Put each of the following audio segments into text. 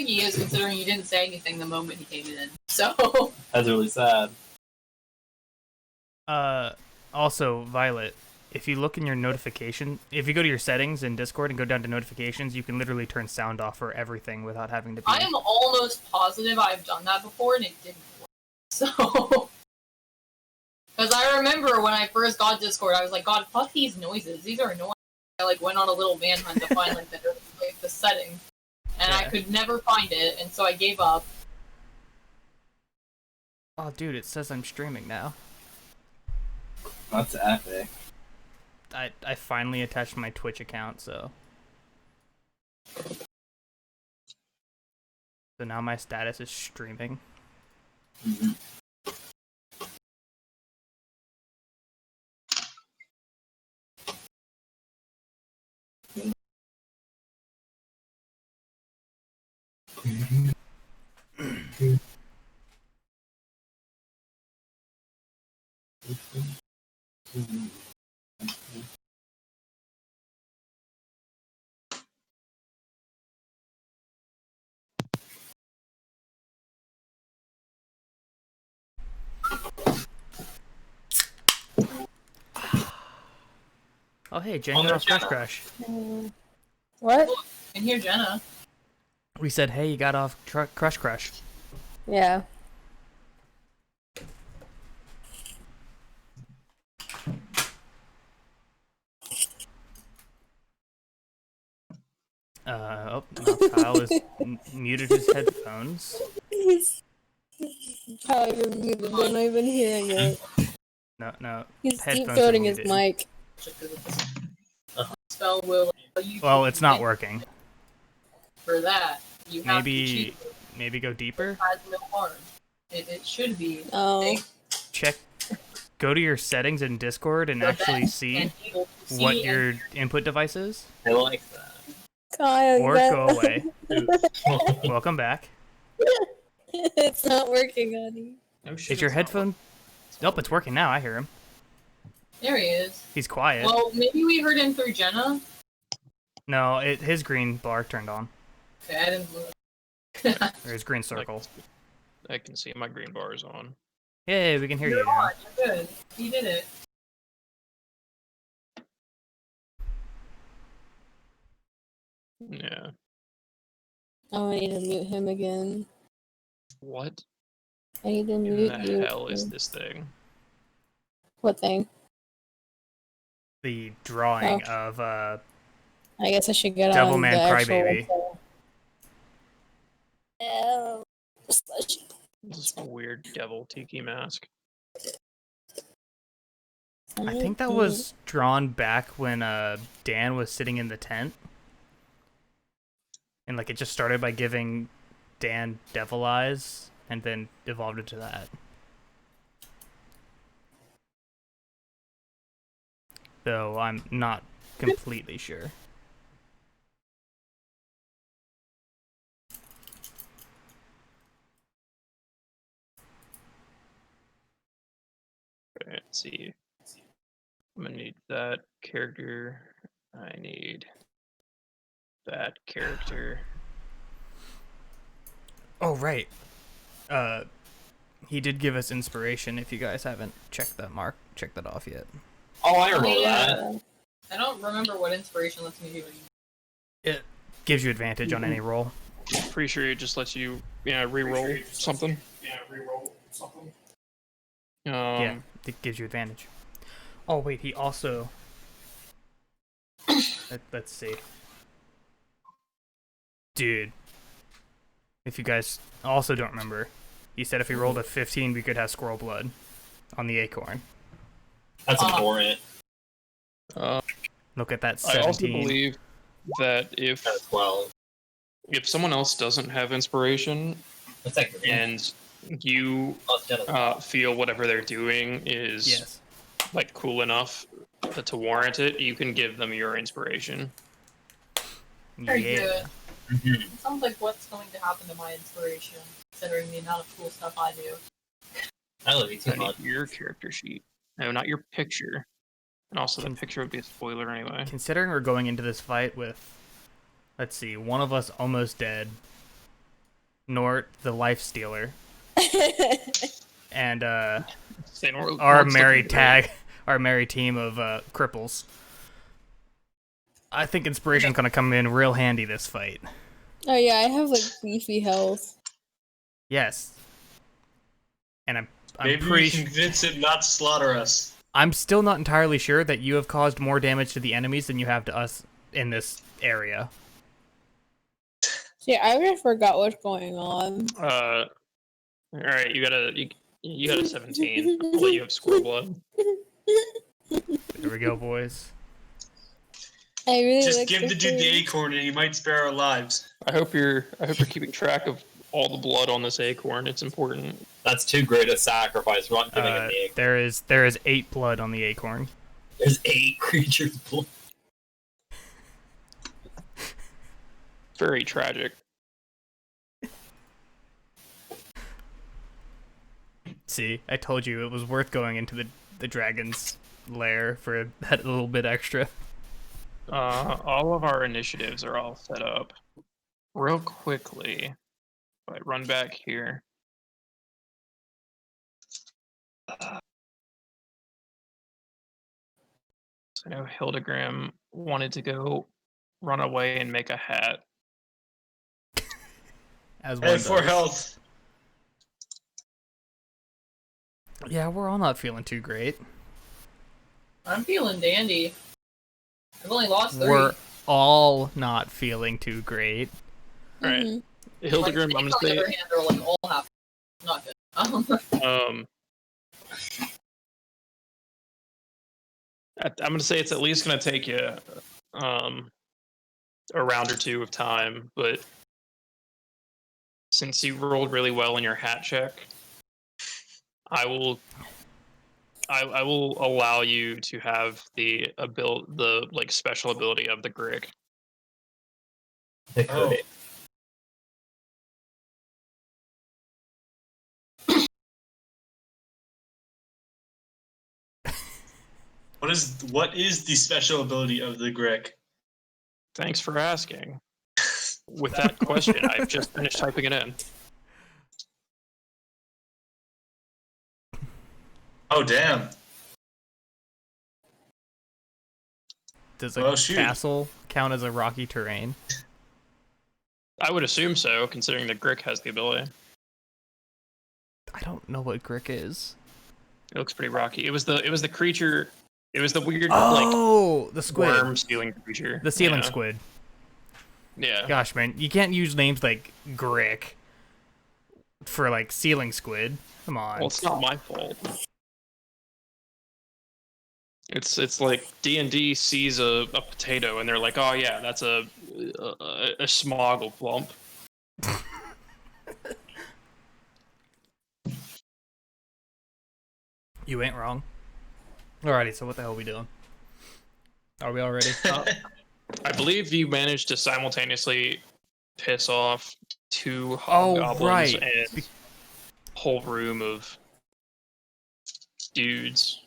think he is, considering he didn't say anything the moment he came in. So That's really sad. Also, Violet, if you look in your notification, if you go to your settings in Discord and go down to notifications, you can literally turn sound off for everything without having to be... I am almost positive I've done that before and it didn't work. So... Because I remember when I first got Discord, I was like, God, fuck these noises. These are annoying. I like went on a little manhunt to find like the setting, and I could never find it, and so I gave up. Oh, dude, it says I'm streaming now. That's epic. I finally attached my Twitch account, so now my status is streaming. Mm-hmm. Oh, hey, Jen, got off Crush Crush. What? Oh, I can hear Jenna. We said, hey, you got off Crush Crush. Yeah. Oh, now Kyle is muted his headphones. Kyle, you're muted. We're not even hearing it. No. He's deep Headphones are throating his muted. mic. Spell will you Well, it's not working. for that. You have to cheat. Maybe go deeper. It has no harm. It should be. Oh. Check. Go to your settings in Discord and actually see what your input device is. I like that. Kyle, Or go away. Welcome back. It's not working, honey. Oh, shit, Is your it's not headphone? Nope, it's working now. I hear him. There he is. He's quiet. Well, maybe we heard him through Jenna. No, his green bar turned on. Okay, I didn't look. Or his green circle. I can see my green bar is on. Yay, we can hear you You're now. on. You're good. He did it. Yeah. Oh, I need to mute him again. What I need to in mute the you. hell is this thing? What thing? The drawing of I guess I should get on Devilman the actual Crybaby. website. Oh, This weird devil tiki mask. I think that was drawn back when Dan was sitting in the tent. And like it just started by giving Dan devil eyes and then evolved into that. Though I'm not completely sure. Okay, let's see. I'm gonna need that character. I need that character. Oh right. He did give us inspiration if you guys haven't checked that off yet. Oh, I remember yeah. that. I don't remember what inspiration lets me do anymore. It gives you advantage on any roll. Pretty sure it just lets you, re-roll something. Yeah, it gives you advantage. Oh wait, he also let's see. Dude. If you guys also don't remember, he said if we rolled a 15 we could have squirrel blood on the acorn. That's important. Look at that I also 17. believe that if That's 12. someone else doesn't have inspiration That's like green. and you Plus Jenna. feel whatever they're doing is Yes. like cool enough to warrant it, you can give them your inspiration. Very Yeah. good. Mhm. It sounds like what's going to happen to my inspiration, considering the amount of cool stuff I do. I love you too I much. need your character sheet. No, not your picture. And also, the picture would be a spoiler anyway. Considering we're going into this fight with, let's see, one of us almost dead, Nort, the life stealer, and Say Nort- our Nort's merry looking great. our merry team of cripples. I think inspiration's gonna come in real handy this fight. Oh yeah, I have like beefy health. Yes, and I'm Maybe pretty. we can convince it not to slaughter us. I'm still not entirely sure that you have caused more damage to the enemies than you have to us in this area. See, I already forgot what's going on. All right, you got a 17. I'll let you have squirrel blood. There we go, boys. I really Just like give the dude the acorn and he might spare our lives. I hope you're keeping track of all the blood on this acorn. It's important. That's too great a sacrifice. We're not giving him the egg. There is 8 blood on the acorn. There's 8 creatures. Very tragic. See, I told you it was worth going into the dragon's lair for that little bit extra. All of our initiatives are all set up. Real quickly, if I run back here. So I know Hildegram wanted to go run away and make a hat. As one And for does. health. Yeah, we're all not feeling too great. I'm feeling dandy. I've only lost 3. We're all not feeling too great. Right. Mhm. Hildegram, I'm on gonna the say, other hand, they're like all half. Not good. I'm gonna say it's at least gonna take you a round or two of time, but since you rolled really well in your hat check, I will allow you to have the special ability of the Grick. Oh. What is the special ability of the Grick? Thanks for asking. With that question, I've just finished typing it in. Oh damn. Does a Well, shoot. castle count as a rocky terrain? I would assume so, considering that Grick has the ability. I don't know what Grick is. It looks pretty rocky. It was the creature. It was the weird Oh, the squid. worm stealing creature. The ceiling Yeah. squid. Yeah. Gosh, man, you can't use names like Grick for like ceiling squid. Come on. Well, it's not my fault. It's like D&D sees a potato and they're like, oh yeah, that's a smoggle plump. You ain't wrong. Alrighty, so what the hell are we doing? Are we all ready? I believe you managed to simultaneously piss off 2 Oh, hobgoblins right. and a whole room of dudes.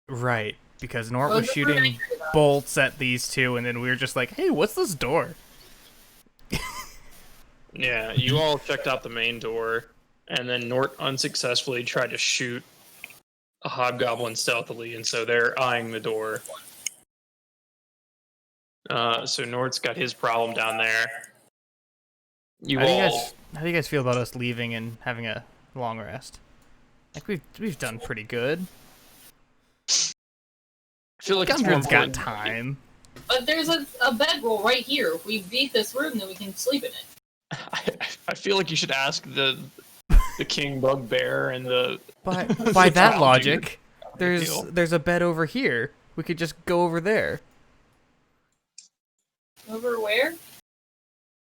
Right, because Nort Well, was we're shooting gonna do that. bolts at these two, and then we were just like, hey, what's this door? Yeah, you all checked out the main door, and then Nort unsuccessfully tried to shoot a hobgoblin stealthily, and so they're eyeing the door. So Nort's got his problem down there. How do you guys feel about us leaving and having a long rest? I think we've done pretty good. I feel like it's more Gundren's got important. time. But there's a bedroll right here. If we beat this room, then we can sleep in it. I feel like you should ask the king bugbear and the. By the by that child logic, dude. Deal. there's a bed over here. We could just go over there. Over where?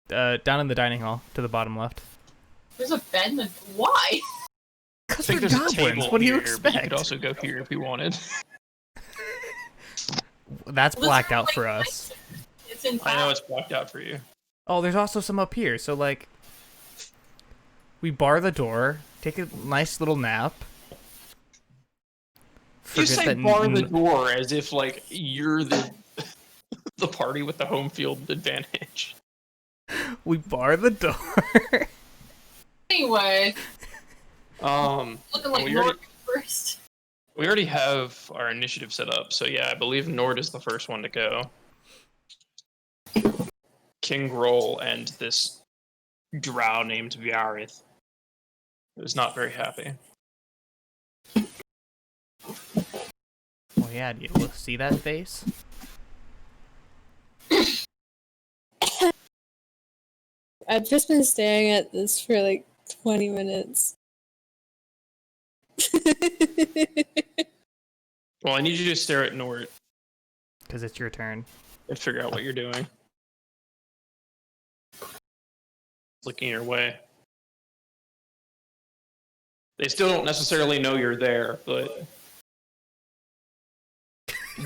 Down in the dining hall to the bottom left. There's a bed in the. Why? I Because think we're there's a goblins. table What do you here, but you expect? could also go here if you wanted. That's Well, this blacked room, out like, for us. It's in. I know it's blocked out for you. Oh, there's also some up here. So like, we bar the door, take a nice little nap. You Forget say that bar the door as if like you're the the party with the home field advantage. we bar the door. Anyway, looking like we Nord first. We already have our initiative set up, so yeah, I believe Nord is the first one to go. King Groll and this drow named Viarith is not very happy. Well, yeah, do you see that face? I've just been staring at this for like 20 minutes. Well, I need you to stare at Nord Because it's your turn. and figure out what you're doing. Looking your way. They still don't necessarily know you're there, but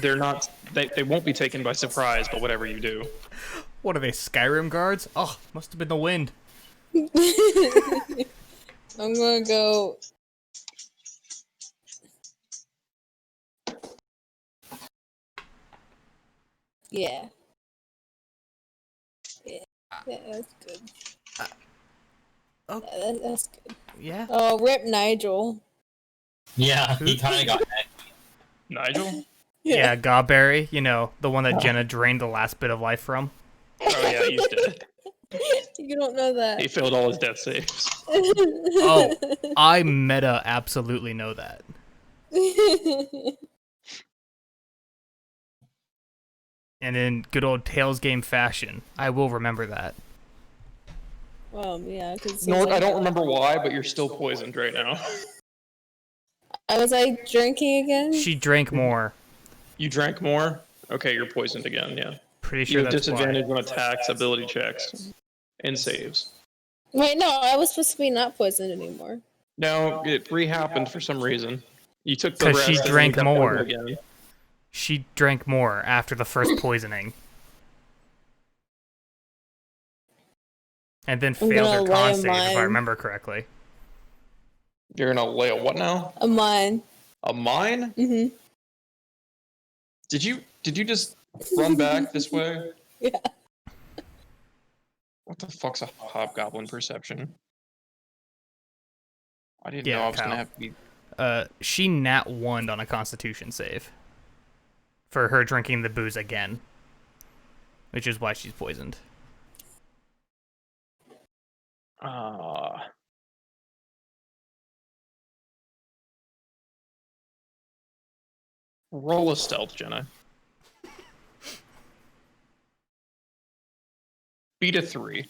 they're not. They won't be taken by surprise by whatever you do. What are they, Skyrim guards? Oh, must have been the wind. I'm gonna go. Yeah. Yeah, that's good. Oh. Yeah, that's good. Yeah. Oh, rip Nigel. Yeah, he kind of got that. Nigel? Yeah, Gawberry, you know, the one that Jenna drained the last bit of life from. Oh yeah, he's dead. You don't know that. He failed all his death saves. Oh, I meta absolutely know that. And in good old Tails game fashion, I will remember that. Well, yeah, because Nord, I don't remember why, but you're still poisoned right now. Was I drinking again? She drank more. You drank more? Okay, you're poisoned again, yeah. Pretty You sure have that's disadvantage why. on attacks, ability checks, and saves. Wait, no, I was supposed to be not poisoned anymore. No, it re-happened for some reason. You took the 'Cause rest she and then drank you got more. poisoned again. She drank more after the first poisoning. And then I'm failed her gonna con lay save, if I mine. remember correctly. You're gonna lay a what now? A mine. A mine? Mm-hmm. Did you just run back this way? Yeah. What the fuck's a hobgoblin perception? I didn't Yeah, know I was Kyle. gonna have to be. She nat 1'd on a constitution save. For her drinking the booze again. Which is why she's poisoned. Roll a stealth, Jenna. Beat a 3.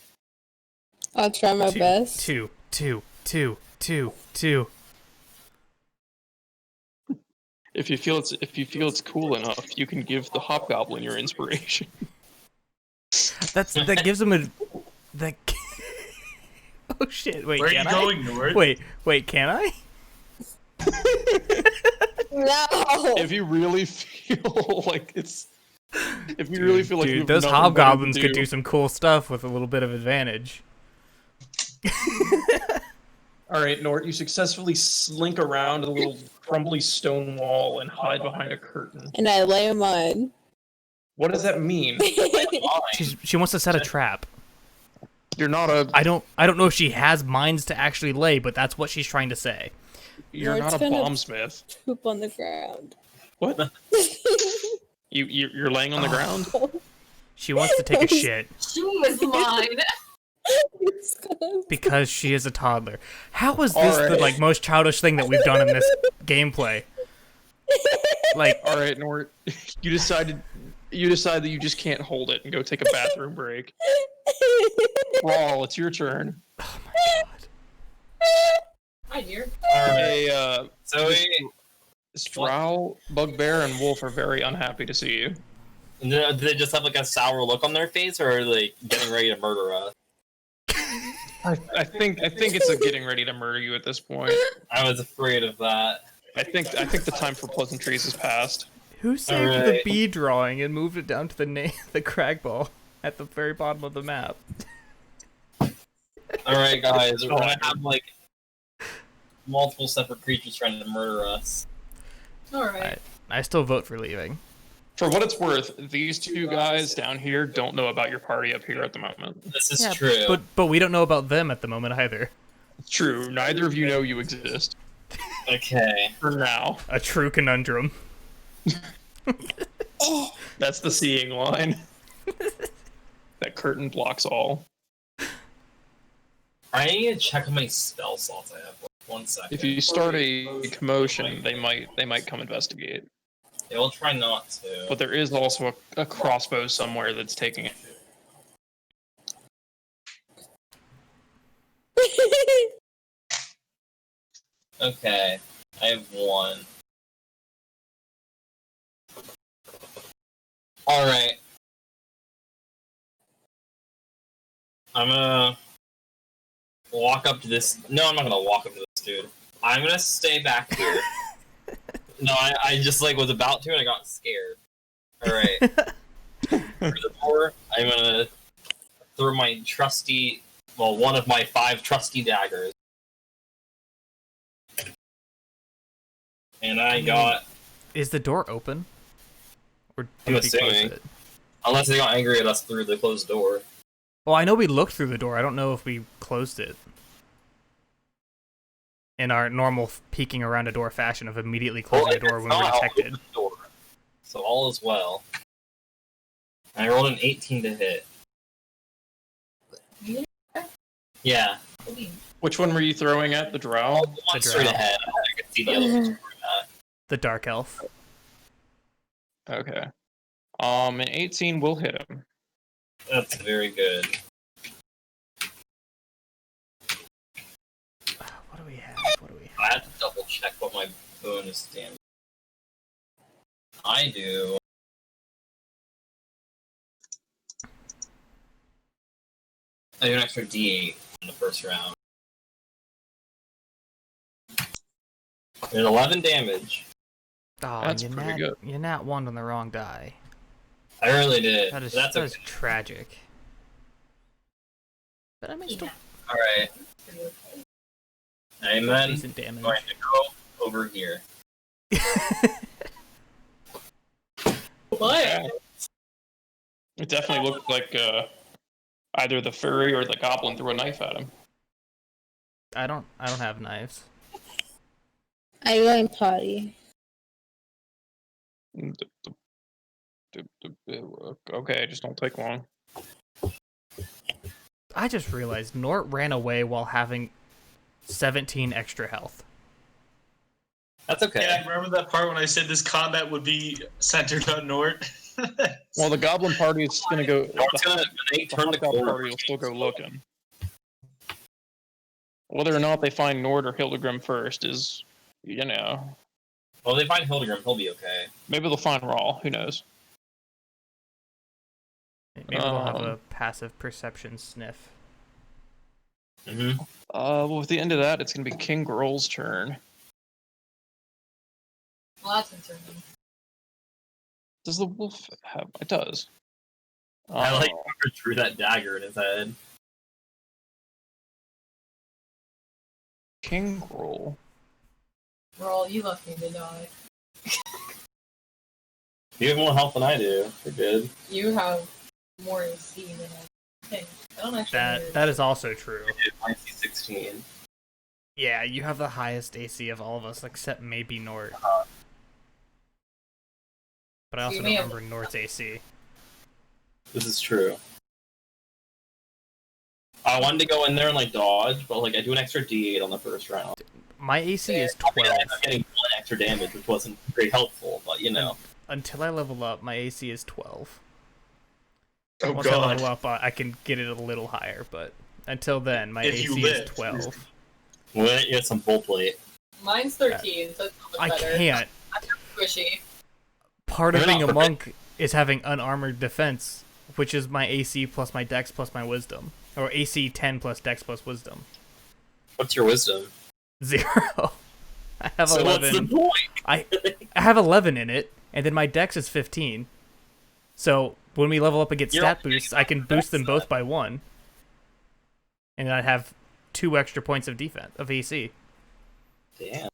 I'll try my best. Two. If you feel it's cool enough, you can give the hobgoblin your inspiration. That gives him a... That... Oh shit, wait, Where are you can I? going, Nord? Wait, can I? No! If you really feel like it's, if you really feel like Dude, you've those nothing better hobgoblins to could do some cool stuff with a little bit of advantage. All right, Nort, you successfully slink around a little crumbly stone wall and hide behind a curtain. And I lay a mine. What does that mean? She wants to set a trap. You're not a I don't know if she has mines to actually lay, but that's what she's trying to say. you're Nord's not a gonna- bombsmith. Poop on the ground. What? You're laying on the ground? She wants to take a shit She was mine. because she is a toddler. How is this the Alright. like most childish thing that we've done in this gameplay? Like, All right, Nort, you decide that you just can't hold it and go take a bathroom break. Brawl, it's your turn. Hi, dear. Hey, So Strow, Bugbear, and Wolf are very unhappy to see you. do they just have like a sour look on their face, or are they getting ready to murder us? I think it's a getting ready to murder you at this point. I was afraid of that. I think the time for pleasantries has passed. who saved the Alright. bee drawing and moved it down to the crag ball at the very bottom of the map? All right, guys, we're gonna have like multiple separate creatures trying to murder us. Alright. I still vote for leaving. For what it's worth, these two guys down here don't know about your party up here at the moment. This is true. But we don't know about them at the moment either. It's true. Neither of you know you exist. Okay. For now. A true conundrum. That's the seeing line. That curtain blocks all. I need to check how many spell slots I have. 1 second. If you start a commotion, they might come investigate. Yeah, we'll try not to. But there is also a crossbow somewhere that's taking it. Okay, I have 1. Alright. I'm gonna walk up to this. No, I'm not gonna walk up to this dude. I'm gonna stay back here. No, I just like was about to and I got scared. Alright. Through the door, I'm gonna throw my trusty, well, one of my 5 trusty daggers. And I got, Is the door open? Or I'm did we close assuming. it? unless they got angry at us through the closed door. Well, I know we looked through the door. I don't know if we closed it. In our normal peeking around a door fashion of immediately closing the door when we're detected. The door. So all is well. I rolled an 18 to hit. Yeah. Which one were you throwing at? The drow? The one straight drow. ahead. I could see the other ones. The dark elf. Okay. An 18 will hit him. That's very good. What do we have? I have to double check what my bonus damage. I do. I do an extra D8 in the first round. And 11 damage. Oh, That's pretty good. You nat 1 on the wrong die. I really did. That is That's tragic. But I mean, still Alright. And then decent damage. I'm going to go over here. What? Yeah. It definitely looked like either the furry or the goblin threw a knife at him. I don't have knives. I go in potty. Okay, just don't take long. I just realized Nort ran away while having 17 extra health. That's okay. Yeah, remember that part when I said this combat would be centered on Nort? Well, the goblin party is going to go. Nort's gonna The turn the hobgoblin corner. party will still go looking. Whether or not they find Nord or Hildegrim first is, you know, Well, if they find Hildegrim, he'll be okay. maybe they'll find Rawl. Who knows? Maybe we'll have a passive perception sniff. Mm-hmm. Well, with the end of that, it's going to be King Grohl's turn. Well, that's concerning. Does the wolf have? It does. I like whoever drew that dagger in his head. King Grohl. Roll, you left me to die. You have more health than I do. You're good. You have more AC than I think. I don't actually know. That is also true. I see 16. Yeah, you have the highest AC of all of us, except maybe Nort. But I also You don't may have- remember Nort's AC. This is true. I wanted to go in there and like dodge, but like I do an extra D8 on the first round. My AC is I mean, 12. I ended up getting 1 extra damage, which wasn't very helpful, but you know. Until I level up, my AC is 12. Oh Once I god. level up, I can get it a little higher, but until then, my If you AC live. is 12. Well, you get some bull plate. Mine's 13, so it's a little I bit better. can't. I'm squishy. Part of You're being not a monk is having unarmored defense, which is my AC plus my dex plus my wisdom. Or AC 10 plus dex plus wisdom. What's your wisdom? 0. I have So 11. what's the point? I have 11 in it, and then my dex is 15. So when we level up and get You're stat only boosts, I can boost them both by 1. And I'd have 2 extra points of defense of AC. Damn.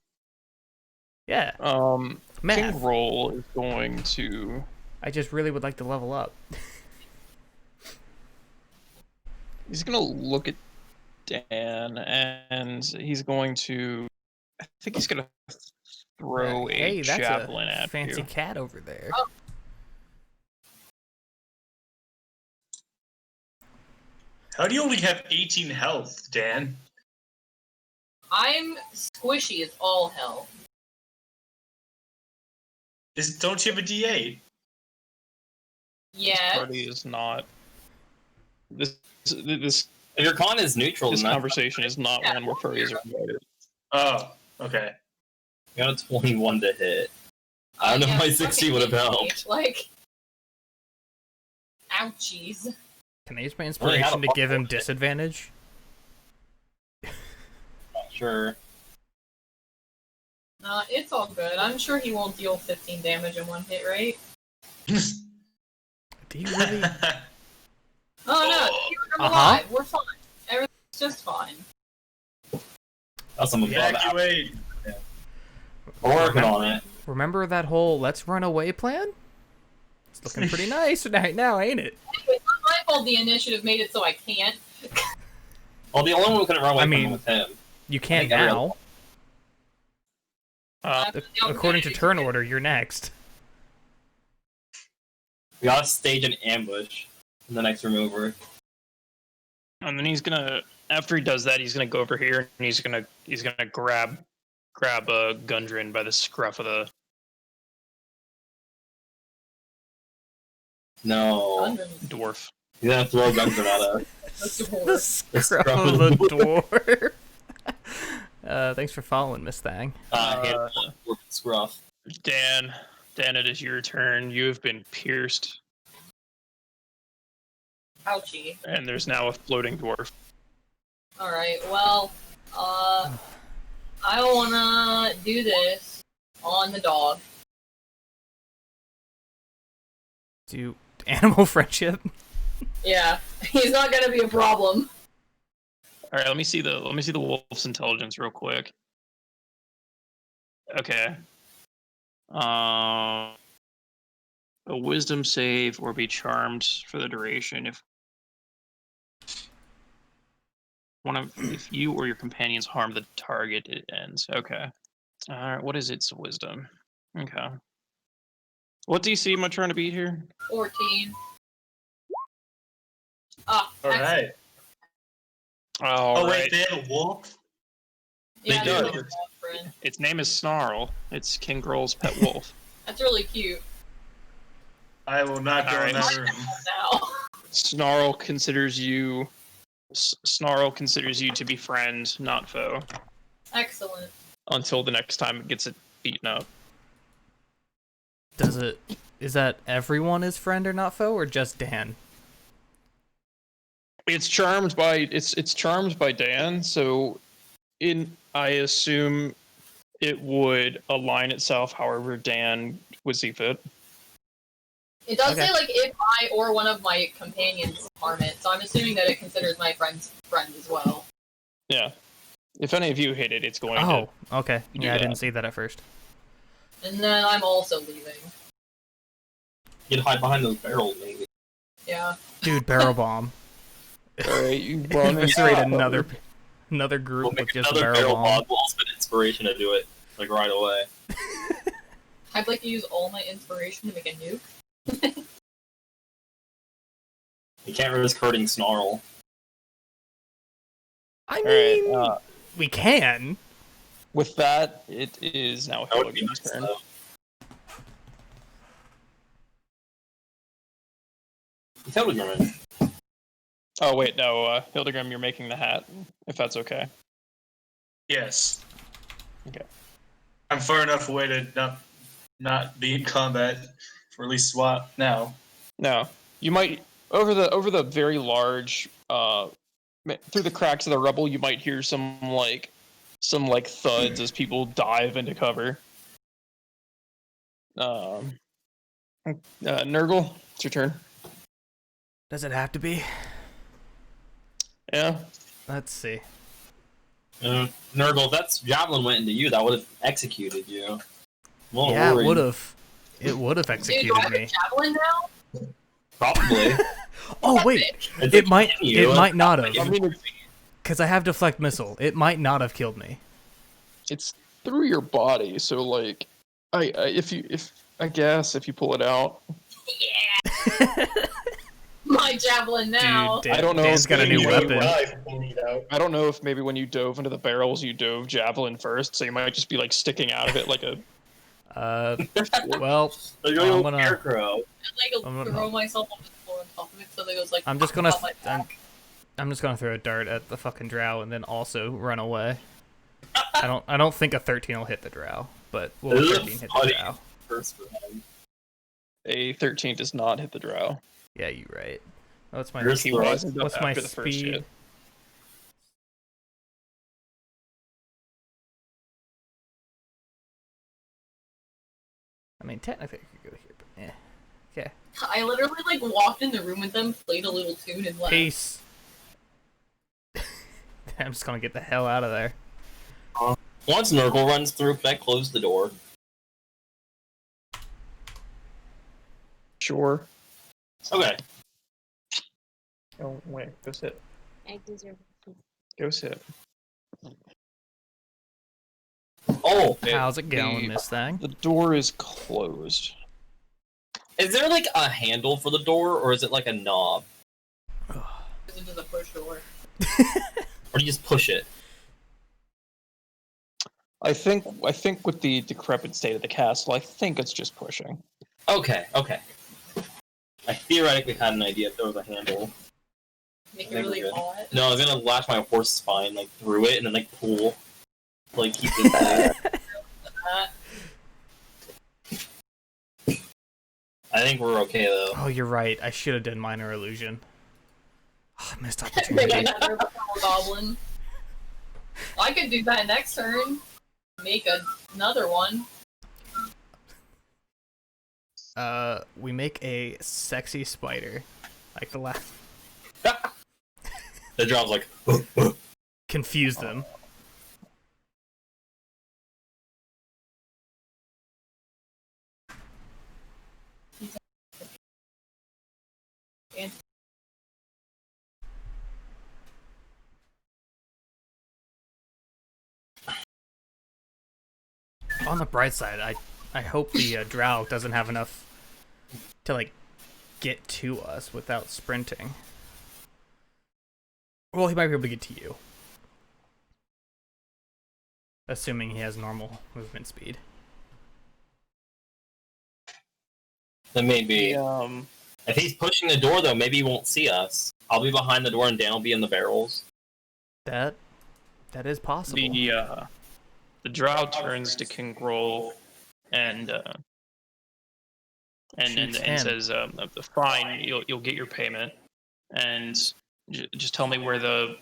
Yeah, King math. Grohl is going to. I just really would like to level up. He's going to look at Dan, and he's going to. I think he's gonna throw Hey, a that's javelin a at fancy you. cat over there. Oh. How do you only have 18 health, Dan? I'm squishy as all hell. Don't you have a D8? Yeah. Party is not. This If your con is neutral, this then conversation is not one where furries are invited. Oh, okay. you got a 21 to hit. I don't know Yeah, if my fucking 60 would have hit me, helped. Like, ouchies. Can I use my Really, how inspiration the to give fuck him was it? disadvantage? Not sure. It's all good. I'm sure he won't deal 15 damage in one hit, right? Do you really? Oh no, I'm Uh-huh. alive. We're fine. Everything's just fine. That's something bad. Evacuate. We're working on it. Remember that whole "let's run away" plan? It's looking pretty nice right now, ain't it? It's not my fault the initiative made it so I can't. Well, the only one who couldn't run away I from mean, him was him. You can think I now. That's the According to opportunity turn do. order, you're next. We gotta stage an ambush in the next remover. And then he's gonna. After he does that, he's gonna go over here and he's gonna grab Gundren by the scruff of the. No. Gundren's Dwarf. He's gonna throw guns at us. the The dwarf. scruff of the dwarf. Thanks for following, Miss Thang. Scruff. Dan, it is your turn. You have been pierced, Ouchie. and there's now a floating dwarf. Alright, well, I wanna do this on the dog. Do animal friendship. Yeah, he's not gonna be a problem. All right, let me see the wolf's intelligence real quick. Okay. A wisdom save or be charmed for the duration if if you or your companions harm the target, it ends. Okay. All right. What is its wisdom? Okay. What DC am I trying to beat here? 14. Ah, All excellent. right. All right. Wait, they have a wolf? Yeah, They that's do. my dog friend. Its name is Snarl. It's King Grohl's pet wolf. That's really cute. I will not go in that Alright. room. Now. Snarl considers you to be friend, not foe, Excellent. until the next time it gets it beaten up. Is that everyone is friend or not foe, or just Dan? It's charmed by Dan, so I assume it would align itself however Dan would see fit. It does Okay. say, like, if I or one of my companions harm it, so I'm assuming that it considers my friend's friend as well. Yeah. If any of you hit it, it's going Oh, okay. do Yeah, I didn't that. see that at first. And then I'm also leaving. You'd hide behind those barrels, maybe. Yeah. Dude, barrel bomb. to. Alright, you run Eviscerate yeah. another group We'll with make just another barrel barrel bomb. pod. We'll spend inspiration to do it, like, right away. I'd like to use all my inspiration to make a nuke. You can't risk hurting Snarl. I mean, Alright, we can. with that, it is now That would be Hilligan's nice, turn. though. Hildegard. Oh wait, no, Hildegrim, you're making the hat, if that's okay. Yes. Okay. I'm far enough away to not be in combat for at least swap now. No, you might over the very large through the cracks of the rubble. You might hear some thuds as people dive into cover. Nurgle, it's your turn. Does it have to be? Yeah. Let's see. Nurgle, if that javelin went into you, that would have executed you. Well, Yeah, it worried. would have. It would have Dude, executed do I have a me. javelin now? Probably. Oh wait, It's it might. hitting you. It might not have. I mean, Because I have deflect missile. It might not have killed me. It's through your body, so like, if you pull it out, Yeah. My javelin now. Dude, I don't know Dan's if got a new maybe weapon. I don't know if maybe when you dove into the barrels, you dove javelin first, so you might just be like sticking out of it like a. Well, Like a I'm little gonna- scarecrow. Like I'm gonna- throw myself on the floor on top of it so that it goes like. I'm just gonna on my back. I'm just gonna throw a dart at the fucking drow and then also run away. I don't think a 13 will hit the drow, but will a This is 13 hit the funny. drow? First for him. A 13 does not hit the drow. Yeah, you're right. What's my Yours He Right. rises up what's my after the first speed? hit. I mean, technically I could go here, but yeah. Okay. I literally like walked in the room with them, played a little tune, and left. Peace. I'm just gonna get the hell out of there. Once Nurgle runs through, can I close the door? Sure. Okay. Oh wait, go sit. I deserve it. Go sit. Oh, How's it going, the- Miss Thing? The door is closed. is there like a handle for the door, or is it like a knob? Because it does a push door. Or do you just push it? I think with the decrepit state of the castle, I think it's just pushing. Okay, okay. I theoretically had an idea if there was a handle. Make it Think really we're good. hot. No, I was gonna latch my horse's spine like through it and then like pull, like keep it. I think we're okay though. Oh, you're right. I should have done minor illusion. Oh, missed Make opportunity. another goblin. I could do that next turn. Make another one. We make a sexy spider, like the last. The drop's like. Confuse them. And On the bright side, I hope the drow doesn't have enough to like get to us without sprinting. Well, he might be able to get to you, assuming he has normal movement speed. Then maybe The, if he's pushing the door though, maybe he won't see us. I'll be behind the door and Dan will be in the barrels. That is possible. the drow turns to King Groll and Shoots him. says, "Fine, you'll get your payment, and just tell me where the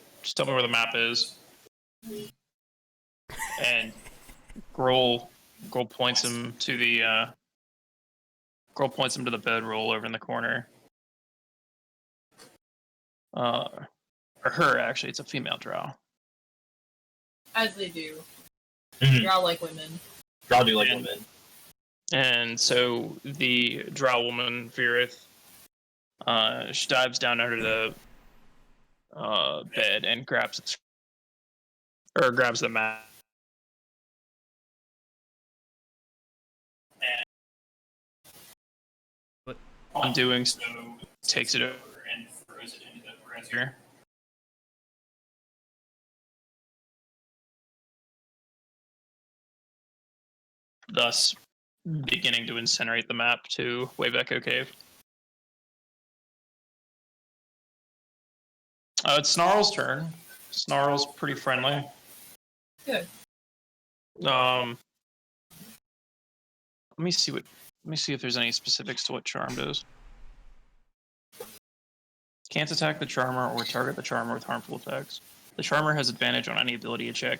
map is." And Groll points him to the bedroll over in the corner. Or her, actually, it's a female drow. as they do. Mhm. You're all like women. Drow do like And- women. And so the drow woman, Virith, she dives down under the bed and grabs the mat. But- On doing so, takes it over and throws it into the brazier. Thus, beginning to incinerate the map to Wave Echo Cave. It's Snarl's turn. Snarl's pretty friendly. Good. Let me see if there's any specifics to what Charm does. Can't attack the Charmer or target the Charmer with harmful attacks. The Charmer has advantage on any ability check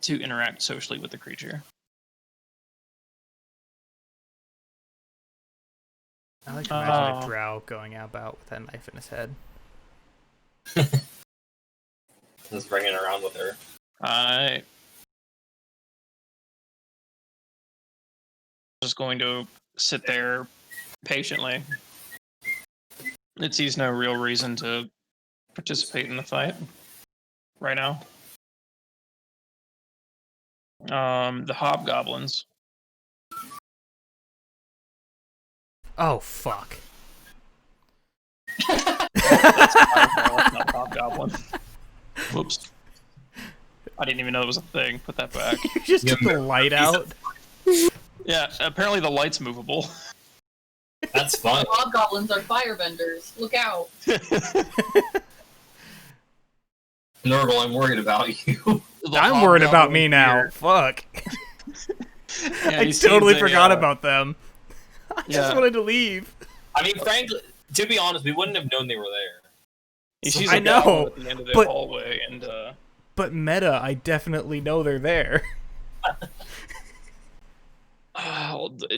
to interact socially with the creature. I like to imagine Oh. a drow going about with that knife in his head. Just bringing it around with her. I just going to sit there patiently. It sees no real reason to participate in the fight. right now. The hobgoblins. Oh fuck. That's Fireball, not hobgoblin. Whoops. I didn't even know it was a thing. Put that back. You just took the light out. Yeah, apparently the light's movable. That's fun. Hobgoblins are firebenders. Look out. Norval, I'm worried about you. I'm worried about me now. Fuck. Yeah, I he sees totally a, forgot about them. I just Yeah. wanted to leave. I mean, frankly, to be honest, we wouldn't have known they were there. He sees I a goblin know, at the end of the but- hallway, and But meta, I definitely know they're there.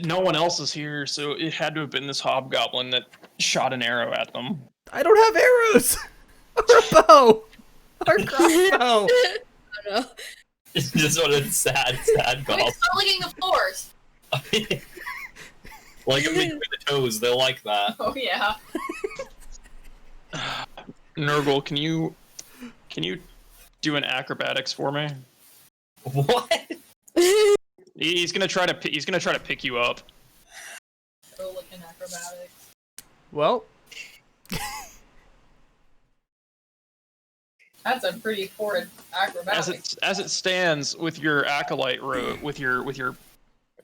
no one else is here, so it had to have been this hobgoblin that shot an arrow at them. I don't have arrows! Or a bow! Or a crossbow! I don't know. It's just one of the sad Wait, goblins. stop licking the floors. Like them between the toes, they'll like that. Oh yeah. Nurgle, can you do an acrobatics for me? What? He's gonna try to pick you up. Go licking acrobatics. Well, That's a pretty horrid acrobatics. As it stands with your acolyte robe, with your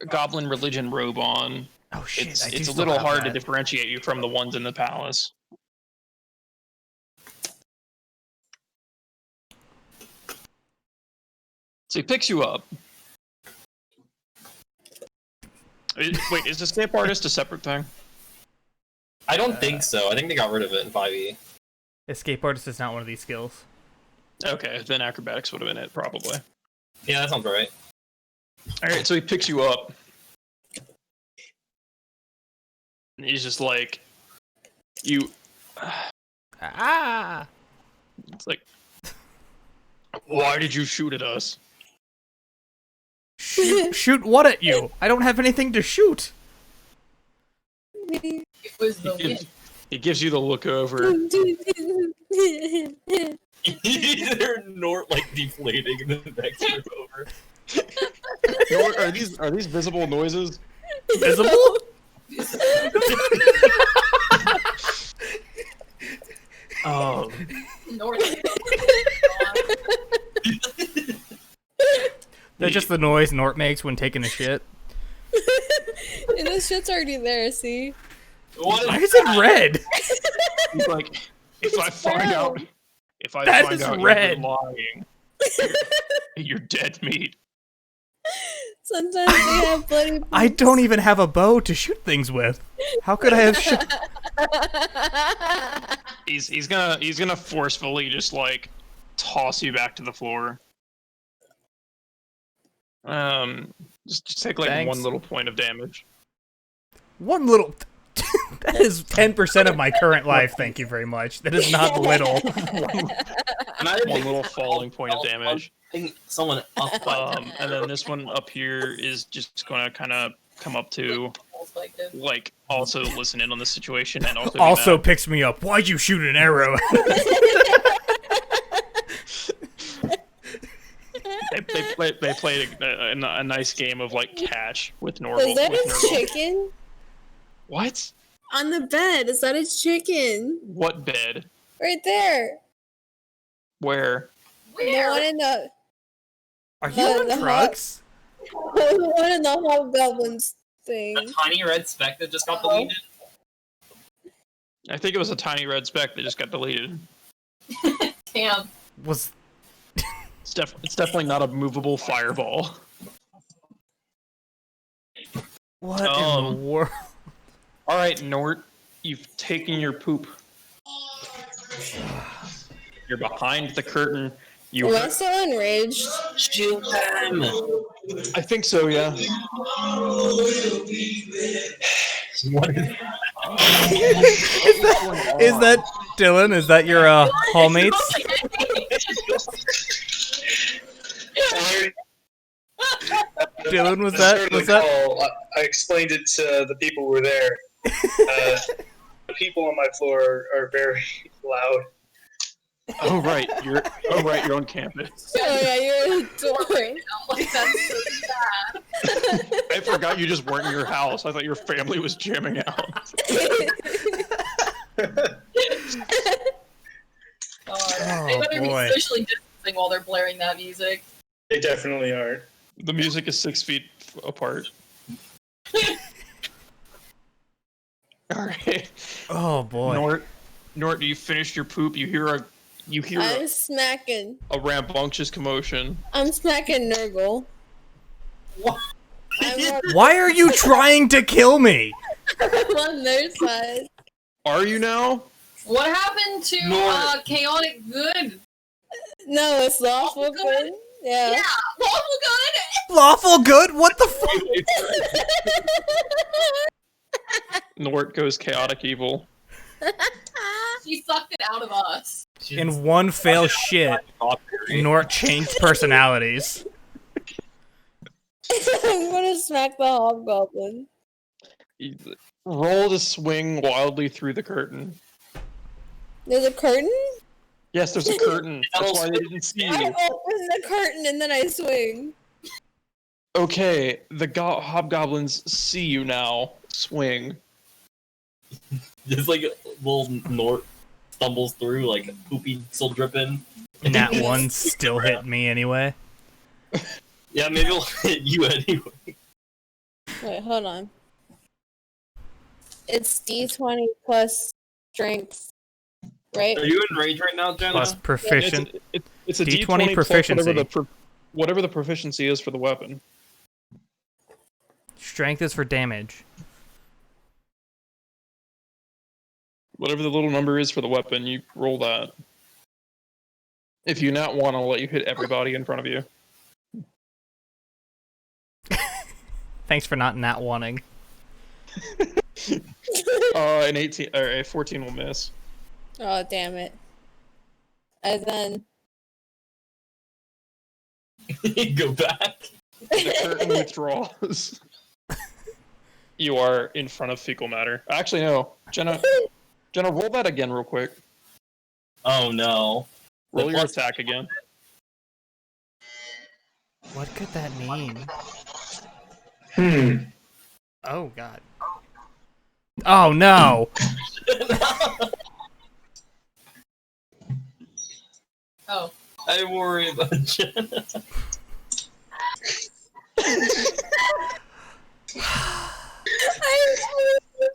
goblin religion robe on, oh shit, it's I do a still little have hard to that. differentiate you from the ones in the palace. So he picks you up. Wait, is escape artist a separate thing? I don't think so. I think they got rid of it in 5e. Escape artist is not one of these skills. Okay, then acrobatics would have been it, probably. Yeah, that sounds right. Alright, so he picks you up. And he's just like, you. Ah! It's like, why did you shoot at us? Shoot what at you? I don't have anything to shoot. It was the He gives, wind. he gives you the look over. They're like deflating in the next room over. Are these visible noises? Visible? North. That's just the noise Nort makes when taking a shit. And this shit's already there, see? What Why is it red? He's like, if I find out, That you've is been red. lying, you're dead meat. Sometimes they have bloody. I don't even have a bow to shoot things with. How could I have shot? He's gonna forcefully just like toss you back to the floor. Just take like Thanks. one little point of damage. One little. That is 10% of my current life. Thank you very much. That is not little. One little falling point of damage. Picking someone up. And then this one up here is just gonna kind of come up to like also listen in on the situation and also be Also mad. picks me up. Why'd you shoot an arrow? They played a nice game of like catch with Norval. Is that with a Norval. chicken? What? On the bed. Is that a chicken? What bed? Right there. Where? The one in the Are you on The drugs? one in the hobgoblins thing. The tiny red speck that just got deleted. I think it was a tiny red speck that just got deleted. Damn. Was It's definitely not a movable fireball. what in the world? All right, Nort, you've taken your poop. You're behind the curtain. You. Am I still enraged? Shoot them! I think so. Yeah. What is Is that Dylan? Is that your hallmates? Dylan, was that? I explained it to the people who were there. The people on my floor are very loud. Oh right, you're on campus. Oh yeah, you're a dork. Like that's so sad. I forgot you just weren't in your house. I thought your family was jamming out. They better boy. be socially distancing while they're blaring that music. They definitely are. The music is 6 feet apart. All right. Oh boy. Nort, you finished your poop. You hear I'm smacking. a rambunctious commotion. I'm smacking Nurgle. What? Why are you trying to kill me? I'm on their side. Are you now? What happened to Nor- chaotic good? No, it's lawful Lawful good? good. Yeah. Yeah, lawful good. Lawful good? What the fuck? Nort goes chaotic evil. She sucked it out of us. In one fail shit, Nort changed personalities. I'm gonna smack the hobgoblin. Roll to swing wildly through the curtain. There's a curtain? Yes, there's a curtain. That's why they didn't see I you. open the curtain and then I swing. Okay, the hobgoblins see you now. Swing. Just like little Nort stumbles through, like poopy still dripping. Nat 1 still hit me anyway. Yeah, maybe it'll hit you anyway. Wait, hold on. It's D20 plus strength, right? Are you in rage right now, Jenna? Plus proficient. It's a D20 D20 plus proficiency. whatever the proficiency is for the weapon. Strength is for damage. Whatever the little number is for the weapon, you roll that. If you nat 1, I'll let you hit everybody in front of you. Thanks for not nat wanting. An 18 or a 14 will miss. Oh, damn it. And then... Go back. The curtain withdraws. You are in front of fecal matter. Actually, no. Jenna, roll that again real quick. Oh no. Roll your plus- attack again. What could that mean? Oh god. Oh no! Oh. I worry about Jenna. I'm in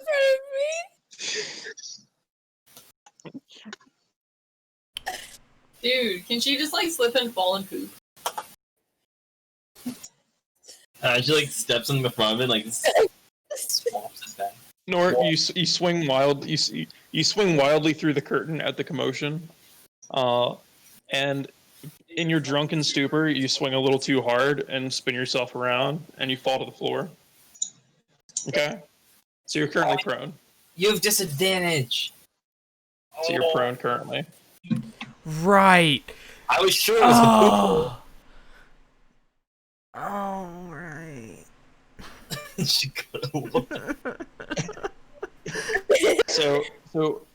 front of me. Dude, can she just like slip and fall and poop? She like steps in the front of it, like swaps it back. Nort, you swing wild. You swing wildly through the curtain at the commotion, and in your drunken stupor, you swing a little too hard and spin yourself around, and you fall to the floor. Okay, so you're currently prone. You have disadvantage. So you're prone currently. Right! I was sure it was a Oh! Oh, right. She could've- So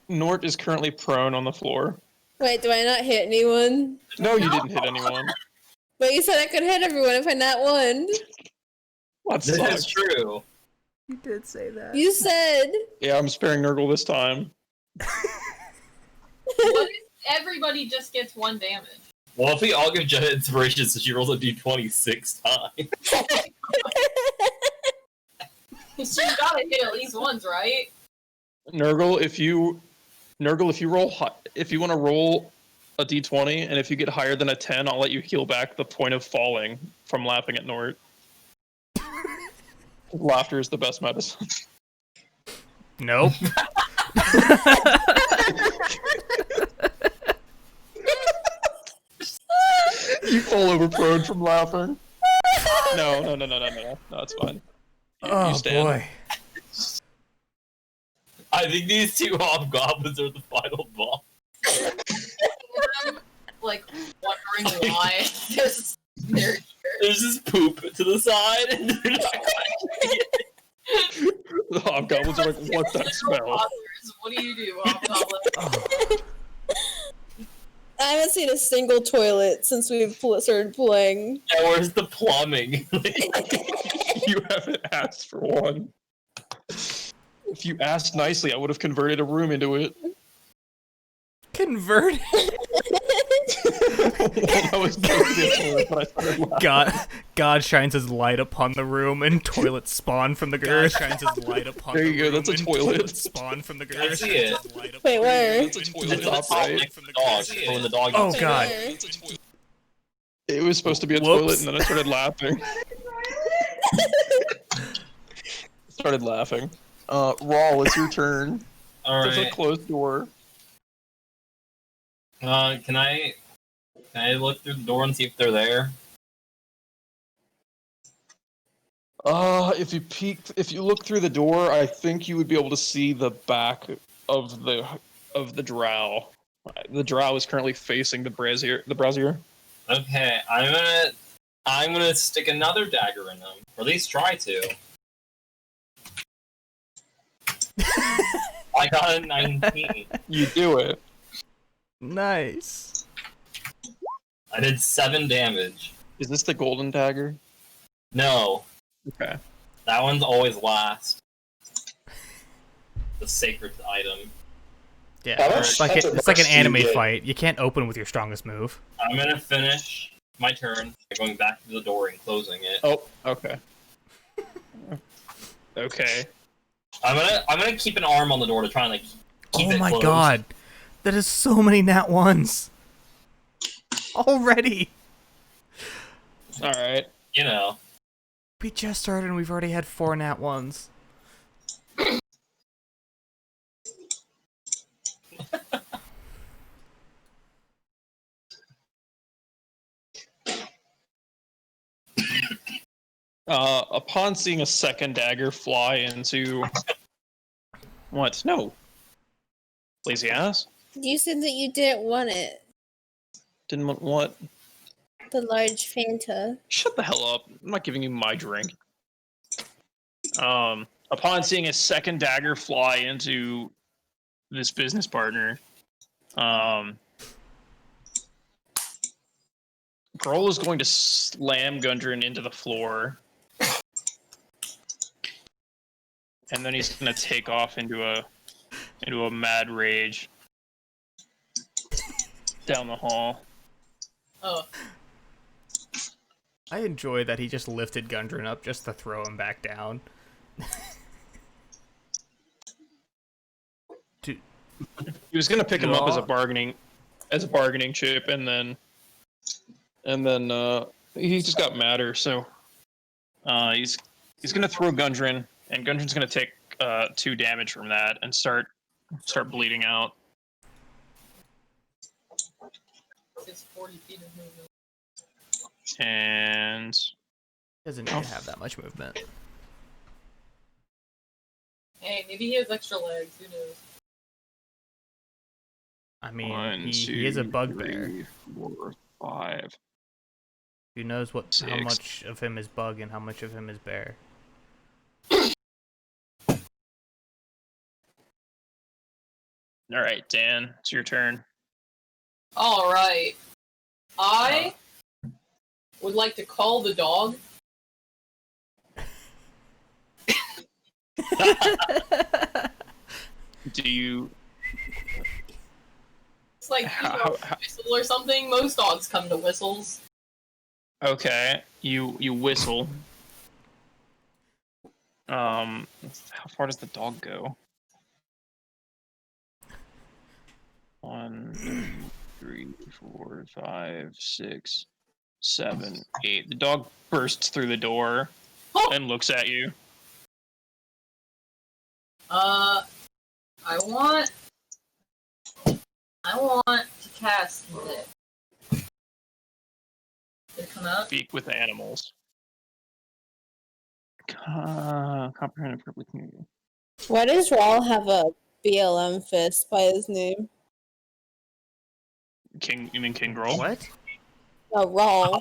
Nort is currently prone on the floor. Wait, do I not hit anyone? No, you didn't hit anyone. But you said I could hit everyone if I not won. That This sucks. is true. You did say that. You said. Yeah, I'm sparing Nurgle this time. What if everybody just gets 1 damage? Well, if we all give Jenna inspiration, so she rolls a d20 6 times. She's gotta hit at least once, right? Nurgle, if you roll if you want to roll a d20, and if you get higher than a 10, I'll let you heal back the point of falling from laughing at Nort. Laughter is the best medicine. Nope. You fall over prone from laughing. No, it's fine. Oh stand. boy. I think these two hobgoblins are the final boss. I'm, like, wondering why. Just, they're here. There's just poop to the side, and they're not quite The hobgoblins are like, what's that smell? What do you do, Hobgoblin? I haven't seen a single toilet since we've started playing. Yeah, where's the plumbing? You haven't asked for one. If you asked nicely, I would have converted a room into it. Convert. That was supposed to be a toilet, but I started laughing. God shines his light upon the room, and toilets spawn from the girth. God shines his light upon There the you go, room, that's a and toilet. toilets spawn from the I girth. see it. Wait, where? That's a toilet It's on top the top right. next to the dog. So when the dog Oh eats god. It was supposed to be a Whoops. toilet, and then I started laughing. Started laughing. Rawl, it's your turn. There's a Alright. closed door. Can I look through the door and see if they're there? If you look through the door, I think you would be able to see the back of the drow. The drow is currently facing the brazier. Okay, I'm gonna stick another dagger in them. Or at least try to. I got a 19. You do it. Nice. I did 7 damage. Is this the golden dagger? No, Okay. that one's always last. The sacred item. Yeah, How much- it's like how much it's like an do you anime get? fight. You can't open with your strongest move. I'm gonna finish my turn by going back to the door and closing it. Oh, okay. Okay. I'm gonna keep an arm on the door to try and like keep Oh it my closed. god, that is so many nat ones already. All right. You know. We just started and we've already had 4 nat ones. Upon seeing a second dagger fly into what? No. Lazy ass. You said that you didn't want it. Didn't want what? The large Fanta. Shut the hell up. I'm not giving you my drink. Upon seeing a second dagger fly into this business partner, Grohl is going to slam Gundren into the floor. And then he's going to take off into a mad rage down the hall. Oh, I enjoy that he just lifted Gundren up just to throw him back down. He was going to pick him up as a bargaining chip, and then he just got madder. So he's going to throw Gundren, and Gundren's going to take 2 damage from that and start bleeding out. it's 40 feet of movement. And Doesn't need to have that much movement. Hey, maybe he has extra legs. Who knows? I mean, 1, he is a 2, bugbear. 3, 4, 5. Who knows how 6. much of him is bug and how much of him is bear? All right, Dan, it's your turn. All right. I would like to call the dog. Do you? It's like How- a whistle or something. Most dogs come to whistles. Okay, you whistle. How far does the dog go? 1, 2, 3, 4, 5, 6, 7, 8. The dog bursts through the door Oh. and looks at you. I want to cast it. Did it come out? Speak with animals. Comprehend public community. Why does Rawl have a BLM fist by his name? You mean King Grohl? What? Rawl.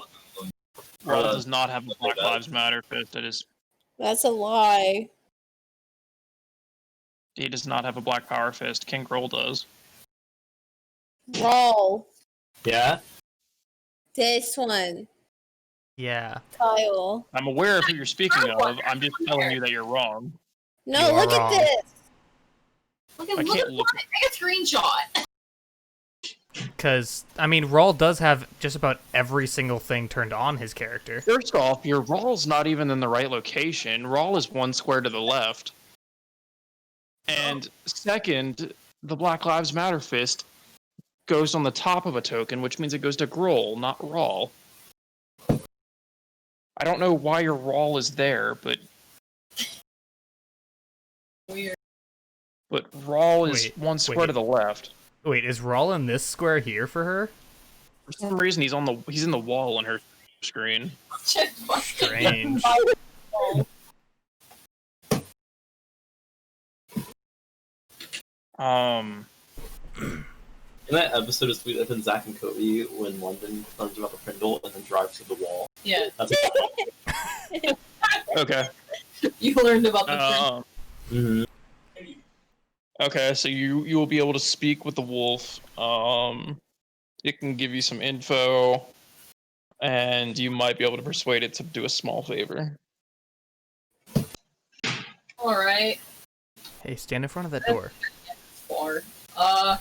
Grohl does not have a Black Lives Matter fist. That's a lie. He does not have a Black Power fist. King Grohl does. Rawl. Yeah? This one, Yeah. Kyle. I'm aware of who you're speaking of. I'm just telling you that you're wrong. No, You are look wrong. at this. Look I at can't look. take a screenshot. Because, I mean, Rawl does have just about every single thing turned on his character. First off, your Rawl's not even in the right location. Rawl is 1 square to the left. And second, the Black Lives Matter fist goes on the top of a token, which means it goes to Groll, not Rawl. I don't know why your Rawl is there, but Weird. Rawl is Wait, 1 square wait. to the left. Wait, is Rawl in this square here for her? For some reason, he's in the wall on her screen. Strange. In that episode of Sweet Life and Zack and Cody, when London learns about the Prindle and then drives to the wall. Yeah, That's Okay. you learned about the mm-hmm. Okay, so you will be able to speak with the wolf. It can give you some info, and you might be able to persuade it to do a small favor. Alright. Hey, stand in front of that door. Far. I'm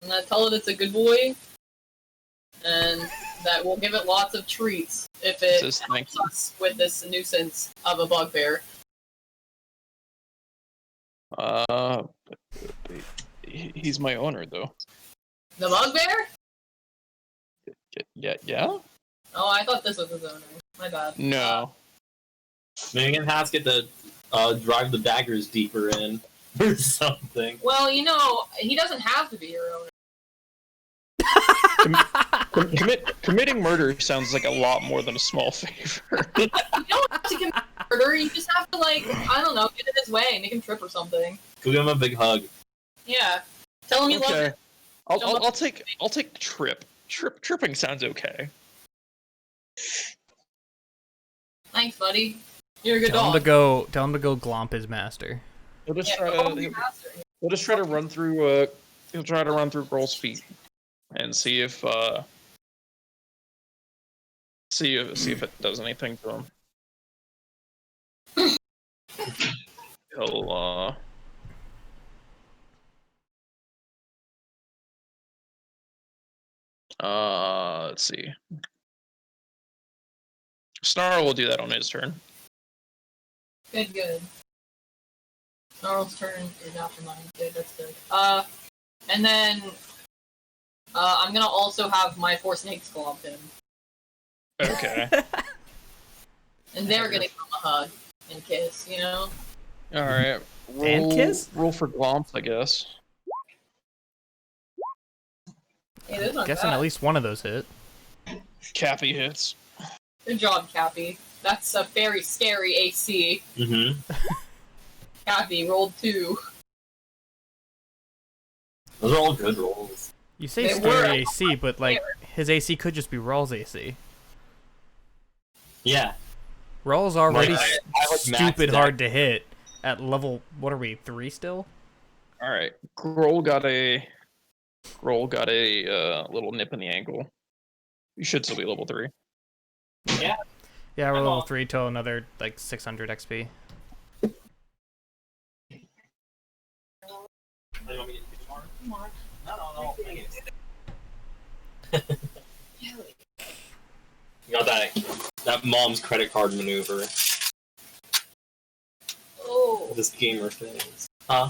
gonna tell it it's a good boy, and that we'll give it lots of treats if it Says thank helps us with this nuisance of a bugbear. He's my owner, though. The bugbear? Yeah? Oh, I thought this was his owner. My bad. No. Maybe can Haskett to drive the daggers deeper in or something. Well, you know, he doesn't have to be your owner. Committing murder sounds like a lot more than a small favor. You don't have to commit murder, you just have to, like, I don't know, get in his way, make him trip or something. Give him a big hug. Yeah. Tell him you love Okay. him. I'll take trip. Tripping sounds okay. Thanks, buddy. You're a good Tell him dog. to go glomp his master. He'll just Yeah, try call him to your master. he'll just try to run through he'll try to run through Groll's feet and see if it does anything to him. He'll let's see. Snarl will do that on his turn. Good. Snarl's turn is after mine. Good, that's good. And then, I'm gonna also have my 4 snakes glomp him. Okay. And they're gonna give him a hug and kiss, you know? Alright. And kiss? Roll for glomps, I guess. Hey, those aren't Guessing bad. at least one of those hit. Cappy hits. Good job, Cappy. That's a very scary AC. Mm-hmm. Cappy rolled 2. Those are all good rolls. You say They scary were. AC, but like his AC could just be Rawl's AC. Yeah. Rawl's already I like stupid maxed hard to hit at level. What are we? 3 still? Alright. Groll got a little nip in the ankle. You should still be level 3. Yeah. Yeah, we're I'm level all- 3 till another like 600 XP. You want me to get you more? No. You got that mom's credit card maneuver. Oh. This gamer thing. Huh?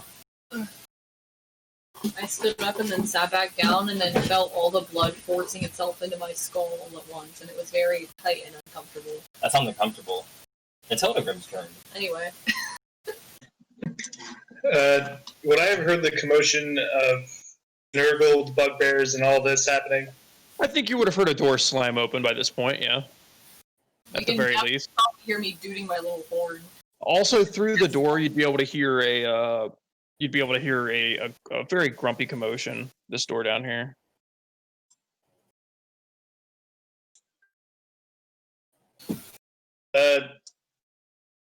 I stood up and then sat back down and then felt all the blood forcing itself into my skull all at once, and it was very tight and uncomfortable. That sounds uncomfortable. It's Hildigrim's turn. Anyway. Would I have heard the commotion of Nurgle, bugbears, and all this happening? I think you would have heard a door slam open by this point, yeah. At the You very can least. hear me dooting my little horn. Also, through the door, you'd be able to hear a very grumpy commotion. This door down here.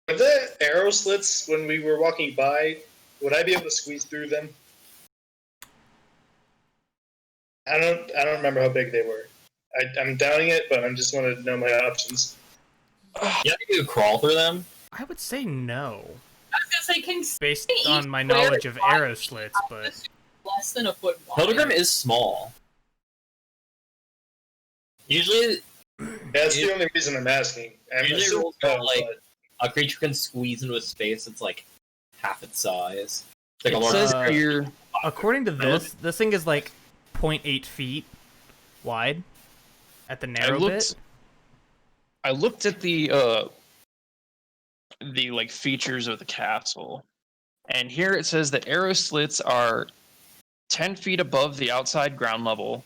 Were the arrow slits when we were walking by? Would I be able to squeeze through them? I don't remember how big they were. I'm doubting it, but I just want to know my options. You have to do a crawl through them. I would say no, I was gonna say, can based each on my square knowledge of size arrow slits, but less than a foot wide. Pilgrim is small. Usually, That's the only reason I'm asking. I'm usually assuming rules are no, like but a creature can squeeze into a space that's like half its size. It's like a It large. says Uh, here. according to this thing is like 0.8 feet wide at the narrow bit. I looked at the like features of the castle, and here it says that arrow slits are 10 feet above the outside ground level.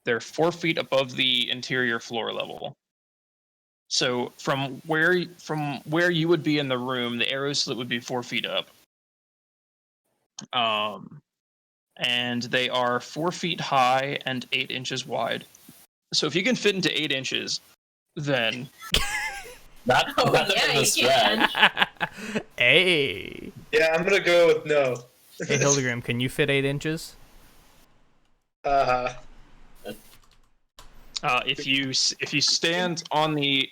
They're 4 feet above the interior floor level. So from where you would be in the room, the arrow slit would be 4 feet up. And they are 4 feet high and 8 inches wide. So if you can fit into 8 inches, then That's Oh, a bit yeah, of a you stretch. Hey, yeah, I'm gonna go with no. hey, Hildegrim, can you fit 8 inches? if you stand on the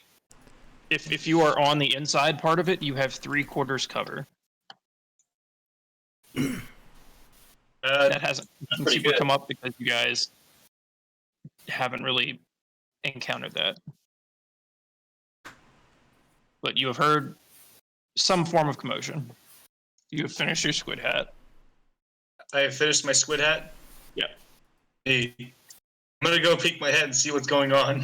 if you are on the inside part of it, you have 3/4 cover. That hasn't pretty super good. come up because you guys haven't really encountered that. But you have heard some form of commotion. You have finished your squid hat. I have finished my squid hat. Yeah. Hey, I'm gonna go peek my head and see what's going on.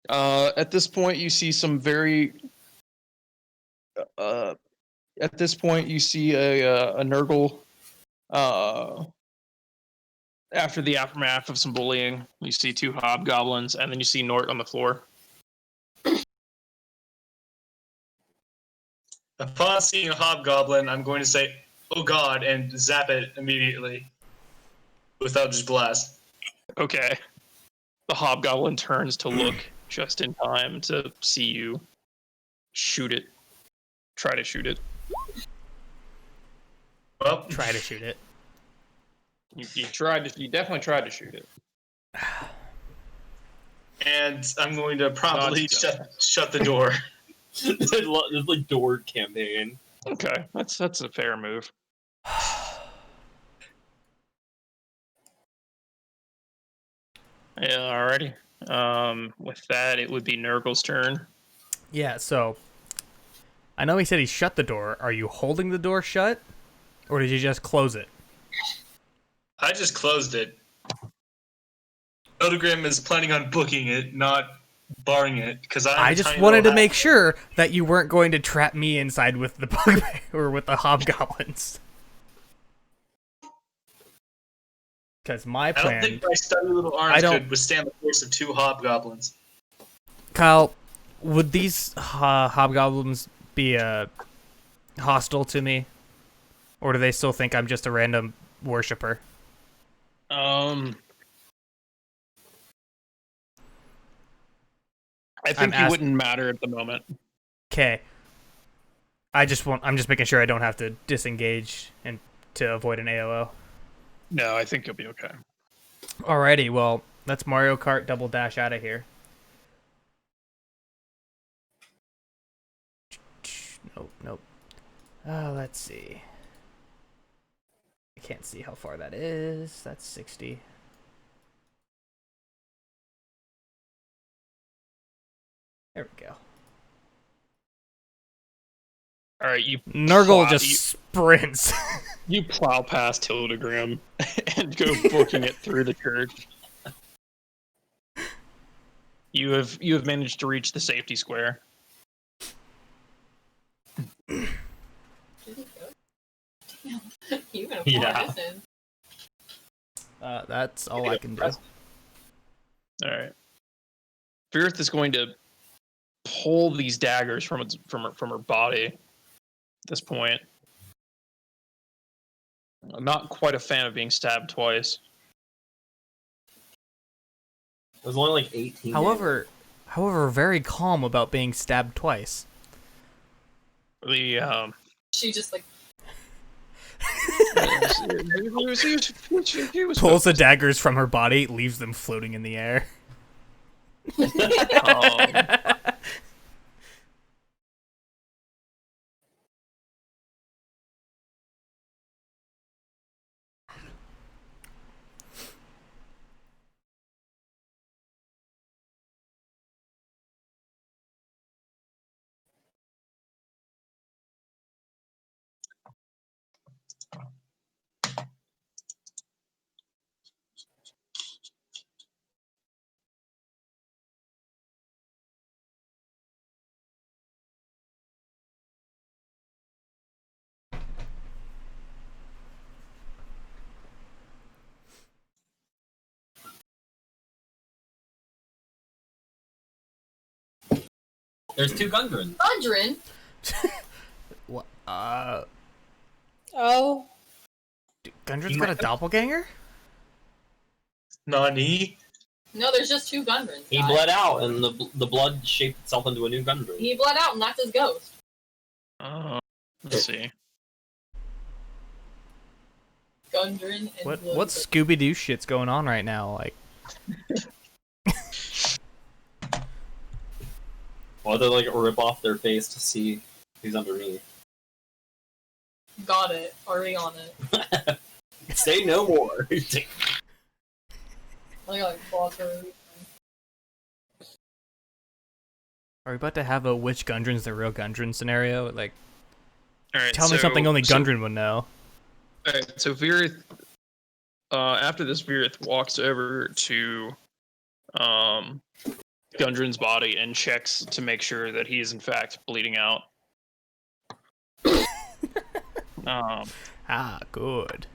At this point, you see some very. At this point, you see a Nurgle. After the aftermath of some bullying, you see 2 hobgoblins, and then you see Nort on the floor. Upon seeing a hobgoblin, I'm going to say, "Oh God," and zap it immediately without just blast. Okay. The hobgoblin turns to look just in time to see you shoot it. Try to shoot it. Well, Try to shoot it. You definitely tried to shoot it. and I'm going to promptly Not shut the door. It's like door campaign. Okay, that's a fair move. Yeah, alrighty. With that, it would be Nurgle's turn. Yeah, so I know he said he shut the door. Are you holding the door shut, or did you just close it? I just closed it. Eldegrim is planning on booking it, not barring it, because I just wanted to make sure that you weren't going to trap me inside with the bugbear or with the hobgoblins. Because my I don't plan, think my stubby little arms I don't- could withstand the force of 2 hobgoblins. Kyle, would these hobgoblins be hostile to me, or do they still think I'm just a random worshiper? I think you wouldn't matter at the moment. Okay. I'm just making sure I don't have to disengage and to avoid an AOO. No, I think you'll be okay. Alrighty, well, let's Mario Kart double dash out of here. Nope. Let's see. I can't see how far that is. That's 60. There we go. All right, you Nurgle plow- just sprints. you plow past Hildegrim and go booking it through the church. You have managed to reach the safety square. You gonna Yeah. this in? That's all I can do. All right. Firth is going to pull these daggers from her body at this point. I'm not quite a fan of being stabbed twice. It was only like 18. However, very calm about being stabbed twice. The She just like Pulls the daggers from her body, leaves them floating in the air. There's two Gundren. Gundren? What? Oh, Gundren's got a doppelganger? Nani? No, there's just two Gundrens. He guys. bled out, and the blood shaped itself into a new Gundren. He bled out, and that's his ghost. Let's see. Gundren and What blood. Scooby Doo shit's going on right now? Like, Well, they like rip off their face to see who's underneath. Got it. Already on it. Say no more. Like Walker. are we about to have a which Gundren's the real Gundren scenario? Like, All right, tell me something only Gundren would know. All right, so Virith, after this, Virith walks over to Gundren's body and checks to make sure that he is in fact bleeding out. Good.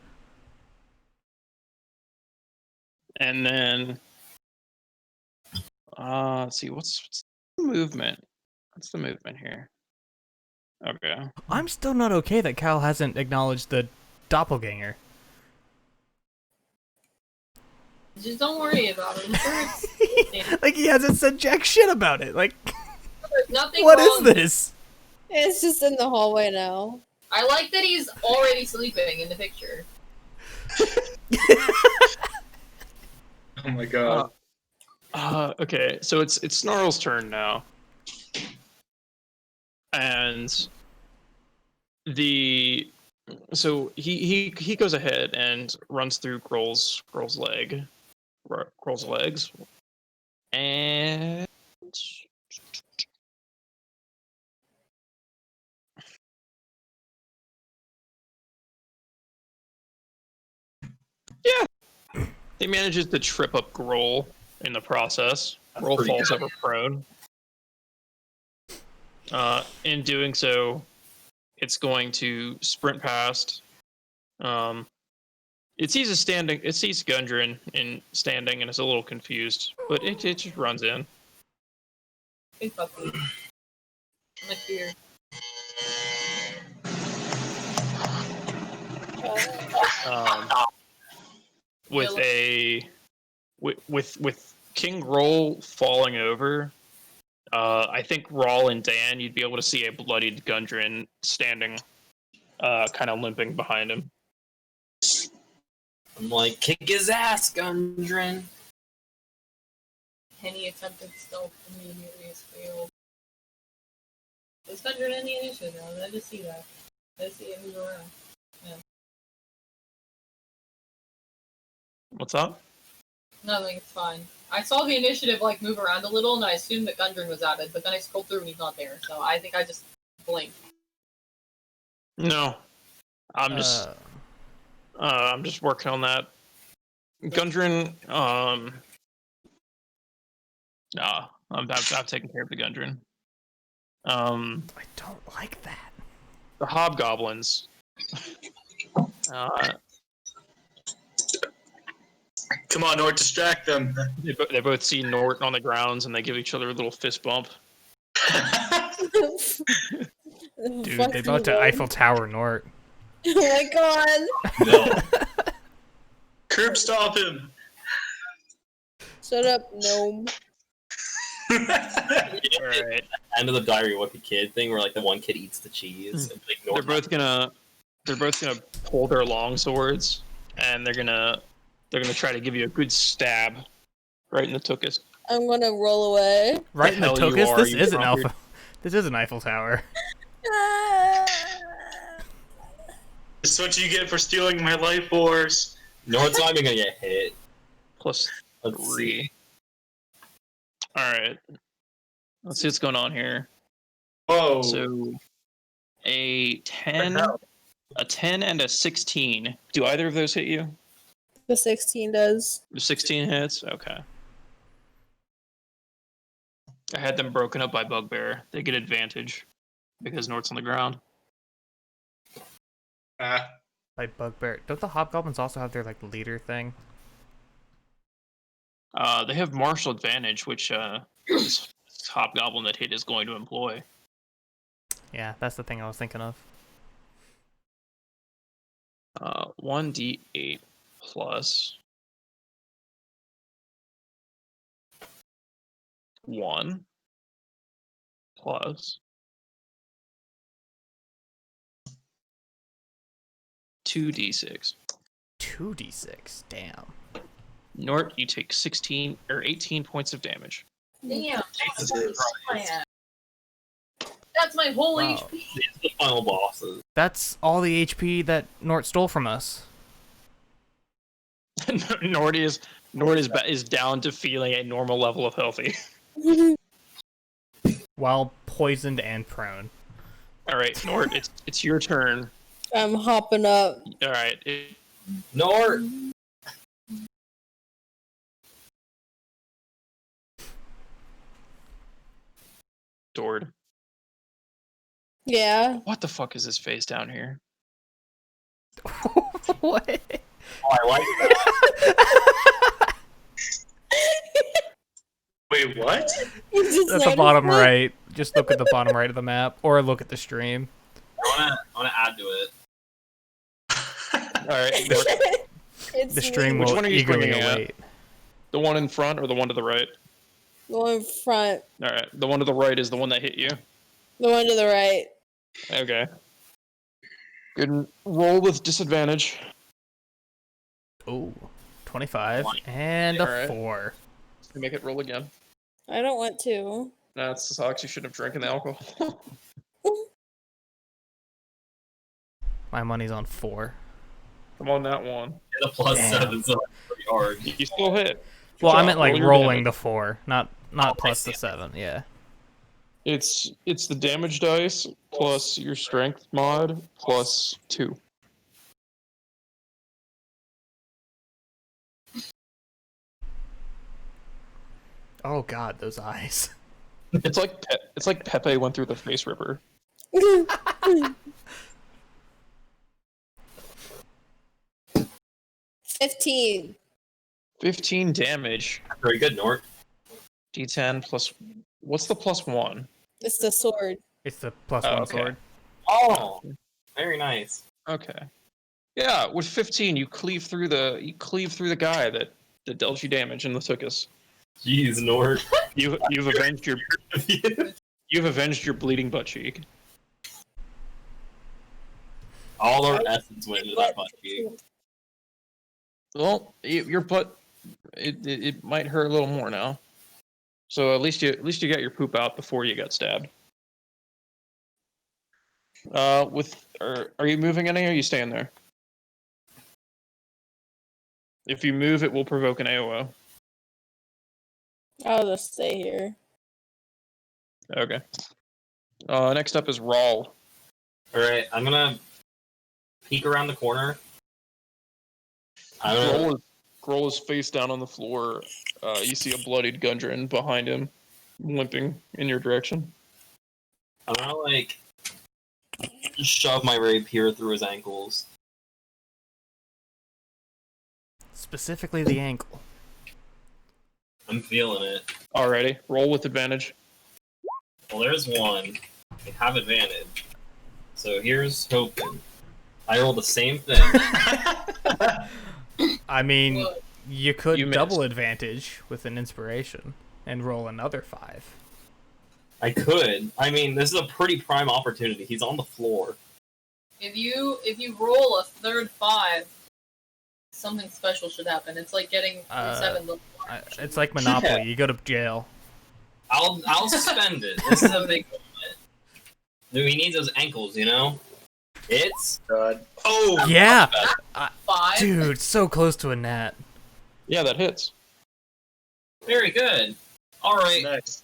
And then, let's see, what's the movement? What's the movement here? Okay. I'm still not okay that Cal hasn't acknowledged the doppelganger. Just don't worry about it. I'm sure it's Like, he hasn't said jack shit about it. Like, there's nothing what wrong. is this? it's just in the hallway now. I like that he's already sleeping in the picture. Oh my god. Okay, so it's Snarl's turn now. And so he goes ahead and runs through Grohl's legs. And yeah, he manages to trip up Grohl in the process. Grohl pretty falls good. over prone. In doing so, it's going to sprint past. It sees Gundren in standing and is a little confused, but it just runs in. Big puppy. I'm like here. With King Grohl falling over, I think Rawl and Dan, you'd be able to see a bloodied Gundren standing, kind of limping behind him. I'm like, kick his ass, Gundren. Penny attempted stealth immediately has failed. Is Gundren in the initiative now? I just see that. I see it move around. What's up? Nothing, it's fine. I saw the initiative like move around a little, and I assumed that Gundren was added, but then I scrolled through and he's not there, so I think I just blinked. No, I'm just working on that. Gundren, nah, I've taken care of the Gundren. I don't like that. The hobgoblins. Come on, Nort, distract them. They both see Nort on the grounds and they give each other a little fist bump. Dude, they about to Eiffel Tower Nort. Oh my god! No. Curb stop him. Shut up, gnome. Alright. End of the Diary of a Wimpy Kid thing where like the one kid eats the cheese and they ignore They're both gonna They're both gonna pull their long swords, and they're gonna try to give you a good stab right in the tuchus. I'm gonna roll away. Right in the hell you Tokus? are, This you is an drunkard. alpha. This is an Eiffel Tower. This is what you get for stealing my life force. Nord's not even gonna get hit. Plus Let's 3. see. Alright. Let's see what's going on here. Whoa. So a 10, hell? a 10 and a 16. Do either of those hit you? The 16 does. The 16 hits? Okay. I had them broken up by Bugbear. They get advantage because Nort's on the ground. Ah. Like Bugbear. Don't the Hobgoblins also have their like leader thing? They have martial advantage, which this Hobgoblin that hit is going to employ. Yeah, that's the thing I was thinking of. 1d8 plus 1 plus 2d6. 2d6. Damn. Nort, you take 16 or 18 points of damage. Damn. Jesus That's my whole Wow. HP. These are the final bosses. That's all the HP that Nort stole from us. Nort is down to feeling a normal level of healthy. While poisoned and prone. All right, Nort, it's your turn. I'm hopping up. All right, Nord! Dord. Yeah. What the fuck is his face down here? What? Oh, I like that. Wait, what? You just At the noticed bottom that? right. Just look at the bottom right of the map, or look at the stream. I wanna add to it. All right, Nort, It's The me. stream Which will one are you eagerly swinging at? await. the one in front or the one to the right? The one in front. All right, the one to the right is the one that hit you. The one to the right. Okay. Good. Roll with disadvantage. Ooh, 25 and a Alright. 4. Make it roll again. I don't want to. That sucks. You shouldn't have drinking the alcohol. My money's on 4. Come on, that one. Get a plus Damn. 7, so that's pretty hard. You still hit. Well, I job, meant like roll your rolling damage. the 4, not I plus the see. 7. Yeah. It's the damage dice plus your strength mod plus 2. Oh god, those eyes. It's like Pepe went through the face ripper. 15. 15 damage. Very good, Nord. D10 plus. What's the plus 1? It's the sword. It's the plus Oh, 1 okay. sword. Oh, very nice. Okay. Yeah, with 15, you cleave through the guy that dealt you damage and took us. Jeez, Nord. You've avenged your bleeding butt cheek. All our essence went into that butt cheek. Well, your butt it might hurt a little more now. So at least you got your poop out before you got stabbed. Are you moving any or are you staying there? If you move, it will provoke an AOO. I'll just stay here. Okay. Next up is Rawl. Alright, I'm gonna peek around the corner. I'm gonna, Grohl is face down on the floor. You see a bloodied Gundren behind him, limping in your direction. I'm gonna like just shove my rapier through his ankles. Specifically the ankle. I'm feeling it. Alrighty, roll with advantage. Well, there's one. I have advantage. So here's hoping. I roll the same thing. I mean, Well, you could You double missed. advantage with an inspiration and roll another 5. I could. I mean, this is a pretty prime opportunity. He's on the floor. If you roll a third 5, something special should happen. It's like getting 7 level. It's like Monopoly. You go to jail. I'll suspend it. This is a big moment. Dude, he needs those ankles, you know? It's God. Oh! Yeah! 5. Dude, so close to a nat. Yeah, that hits. very good. Alright. Nice.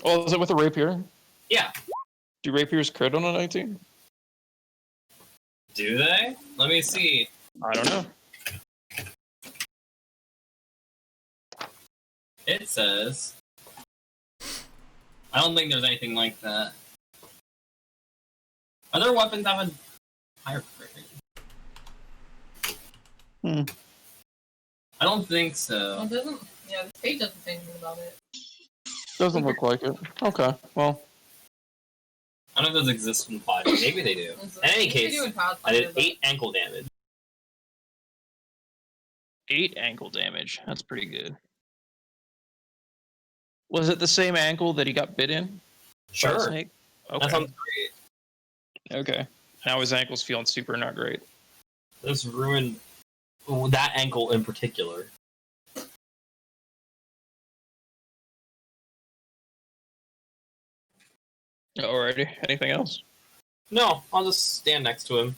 Oh, is it with a rapier? Yeah. Do rapiers crit on a 19? Do they? Let me see. I don't know. It says. I don't think there's anything like that. Other weapons have a higher crit rate. Hmm. I don't think It so. doesn't. Yeah, this page doesn't say anything about it. Doesn't look like it. Okay, well. I don't know if those exist in 5. Maybe they do. In any case, I did 8 ankle damage. 8 ankle damage. That's pretty good. Was it the same ankle that he got bit in? By the Sure. snake? That Okay. sounds great. Okay. Now his ankle's feeling super not great. This ruined that ankle in particular. Alrighty. Anything else? No, I'll just stand next to him.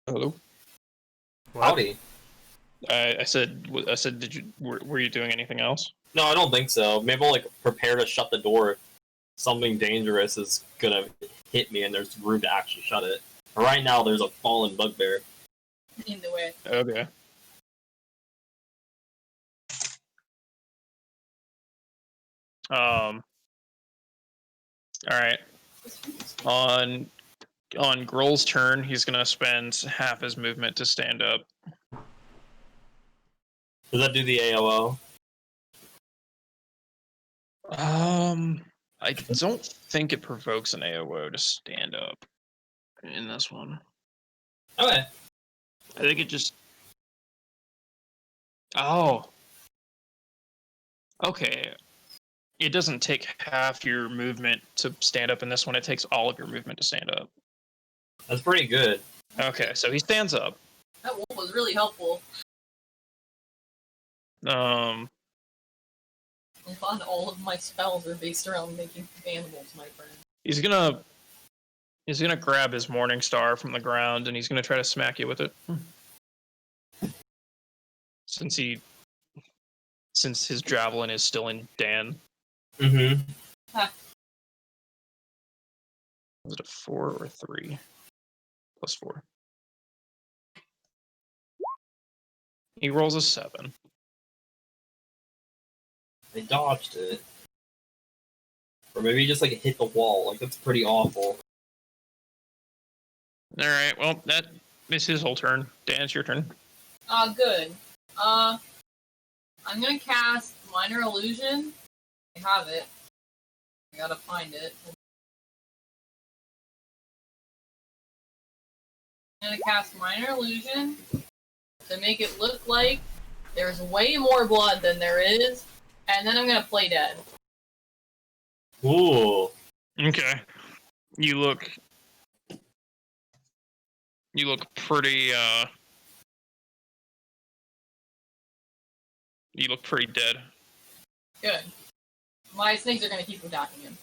Hello. Howdy. I said. Did you? Were you doing anything else? No, I don't think so. Maybe I'll prepare to shut the door if something dangerous is gonna hit me and there's room to actually shut it. But right now, there's a fallen bugbear. In the way. Okay. All right. On Grohl's turn, he's gonna spend half his movement to stand up. Does that do the AOO? I don't think it provokes an AOO to stand up in this one. Okay. I think it just. Oh. Okay. It doesn't take half your movement to stand up in this one. It takes all of your movement to stand up. That's pretty good. Okay, so he stands up. That wolf was really helpful. Um, I thought all of my spells are based around making animals, my friend. he's gonna grab his Morning Star from the ground and he's gonna try to smack you with it. Since his javelin is still in Dan. Mm-hmm. Was it a 4 or 3? Plus 4. He rolls a 7. They dodged it. Or maybe just hit the wall. That's pretty awful. Alright, well, that is his whole turn. Dan, it's your turn. Good. I'm gonna cast Minor Illusion. I have it. I gotta find it. I'm gonna cast Minor Illusion to make it look like there's way more blood than there is, and then I'm gonna play dead. Ooh. Okay. You look pretty you look pretty dead. Good. My snakes are gonna keep attacking him.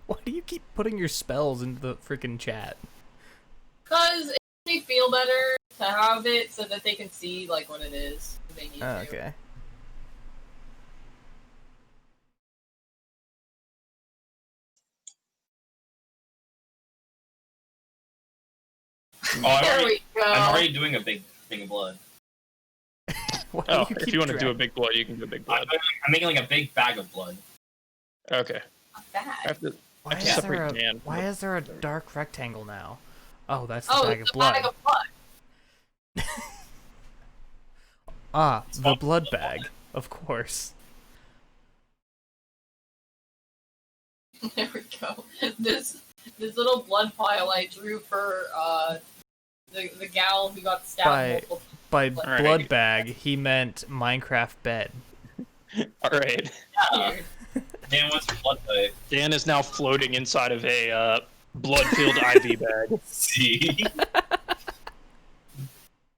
Why do you keep putting your spells into the freaking chat? Cause it makes me feel better to have it so that they can see what it is if they need to. Okay. Oh, There we go. I'm already doing a big thing of blood. Why Oh, do if keep you want to do a track? big blood, you can do a big I'm blood. making a big bag of blood. Okay. Not bad. I have to Why to is, there separate a, Dan. why is there a dark rectangle now? Oh, that's the Oh, bag it's of a blood. bag of blood. Ah, the blood bag. Of course. There we go. This this little blood pile I drew for the gal who got stabbed By- multiple By Alright. blood bag, he meant Minecraft bed. All right. times. Dan, what's your blood type? Dan is now floating inside of a blood-filled IV bag. C.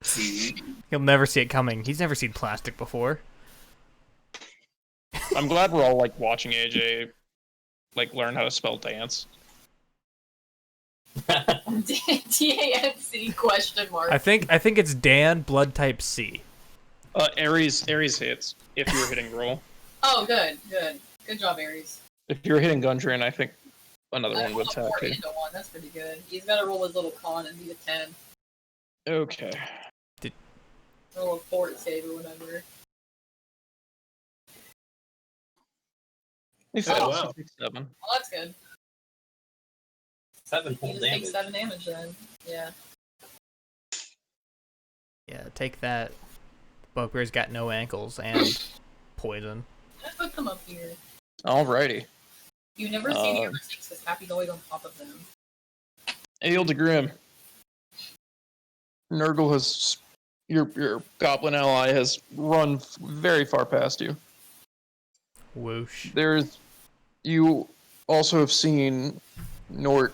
C. He'll never see it coming. He's never seen plastic before. I'm glad we're all like watching AJ like learn how to spell dance. DANC question mark. I think it's Dan, blood type C. Aries hits if you were hitting roll. Oh, good. Good job, Aries. If you were hitting Gundren, I think another I one would rolled a attack 4 you. into 1. That's pretty good. He's got to roll his little con and be a 10. Okay. Roll a 4 to save or whatever. He fails. Oh, wow. He takes 7. Well, that's good. 7 He full just damage. takes 7 damage then. Yeah. Yeah, take that. Bugbear's got no ankles and poison. I put them up here. Alrighty. You never see the other 6 because Happy's always on top of them. Aeol de Grim. Nurgle has your goblin ally has run very far past you. Whoosh. There's you also have seen Nort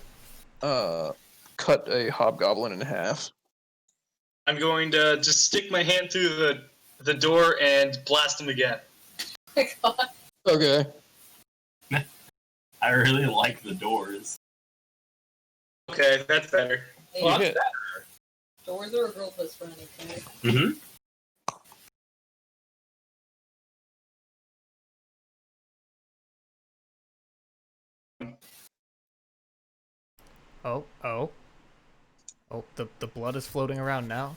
cut a hobgoblin in half. I'm going to just stick my hand through the door and blast him again. Oh my god. Okay. I really like the doors. Okay, that's better. Hey, Well, hit. doors are a girl best friend, okay? Mm-hmm. Oh. Oh, the blood is floating around now.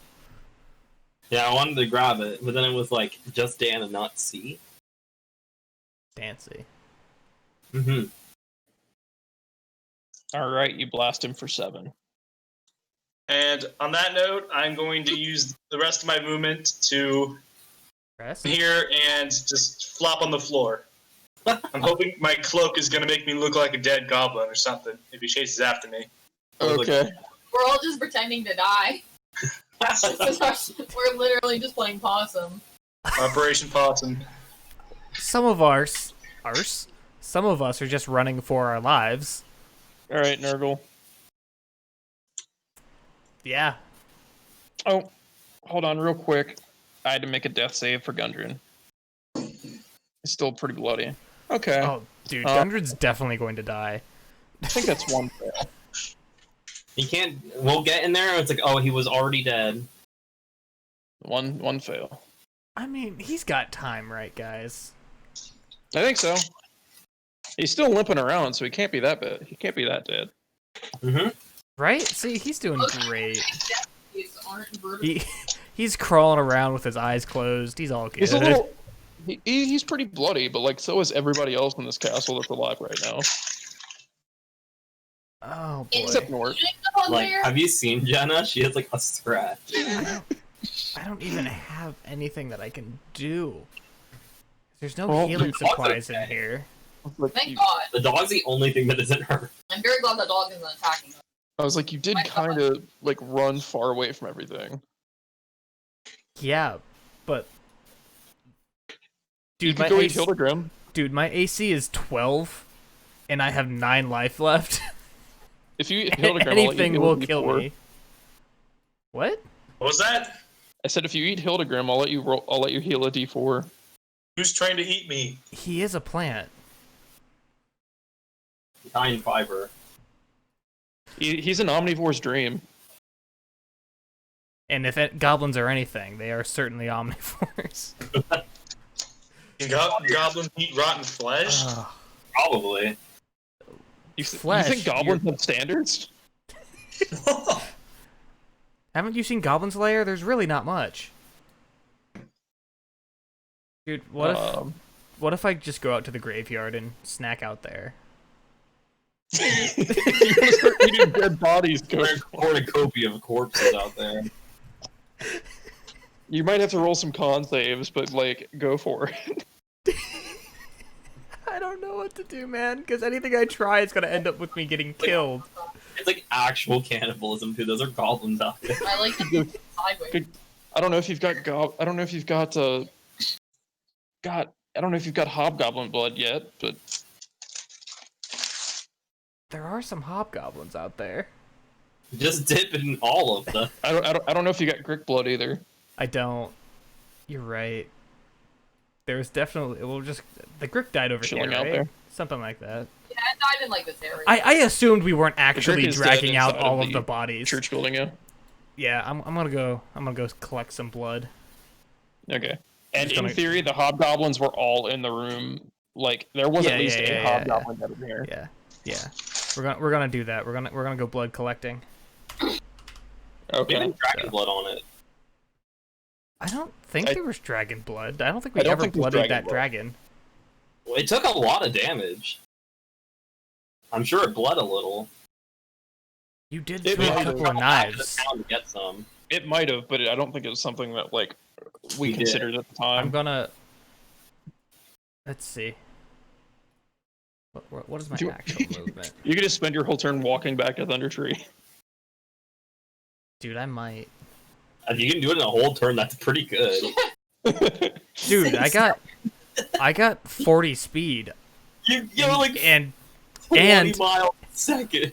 Yeah, I wanted to grab it, but then it was like just Dan and not C. Dancy. Mm-hmm. Alright, you blast him for 7. And on that note, I'm going to use the rest of my movement to Press. here and just flop on the floor. I'm hoping my cloak is going to make me look like a dead goblin or something if he chases after me. Okay. We're all just pretending to die. We're literally just playing possum. Operation Possum. Some of some of us are just running for our lives. Alright, Nurgle. Yeah. Oh, hold on real quick. I had to make a death save for Gundren. It's still pretty bloody. Okay. Oh, dude, Gundren's definitely going to die. I think that's 1 fail. He can't. We'll get in there. And it's like, oh, he was already dead. One fail. I mean, he's got time, right, guys? I think so. He's still limping around, so he can't be that bad. He can't be that dead. Mm-hmm. Right? See, he's doing great. These aren't vertical. He's crawling around with his eyes closed. He's all good. He's a little. He's pretty bloody, but like so is everybody else in this castle that's alive right now. Oh Except boy. Nort. Like, have you seen Jenna? She has like a scratch. I don't even have anything that I can do. There's no Well, healing the dog's supplies in okay. here. Like, Thank God. The dog's the only thing that isn't hurt. I'm very glad the dog isn't attacking us. I was like, you did kind of like run far away from everything. Yeah, but You dude, could my go eat AC, Hildegrim. dude, my AC is 12, and I have 9 life left. If you eat Hildegrim, I'll let you Anything heal will a kill D4. me. What? What was that? I said if you eat Hildegrim, I'll let you roll. I'll let you heal a D4. Who's trying to eat me? He is a plant. 9 fiber. He's an omnivore's dream. And if goblins are anything, they are certainly omnivores. Can goblins eat rotten flesh? Ugh. Probably. You Flesh, think goblins have standards? Haven't you seen Goblin's Lair? There's really not much. Dude, what if I just go out to the graveyard and snack out there? You wanna start eating dead bodies. There's a cornucopia of corpses out there. You might have to roll some con saves, but like, go for it. I don't don't know what to do, man. Because anything I try is gonna end up with me getting killed. It's like actual cannibalism too. Those are goblins out there. I like to sideways. Good. I don't know if you've got I don't know if you've got I don't know if you've got hobgoblin blood yet, but There are some hobgoblins out there. Just dip in all of them. I don't know if you got Grick blood either. I don't. You're right. There's definitely. Well, just the Grick died over Chilling here, out right? there. Something like that. Yeah, it died in like this area. I assumed we weren't actually Grick is dead dragging out inside all of of the the bodies. Church building, yeah. Yeah, I'm gonna go collect some blood. Okay. And Just in gonna- theory, the hobgoblins were all in the room. Like there was Yeah, at least yeah, a yeah, yeah, hobgoblin dead in here. Yeah, yeah. We're gonna do that. We're gonna go blood collecting. Okay. Even dragon blood on it. I don't think I- there was dragon blood. I don't think we I don't ever think there's blooded dragon that blood. dragon. Well, it took a lot of damage. I'm sure it bled a little. You did It throw a might couple have of Travel back to the knives. town to get some. It might have, but I don't think it was something that like we We did. considered at the I'm time. gonna. Let's see. What is my Do- actual movement? You could just spend your whole turn walking back to Thunder Tree. Dude, I might. If you can do it in a whole turn, that's pretty good. Dude, I got 40 speed You're like and 20 miles a second.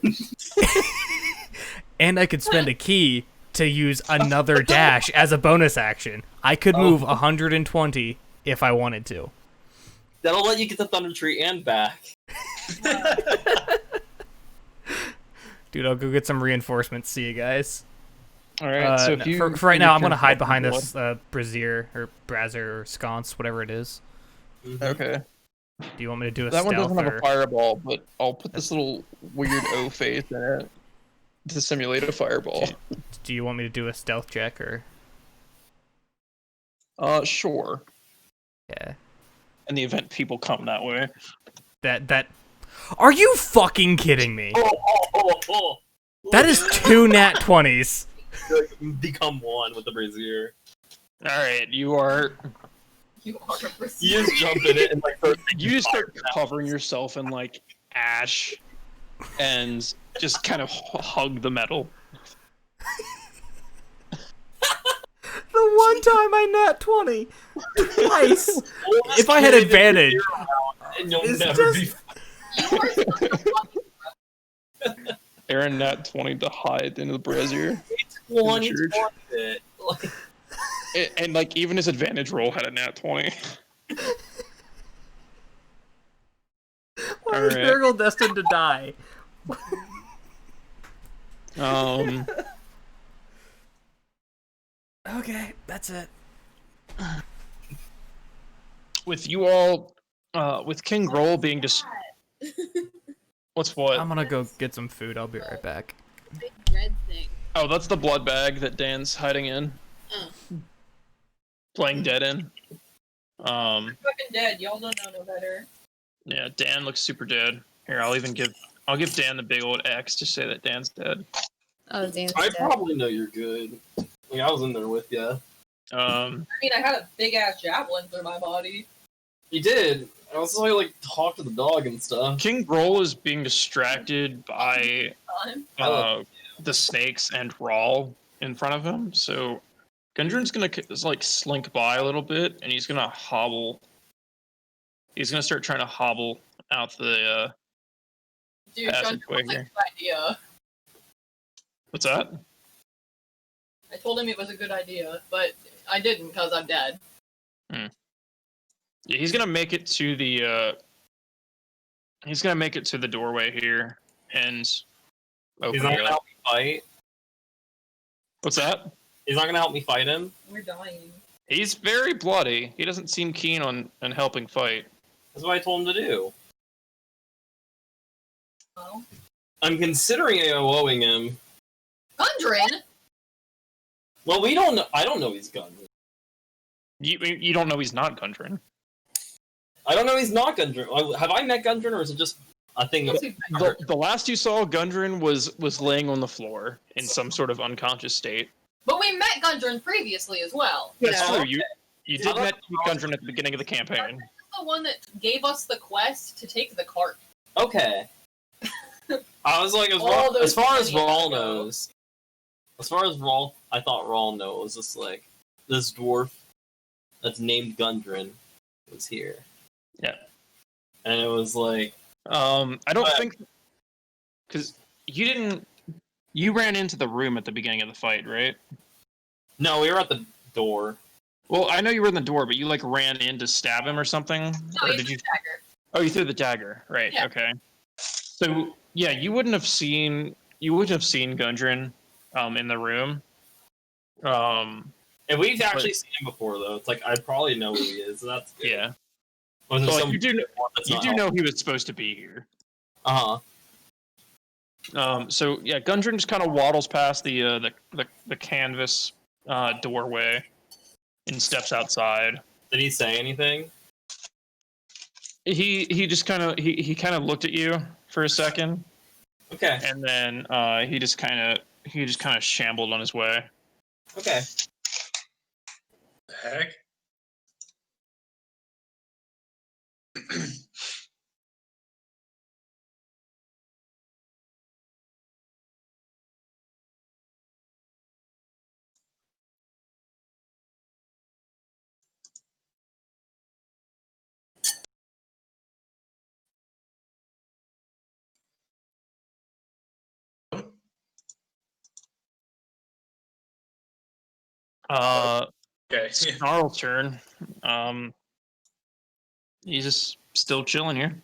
and I could spend a key to use another dash as a bonus action. I could move 120 if I wanted to. That'll let you get the Thunder Tree and back. Dude, I'll go get some reinforcements. See you guys. All right. So No, if you for right now, I'm gonna turn hide back behind to this brazier or brazier or sconce, whatever it is. blood- Okay. Do you want me to do a That one stealth doesn't have or? a fireball, but I'll put this little weird O face in it to simulate a fireball. Do you want me to do a stealth check or? Sure. Yeah. In the event people come that way. That. Are you fucking kidding me? Oh. That is 2 nat 20s. Become one with the brazier. All right, you are. You are a You just jump in it and like first thing You just fire start covering yourself in like ash, and just kind of hug the metal. The one time I nat 20 twice. Well, If I had just advantage, carry the brazier around and you'll it's never just- You are such a fucking Aaron nat 20 to hide into the brazier. be 20 church. it. Like, And like even his advantage roll had a nat 20. Why is Alright. Nurgle destined to die? Okay, that's it. With you all, with King Groll being just. What's what? I'm gonna go get some food. I'll be right back. Big red thing. Oh, that's the blood bag that Dan's hiding in. Oh. Playing dead in. fucking dead. Y'all don't know no better. Yeah, Dan looks super dead. Here, I'll give Dan the big old X to say that Dan's dead. Oh, damn. I probably know you're good. Like, I was in there with you. I mean, I had a big ass javelin through my body. You did. I was like talk to the dog and stuff. King Groll is being distracted by Time. the snakes and Rawl in front of him. So Gundren's gonna like slink by a little bit, and he's gonna hobble. He's gonna start trying to hobble out the. Dude, passageway Gundren was a here. good idea. What's that? I told him it was a good idea, but I didn't because I'm dead. Yeah, he's gonna make it to the. He's gonna make it to the doorway here and open He's not it gonna up. help me fight. What's that? He's not gonna help me fight him. We're dying. He's very bloody. He doesn't seem keen on helping fight. That's what I told him to do. Oh. I'm considering AOing him. Gundren? Well, we don't know. I don't know he's Gundren. You don't know he's not Gundren. I don't know he's not Gundren. Have I met Gundren, or is it just a thing that's The last you saw Gundren was laying on the floor in some sort of unconscious state. But we met Gundren previously as well. That's Yeah. true. You did meet Gundren at the beginning of the campaign. the one that gave us the quest to take the cart. Okay. I was like, All those as far as many Rawl ago. knows, as far as Rawl, I thought Rawl knows just like this dwarf that's named Gundren was here. Yeah. And it was like, I don't think because you ran into the room at the beginning of the fight, right? no, we were at the door. Well, I know you were in the door, but you like ran in to stab him or something, No, or he's did a you? dagger. Oh, you threw the dagger, right? Yeah. Okay. So yeah, you wouldn't have seen Gundren, in the room. And we've actually seen him before, though. It's like I probably know who he is. So that's good. Yeah. Wasn't So like, some you do that's you not do know he was supposed to be here. Uh huh. So yeah, Gundren just kind of waddles past the canvas doorway and steps outside. Did he say anything? He just kind of he kind of looked at you for a second, Okay. and then he just kind of shambled on his way. Okay. The heck? Okay. Snarl's turn. He's just still chilling here.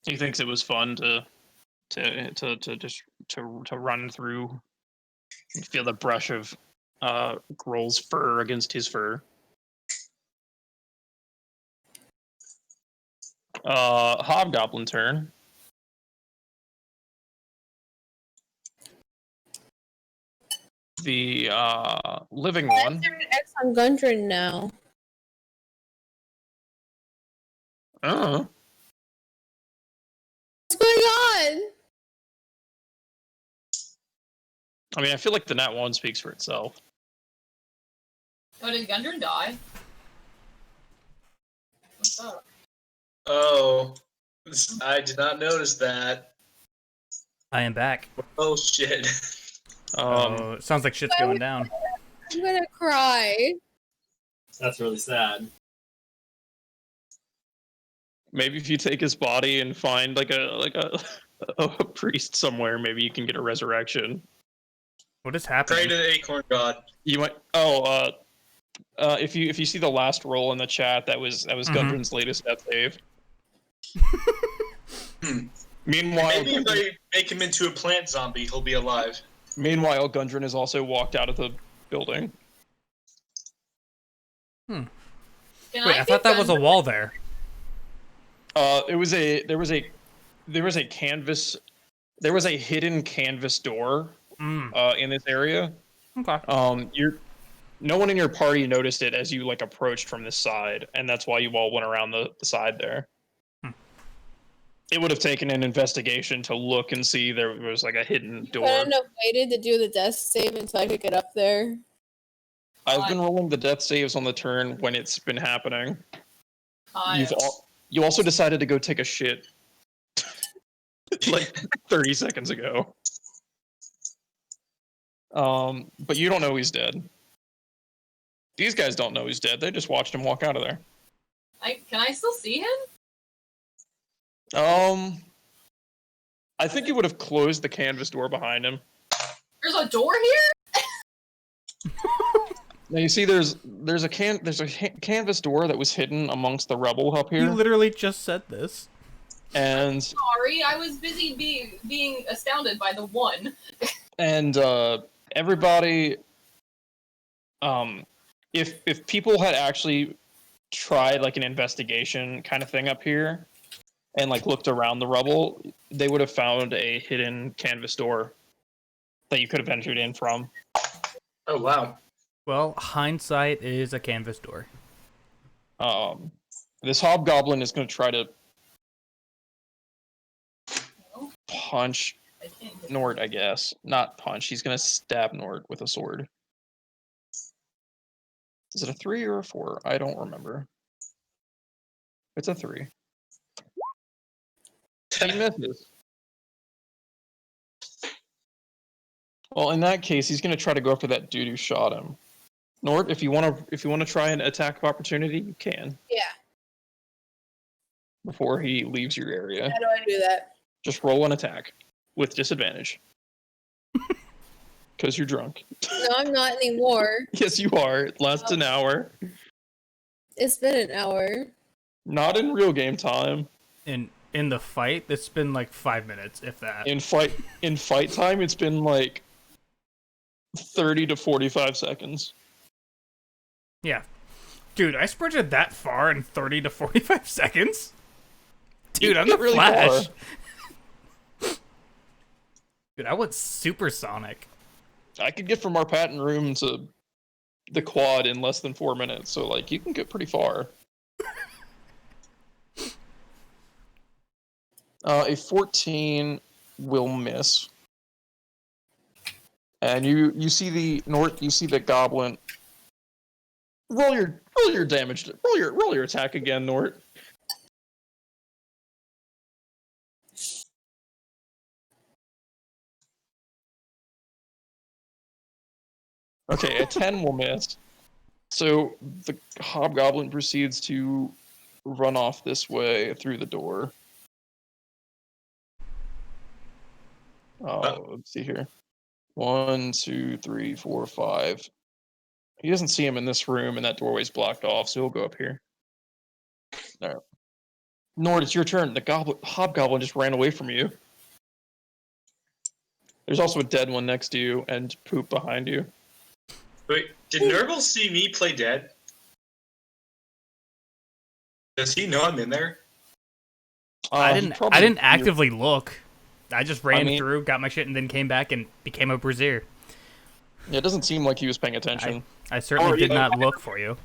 He thinks it was fun to run through and feel the brush of Grohl's fur against his fur. Hobgoblin turn. The living Why one. is there an X on Gundren now? Oh. What's going on? I mean, I feel like the Nat 1 speaks for itself. Oh, did Gundren die? What's up? Oh, I did not notice that. I am back. Oh shit. Oh, it sounds like shit's going down. I'm gonna cry. That's really sad. Maybe if you take his body and find like a priest somewhere, maybe you can get a resurrection. What is Pray happening? to the acorn god. You might. If you see the last roll in the chat, that was Gundren's latest death save. Meanwhile, Maybe if I make him into a plant zombie, he'll be alive. Gundren has also walked out of the building. Can Wait, I thought that was a wall there. There was a canvas. There was a hidden canvas door in this area. Okay. No one in your party noticed it as you like approached from this side, and that's why you all went around the side there. It would have taken an investigation to look and see there was like a hidden door. Couldn't have waited to do the death save until I could get up there. I've been rolling the death saves on the turn when it's been happening. You also decided to go take a shit like 30 seconds ago. But you don't know he's dead. These guys don't know he's dead. They just watched him walk out of there. Can I still see him? I think you would have closed the canvas door behind him. There's a door here? Now you see, there's a canvas door that was hidden amongst the rubble up You here, literally just said this. and Sorry, I was busy being astounded by the one. Everybody, if people had actually tried like an investigation kind of thing up here, and like looked around the rubble, they would have found a hidden canvas door that you could have entered in from. Oh wow. Well, hindsight is a canvas door. This hobgoblin is going to try to punch I can't get Nord, I guess. Not punch. He's going to stab Nord with a sword. Is it a 3 or a 4? I don't remember. It's a 3. He misses. Well, in that case, he's going to try to go after that dude who shot him. Nort, if you want to try an attack of opportunity, you can. Yeah. Before he leaves your area, How do I do that? just roll an attack with disadvantage. Because you're drunk. No, I'm not anymore. Yes, you are. It lasts an hour. It's been an hour. Not in real game time. In the fight, it's been like 5 minutes, if that. In fight time, it's been like 30 to 45 seconds. Yeah. Dude, I sprinted that far in 30 to 45 seconds? Dude, I'm the really Flash. Dude, I went supersonic. I could get from our patent room to the quad in less than 4 minutes, so like you can get pretty far. A 14 will miss, and you see the goblin. Roll your damage. Roll your attack again, Nort. Okay, a 10 will miss. So the hobgoblin proceeds to run off this way through the door. Let's see here. 1, 2, 3, 4, 5. He doesn't see him in this room, and that doorway's blocked off, so he'll go up here. There. Nord, it's your turn. The hobgoblin just ran away from you. There's also a dead one next to you, and poop behind you. Wait, did Nurgle see me play dead? Does he know I'm in there? I He didn't actively look. I just ran through, got my shit, and then came back and became a brazier. Yeah, it doesn't seem like he was paying attention. I certainly did not look for you.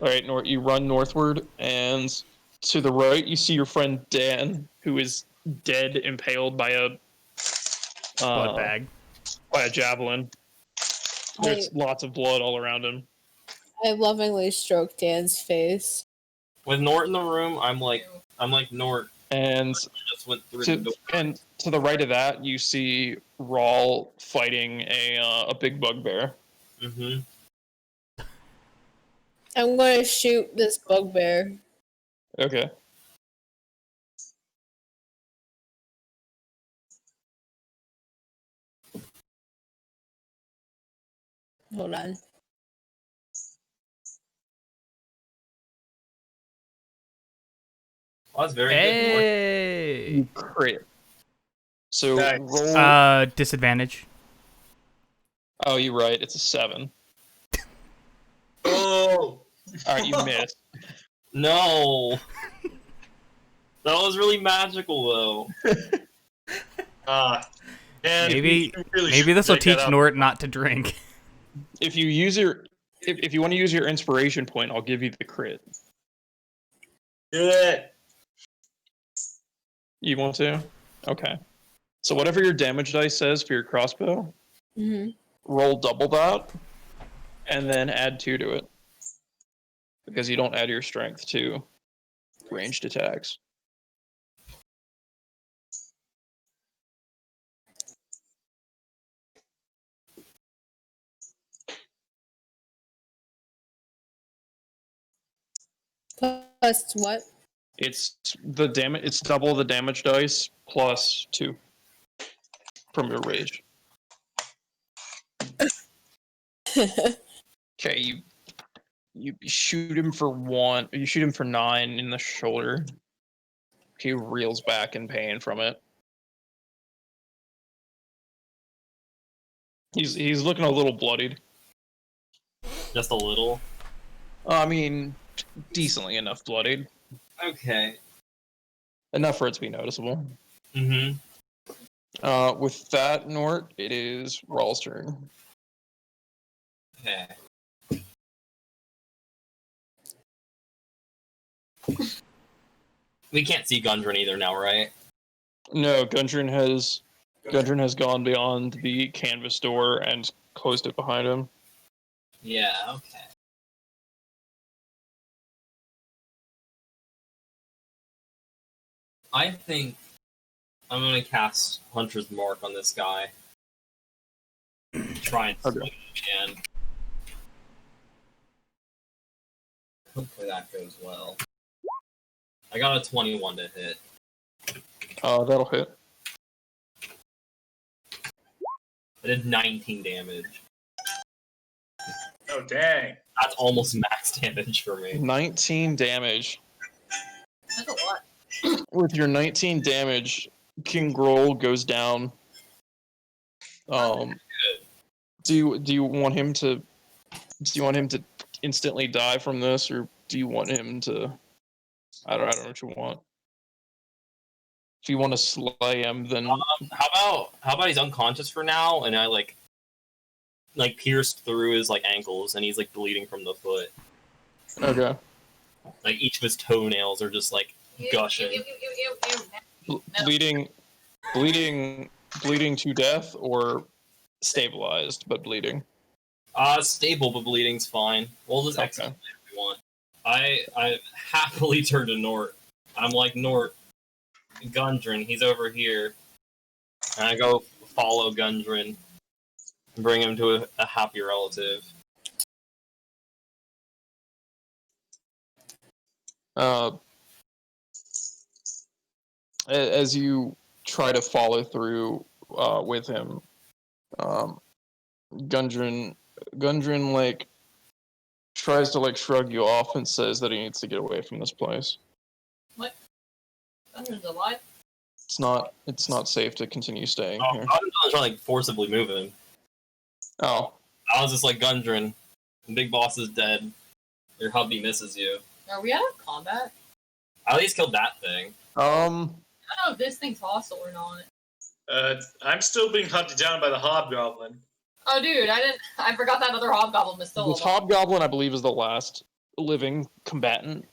All right, Nort, you run northward, and to the right, you see your friend Dan, who is dead, impaled by a Blood bag. by a javelin. There's lots of blood all around him. I lovingly stroke Dan's face. With Nort in the room, I'm like Nort. And Just went through the door. and to the right of that, you see Rawl fighting a big bugbear. Mm-hmm. I'm going to shoot this bugbear. Okay. Hold on. Well, that's very good, Nort. Hey! You crit. So Nice. roll. Disadvantage. Oh, you're right. It's a 7. Oh! All right, you missed. No. That was really magical, though. Man, Maybe you really maybe should this will take that teach up. Nort not to drink. If you use if you want to use your inspiration point, I'll give you the crit. Do it. You want to? Okay. So whatever your damage dice says for your crossbow, Mm-hmm. roll double that, and then add 2 to it. Because you don't add your strength to ranged attacks. Plus what? It's the damage. It's double the damage dice plus 2 from your rage. Okay, you shoot him for 1. You shoot him for 9 in the shoulder. He reels back in pain from it. He's looking a little bloodied. Just a little. I mean, decently enough bloodied. Okay. Enough for it to be noticeable. Mm-hmm. With that, Nort, it is Rawl's turn. Okay. We can't see Gundren either now, right? No, Gundren has gone beyond the canvas door and closed it behind him. Yeah, okay. I think I'm gonna cast Hunter's Mark on this guy. Try and Okay. swing him again. Hopefully that goes well. I got a 21 to hit. That'll hit. I did 19 damage. Oh dang! That's almost max damage for me. 19 damage. That's a lot. With your 19 damage, King Groll goes down. Do you want him to instantly die from this, or do you want him to? I don't know what you want. If you want to slay him, then How about he's unconscious for now, and I like pierced through his like ankles, and he's like bleeding from the foot. okay. Like each of his toenails are just like gushing. Bleeding to death, or stabilized but bleeding. Stable but bleeding's fine. We'll just exit Okay. if we want. I happily turn to Nort. I'm like, Nort, Gundren, he's over here. And I go follow Gundren and bring him to a happy relative. As you try to follow through with him, Gundren like tries to like shrug you off and says that he needs to get away from this place. What? Thunder's alive? It's not safe to continue staying Oh, here. I was trying to like forcibly move him. Oh, I was just like, Gundren, the big boss is dead. Your hubby misses you. Are we out of combat? I at least killed that thing. I don't know if this thing's hostile or not. I'm still being hunted down by the hobgoblin. Oh, dude, I forgot that other hobgoblin was still this alive. hobgoblin, I believe, is the last living combatant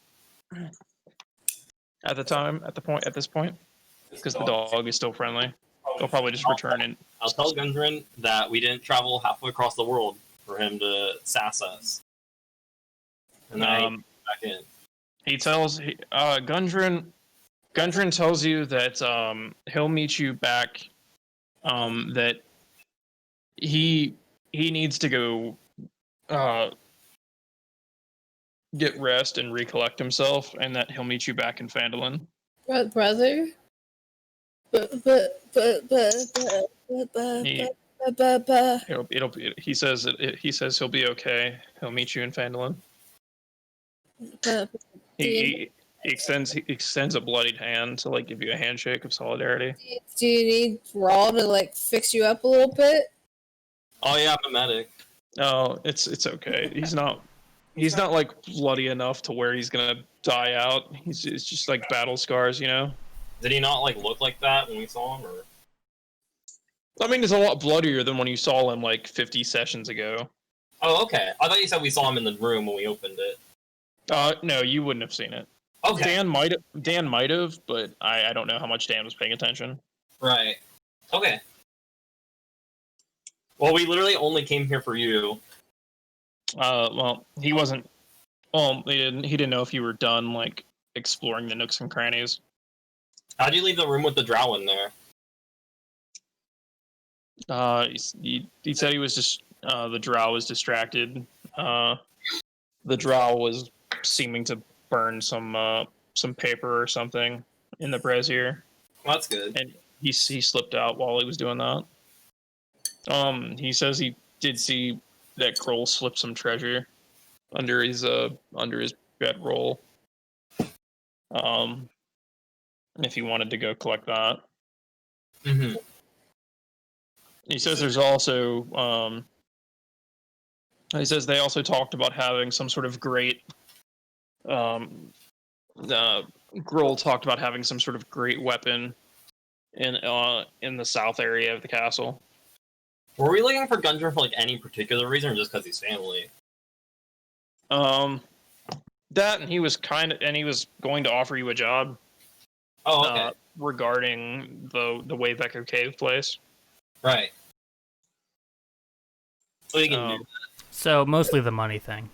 at this point, because the dog is still friendly. They'll probably just return in. I'll tell Gundren that we didn't travel halfway across the world for him to sass us. And then I back in. Gundren tells you that he'll meet you back. That he needs to go get rest and recollect himself, and that he'll meet you back in Phandalin. Brother? He says he'll be okay. He'll meet you in Phandalin. He extends a bloodied hand to like give you a handshake of solidarity. Do you need Raw to like fix you up a little bit? Oh yeah, I'm a medic. No, it's okay. He's not like bloody enough to where he's gonna die out. It's just like battle scars, you know. Did he not like look like that when we saw him? Or I mean, it's a lot bloodier than when you saw him like 50 sessions ago. oh, okay. I thought you said we saw him in the room when we opened it. No, you wouldn't have seen it. Okay, Dan might have, but I don't know how much Dan was paying attention. right. Okay. Well, we literally only came here for you. Well, he wasn't. Well, he didn't know if you were done like exploring the nooks and crannies. How'd you leave the room with the drow in there? He said he was just the drow was distracted. The drow was seeming to burn some paper or something in the brazier, Well, that's good. and he slipped out while he was doing that. He says he did see that Kroll slip some treasure under his bedroll. If he wanted to go collect that. Mm-hmm. He says there's also he says they also talked about having some sort of great Grohl talked about having some sort of great weapon in the south area of the castle. Were we looking for Gundren for like any particular reason, or just because he's family? That and he was going to offer you a job Oh, okay. regarding the Wayvecker Cave place. Right. So we can do. So mostly the money thing.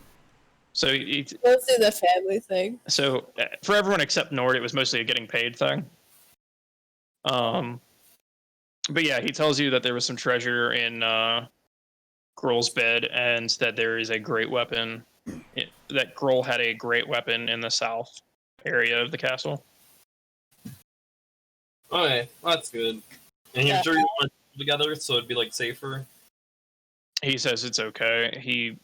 So Let's do the family thing. for everyone except Nord, it was mostly a getting paid thing. But yeah, he tells you that there was some treasure in Grohl's bed, and that there is a great weapon. That Grohl had a great weapon in the south area of the castle. Okay, well, that's good. And you're sure you want to live together so it'd be like safer? He says it's okay. He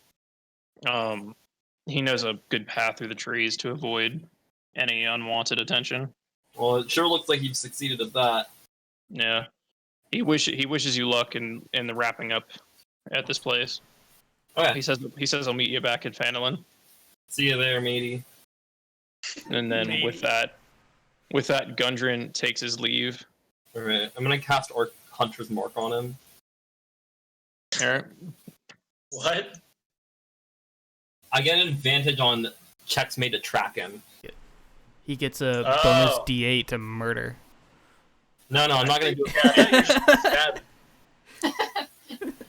knows a good path through the trees to avoid any unwanted attention. Well, it sure looks like you've succeeded at that. Yeah. He wishes you luck in the wrapping up at this place. Okay, He says I'll meet you back at Phandalin. see you there, matey. And then with that, Gundren takes his leave. Alright, I'm gonna cast Hunter's Mark on him. All right. What? I get an advantage on checks made to track him. He gets a Oh. bonus D8 to murder. No, I'm not gonna do it. Yeah, you should stab.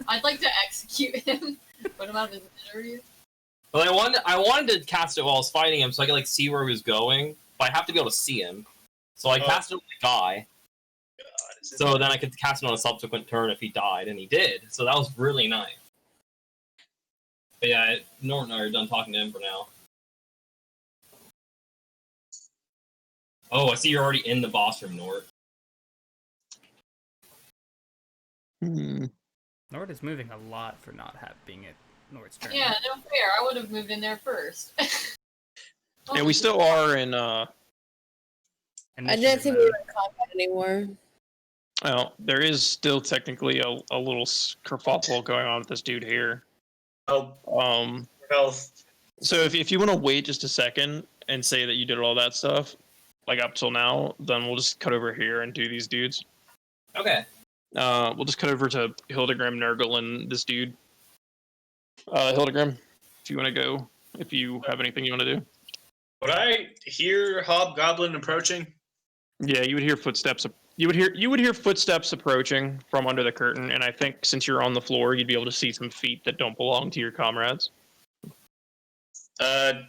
I'd like to execute him. Put him out of his misery. But I wanted to cast it while I was fighting him so I could like see where he was going. But I have to be able to see him. So I cast it on the guy. So then I could cast it on a subsequent turn if he died, and he did. So that was really nice. But yeah, Norton and I are done talking to him for now. Oh, I see you're already in the boss room, Nort. Nord is moving a lot for not being at Nord's turn. Yeah, no fair. I would have moved in there first. And we still are in I didn't think we were in combat anymore. well, there is still technically a little kerfuffle going on with this dude here. Oh, Um health. so if you want to wait just a second and say that you did all that stuff, like up till now, then we'll just cut over here and do these dudes. Okay. We'll just cut over to Hildegrim, Nurgle, and this dude. Hildegrim, if you want to go, if you have anything you want to do. Would I hear Hobgoblin approaching? Yeah, you would hear footsteps. You would hear footsteps approaching from under the curtain, and I think since you're on the floor, you'd be able to see some feet that don't belong to your comrades. I'm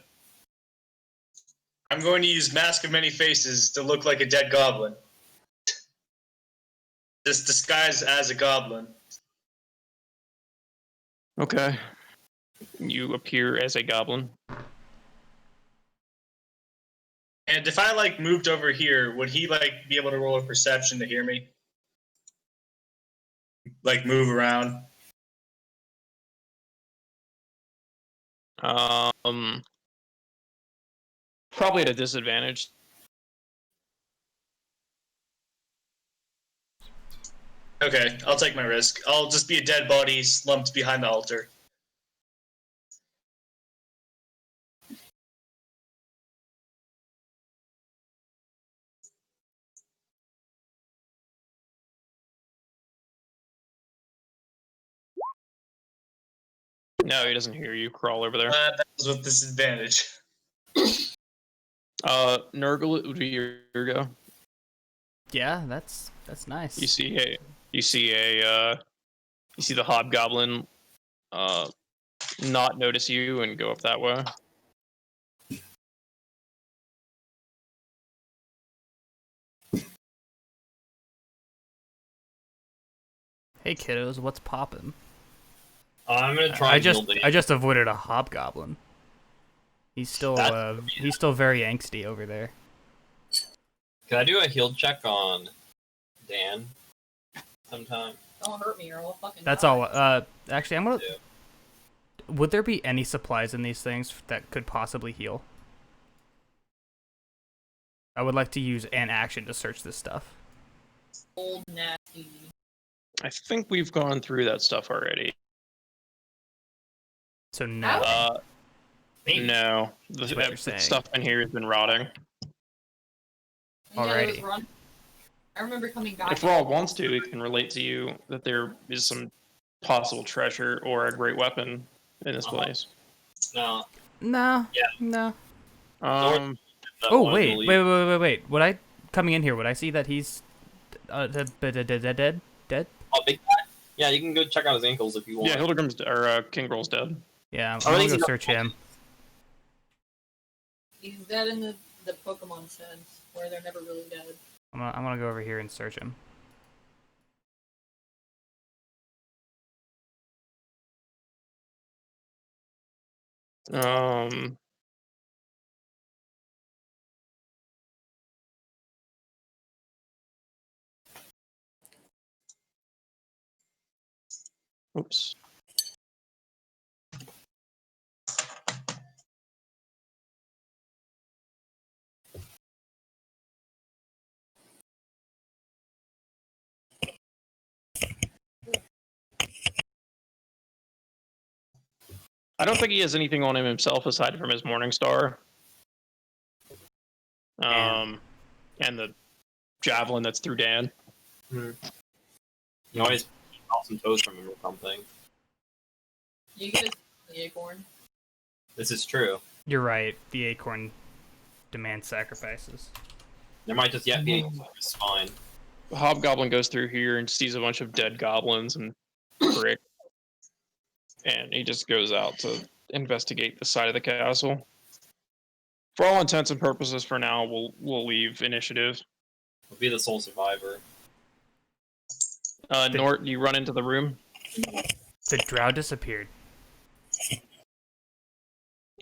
going to use Mask of Many Faces to look like a dead goblin. Just disguised as a goblin. Okay. You appear as a goblin. And if I moved over here, would he be able to roll a perception to hear me? Move around. Probably at a disadvantage. Okay, I'll take my risk. I'll just be a dead body slumped behind the altar. No, he doesn't hear you. Crawl over there. That was with disadvantage. Nurgle, it would be your go. Yeah, that's nice. You see the hobgoblin not notice you and go up that way. Hey kiddos, what's poppin'? I'm gonna try. I just avoided a hobgoblin. He's still very angsty over there. Can I do a heal check on Dan sometime? Don't hurt me or I'll fucking That's die. all. Actually, I'm gonna. Yeah. Would there be any supplies in these things that could possibly heal? I would like to use an action to search this stuff. Old nasty. I think we've gone through that stuff already. So no. Maybe. No, That's what you're saying. stuff in here has been rotting. Yeah, there was Alrighty. run. I remember coming back. If Raw wants to, it can relate to you that there is some possible treasure or a great weapon in this place. No. No. Yeah. No. Um, That Oh one wait, will wait. Would I coming in here? Would I see that he's dead? Oh, big guy? Yeah, you can go check out his ankles if you want. yeah, Hildegrim's King Grohl's dead. Yeah, I'm Oh, gonna he's go in the- search him. He's dead in the Pokemon sense, where they're never really dead. I'm gonna go over here and search him. Oops. I don't think he has anything on him himself aside from his Morning Star. And the javelin that's through Dan. You always off some toes from him or something. You get the acorn. This is true. You're right. The acorn demands sacrifices. There might just yet be a spine. Hobgoblin goes through here and sees a bunch of dead goblins and brick. And he just goes out to investigate the side of the castle. For all intents and purposes, for now, we'll leave initiative. We'll be the sole survivor. Nort, you run into the room. The drow disappeared.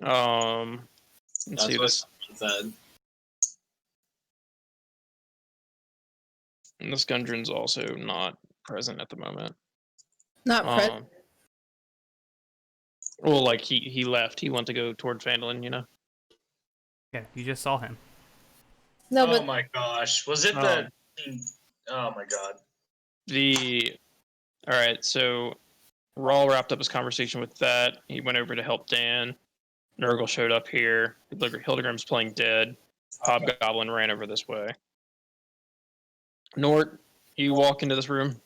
Let's That's see what this. it said. And this Gundren's also not present at the moment. Not present. Well, like he left. He went to go toward Phandalin, you know. Yeah, you just saw him. No, Oh but my gosh. Was it the... Oh my god. All right, so Rawl wrapped up his conversation with that. He went over to help Dan. Nurgle showed up here. Hildegrim's playing dead. Hobgoblin ran over this way. Nort, you walk into this room.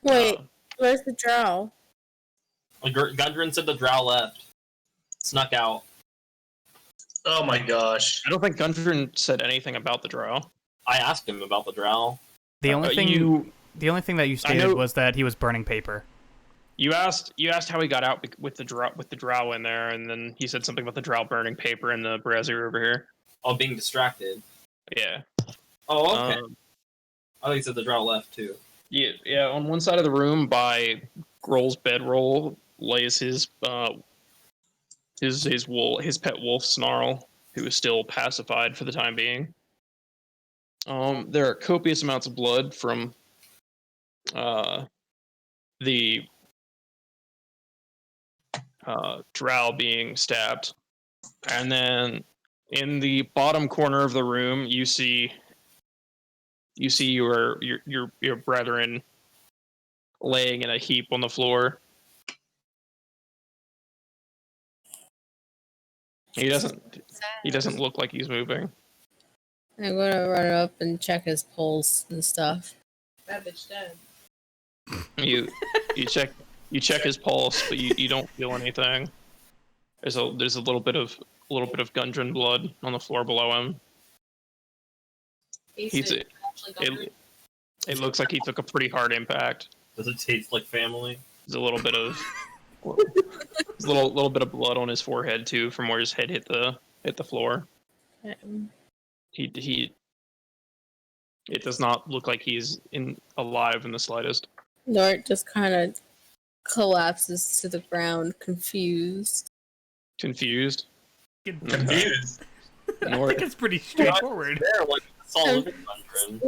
wait, where's the drow? Gundren said the drow left. Snuck out. Oh my gosh. I don't think Gundren said anything about the drow. I asked him about the drow. The only thing the only thing that you stated was that he was burning paper. You asked how he got out with the drow in there, and then he said something about the drow burning paper in the brazier over here. Oh, being distracted. Yeah. Oh, okay. I thought he said the drow left too. Yeah. On one side of the room, by Grohl's bedroll, lays his pet wolf Snarl, who is still pacified for the time being. There are copious amounts of blood from the drow being stabbed, and then in the bottom corner of the room, you see your brethren laying in a heap on the floor. He doesn't look like he's moving. I'm gonna run up and check his pulse and stuff. That bitch dead. You check his pulse, but you don't feel anything. There's a little bit of Gundren blood on the floor below him. It looks like he took a pretty hard impact. Does it taste like family? There's a little bit of little bit of blood on his forehead too, from where his head hit the floor. It does not look like he's alive in the slightest. Nort just kind of collapses to the ground, confused. Confused. Confused. I think it's pretty straightforward. They're like solid Gundren.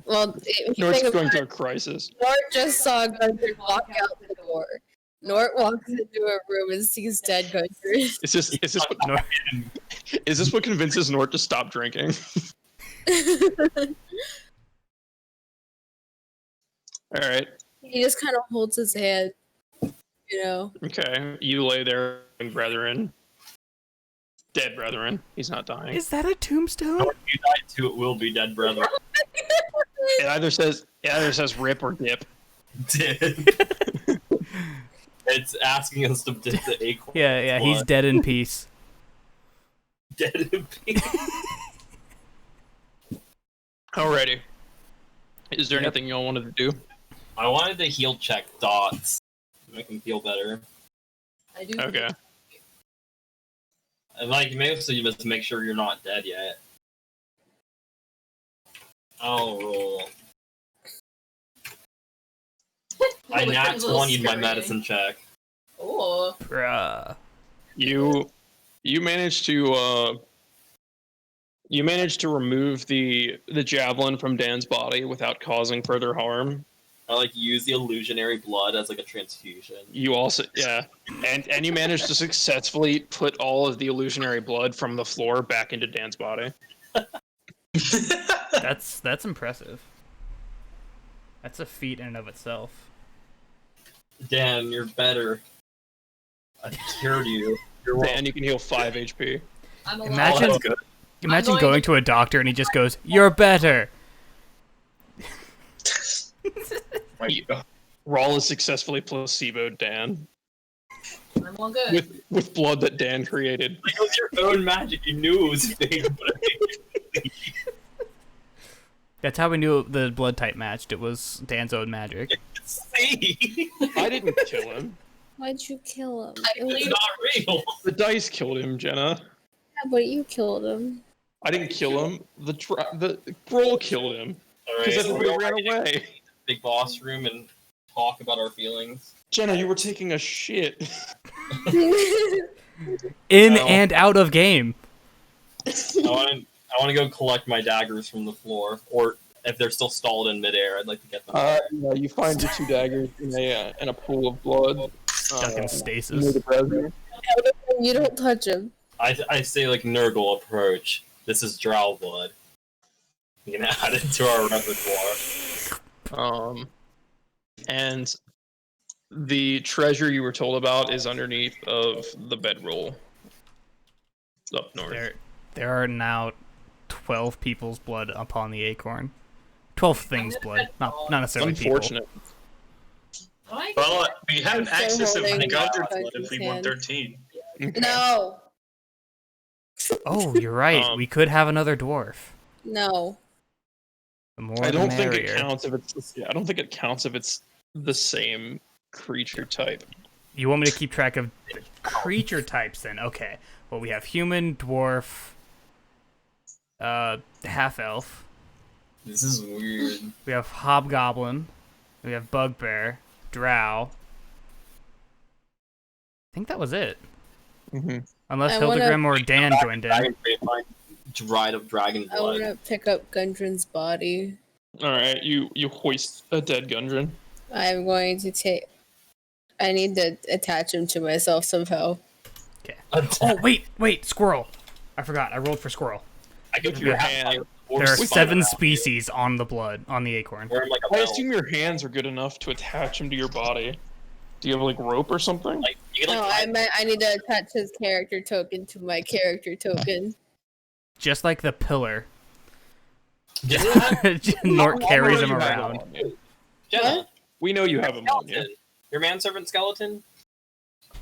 Well, if you Nort's think going about through it, a crisis. Nort just saw Gundren walk out the door. Nort walks into a room and sees dead Gundren. Is this what convinces Nort to stop drinking? All right. He just kind of holds his head, you know. Okay. You lay there, brethren. Dead brethren. He's not dying. Is that a tombstone? If you die too, it will be dead, brother. It either says rip or dip. Dip. It's asking us to dip the acorn. Yeah, he's dead in peace. Dead in peace. Alrighty. Is there anything y'all wanted to do? I wanted to heal check Dots to make him feel better. I do. Okay. And like, maybe so you just make sure you're not dead yet. I'll roll. I Look at nat his little 20'd my scurrying. medicine check. Oh, Bruh. You managed to remove the javelin from Dan's body without causing further harm. I like use the illusionary blood as like a transfusion. You also and you managed to successfully put all of the illusionary blood from the floor back into Dan's body. That's impressive. That's a feat in and of itself. Dan, you're better. I cured you. You're welcome. Dan, you can heal 5 HP. I'm alive. Imagine- Oh, that's good. Imagine going going to a doctor and he just goes, "You're better." My God. Rawl is successfully placeboed Dan I'm all good. with blood that Dan created. It was your own magic. You knew it was fake. But That's how we knew the blood type matched. It was Dan's own magic. see, I didn't kill him. Why'd you kill him? I It was- believe- it's not real. The dice killed him, Jenna. Yeah, but you killed him. I didn't kill him. The Grohl killed him All because right, everybody we're ran ready to away. big boss room and talk about our feelings. Jenna, you were taking a shit. In Well. and out of game. I want to go collect my daggers from the floor, or if they're still stalled in midair, I'd like to get them. Yeah, you find your 2 daggers in a pool of blood. Stuck in near stasis. the brazier. You don't touch him. I say like Nurgle approach. This is Drow blood. We can add it to our repertoire. And the treasure you were told about is underneath of the bedroll up north. There are now 12 people's blood upon the acorn. 12 things blood, not necessarily Unfortunate. I Well, we have I'm still access to holding Gundren Bucky's blood if we hand. want 13. Okay. No, people. Oh, you're right. We could have another dwarf. no. The more I the don't think it merrier. counts if it's. I don't think it counts if it's the same creature type. You want me to keep track of creature types then? Okay. Well, we have human, dwarf, half elf. This is weird. We have hobgoblin. We have bugbear, drow. I think that was it. Mm-hmm. Unless I wanna- Hildegrim or Dan joined in. Dragon find dried up dragon I blood. want to pick up Gundren's body. All right, you hoist a dead Gundren. I'm going to take. I need to attach him to myself somehow. Oh, wait, squirrel. I forgot. I rolled for squirrel. I could With your have hand. There are spider 7 out species on the blood, on the acorn. here. Wear 'em like a I belt. assume your hands are good enough to attach him to your body. Do you have like rope or something? Like you can No, like I meant I need to attach his character token to my character token. Just like the pillar. Jenna, Nort carries We him know you have around. on you. Jenna, We know you have him on you. skeleton. Your manservant skeleton.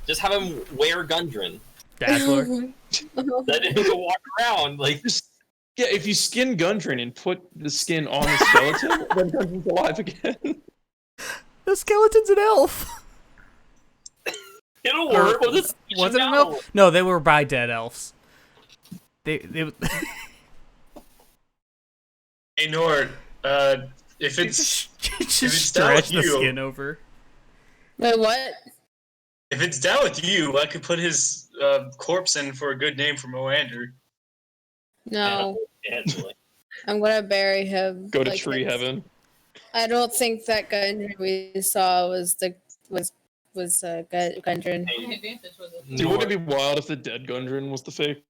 Just have him wear Gundren. Dazzler. Then he can walk around like. Yeah, if you skin Gundren and put the skin on the skeleton, then Gundren's alive again. The skeleton's an elf. It'll work. We'll just Was it an elf? No, they were by dead elves. They Hey, Nord, if it's just it's down stretch with the you- skin over. Wait, what? if it's down with you, I could put his corpse in for a good name for Moander. No, Angela. I'm gonna bury him. Go to like tree this. heaven. I don't think that Gundren we saw was Gundren. What advantage was it? Dude, wouldn't it be wild if the dead Gundren was the fake?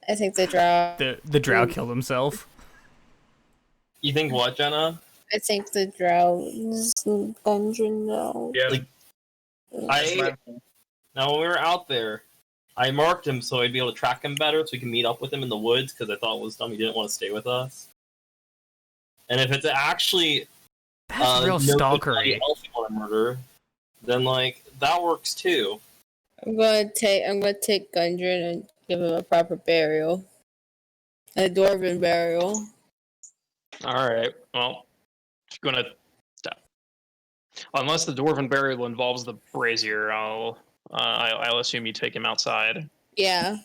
I think the drow. The drow killed himself. You think what, Jenna? I think the drow is Gundren now. Yeah, Like, that's I my- now when we were out there, I marked him so I'd be able to track him better, so we can meet up with him in the woods because I thought it was dumb he didn't want to stay with us. And if it's actually That's real no stalkery. elf you want to murder, then like that works too. I'm gonna take Gundren and give him a proper burial. A dwarven burial. All right. Well, if you're gonna stop. Unless the dwarven burial involves the brazier, I'll assume you take him outside. Yeah.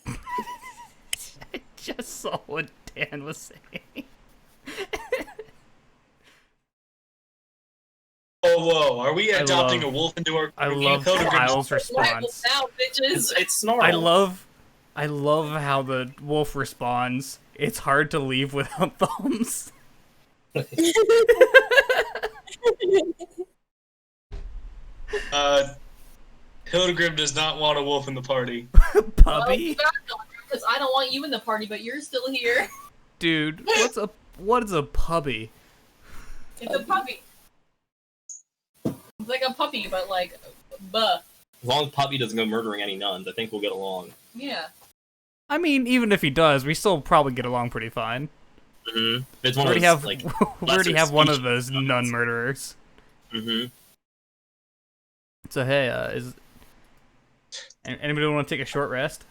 I just saw what Dan was saying. Oh, whoa. Are we I adopting love- a wolf into our I game? love Pilgrim? Kyle's Right response. now, bitches. It's Snarl. I love how the wolf responds. It's hard to leave without thumbs. Pilgrim does not want a wolf in the party. Puppy? Because I don't want you in the party, but you're still here. Dude, what is a puppy? It's a puppy. It's like a puppy, but like, buh. As long as Puppy doesn't go murdering any nuns, I think we'll get along. Yeah. I mean, even if he does, we still probably get along pretty fine. Mm-hmm. It's We one already of those, have like, we already lesser have one of species those nun murderers. Mm-hmm. So hey, is anybody want to take a short rest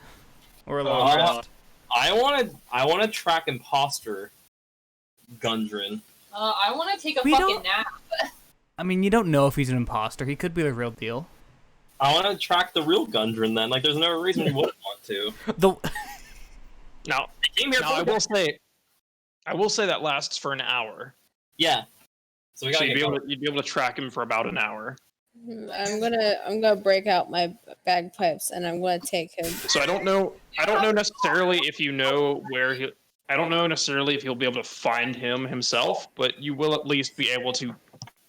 or a long Uh, rest? I want to track imposter Gundren. I want to take a We fucking don't- nap. I mean, you don't know if he's an imposter. He could be the real deal. I want to track the real Gundren then. Like, there's no reason we wouldn't want to. The Now, They came here now for I will say that lasts for an hour. Yeah. So we So gotta get going. you'd be able to track him for about an hour. I'm gonna break out my bagpipes and I'm gonna take him. So I don't know necessarily if you know where he. I don't know necessarily if he'll be able to find him himself, but you will at least be able to